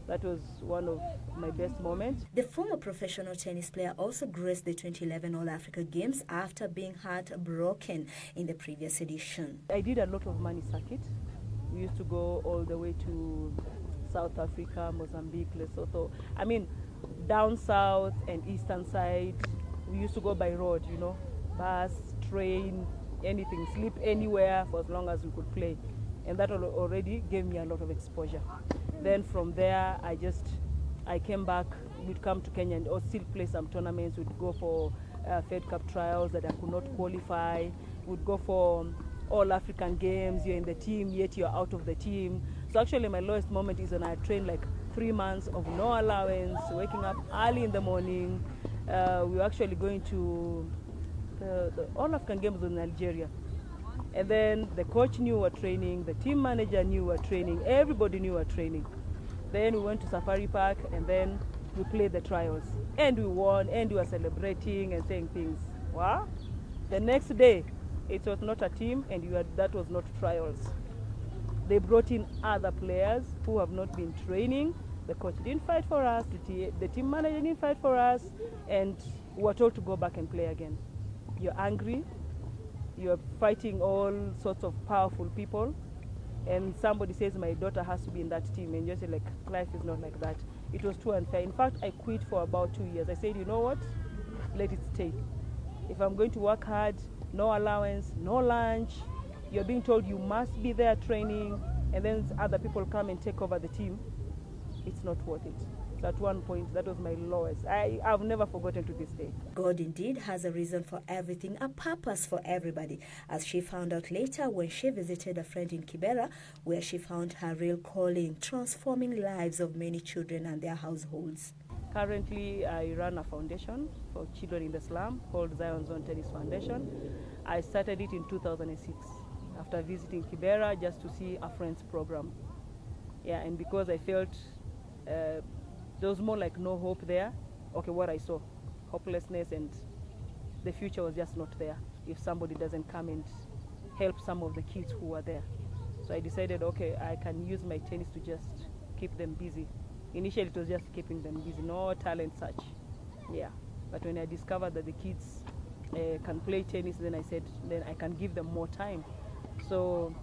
That was one of my best moments. The former professional tennis player also graced the 2011 All-Africa Games after being heartbroken in the previous edition. I did a lot of money circuit. We used to go all the way to South Africa, Mozambique, Lesotho. I mean, down south and eastern side, we used to go by road, you know, bus, train, anything, sleep anywhere for as long as we could play. And that already gave me a lot of exposure. Then from there, I came back. We'd come to Kenya and still play some tournaments. We'd go for Fed Cup trials that I could not qualify. We'd go for all African games. You're in the team, yet you're out of the team. So actually my lowest moment is when I trained like 3 months of no allowance, waking up early in the morning. We were actually going to the all African games in Nigeria. And then the coach knew we were training, the team manager knew we were training, everybody knew we were training. Then we went to Safari Park and then we played the trials. And we won and we were celebrating and saying things. Wow. The next day, it was not a team and that was not trials. They brought in other players who have not been training. The coach didn't fight for us, the team manager didn't fight for us, and we were told to go back and play again. You're angry. You're fighting all sorts of powerful people, and somebody says my daughter has to be in that team, and you say like, life is not like that. It was too unfair. In fact, I quit for about 2 years. I said, you know what, let it stay. If I'm going to work hard, no allowance, no lunch, you're being told you must be there training, and then other people come and take over the team, it's not worth it. So at one point, that was my lowest. I've never forgotten to this day. God indeed has a reason for everything, a purpose for everybody, as she found out later when she visited a friend in Kibera, where she found her real calling, transforming lives of many children and their households. Currently, I run a foundation for children in the slum called Zion Zone Tennis Foundation. I started it in 2006 after visiting Kibera just to see a friend's program. Yeah, and because I felt there was more like no hope there. Okay, what I saw, hopelessness, and the future was just not there if somebody doesn't come and help some of the kids who were there. So I decided, okay, I can use my tennis to just keep them busy. Initially it was just keeping them busy, no talent such. Yeah, but when I discovered that the kids can play tennis, then I said, then I can give them more time. So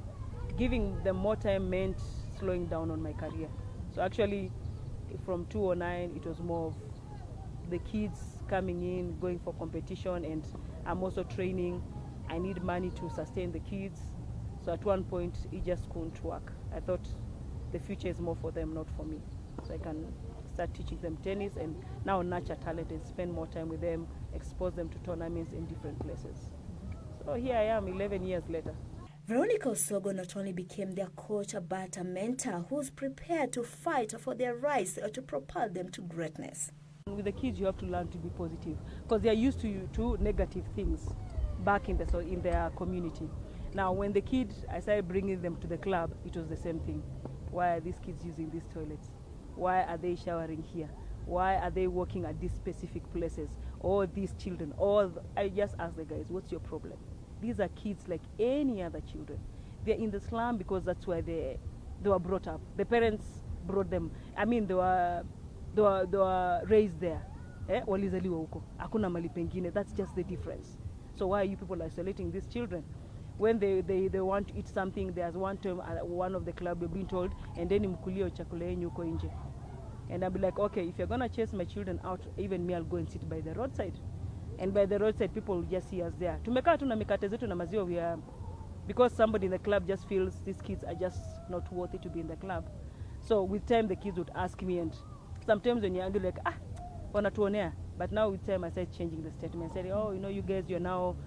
giving them more time meant slowing down on my career. So actually, from 2009, it was more of the kids coming in, going for competition, and I'm also training. I need money to sustain the kids. So at one point, it just couldn't work. I thought the future is more for them, not for me. So I can start teaching them tennis and now nurture talent and spend more time with them, expose them to tournaments in different places. So here I am 11 years later. Veronica Osogo not only became their coach, but a mentor who's prepared to fight for their rights to propel them to greatness. With the kids, you have to learn to be positive because they are used to negative things back in their community. Now, when the kids, I started bringing them to the club, it was the same thing. Why are these kids using these toilets? Why are they showering here? Why are they working at these specific places? All these children, I just asked the guys, what's your problem? These are kids like any other children. They're in the slum because that's where they were brought up. The parents brought them. I mean, they were raised there. Walizaliwa huko. Hakuna mali pengine. That's just the difference. So why are you people isolating these children? When they want to eat something, there's one time one of the club we've been told, and then mkulio chakula yenyu huko nje. And I'll be like, okay, if you're gonna chase my children out, even me, I'll go and sit by the roadside. And by the roadside, people will just see us there. Tumekaa tu na mikate zetu na maziwa, because somebody in the club just feels these kids are just not worthy to be in the club. So with time, the kids would ask me, and sometimes when you're angry, like, wanatuonea, But now with time, I started changing the statement. I said, oh, you know, you guys, you're now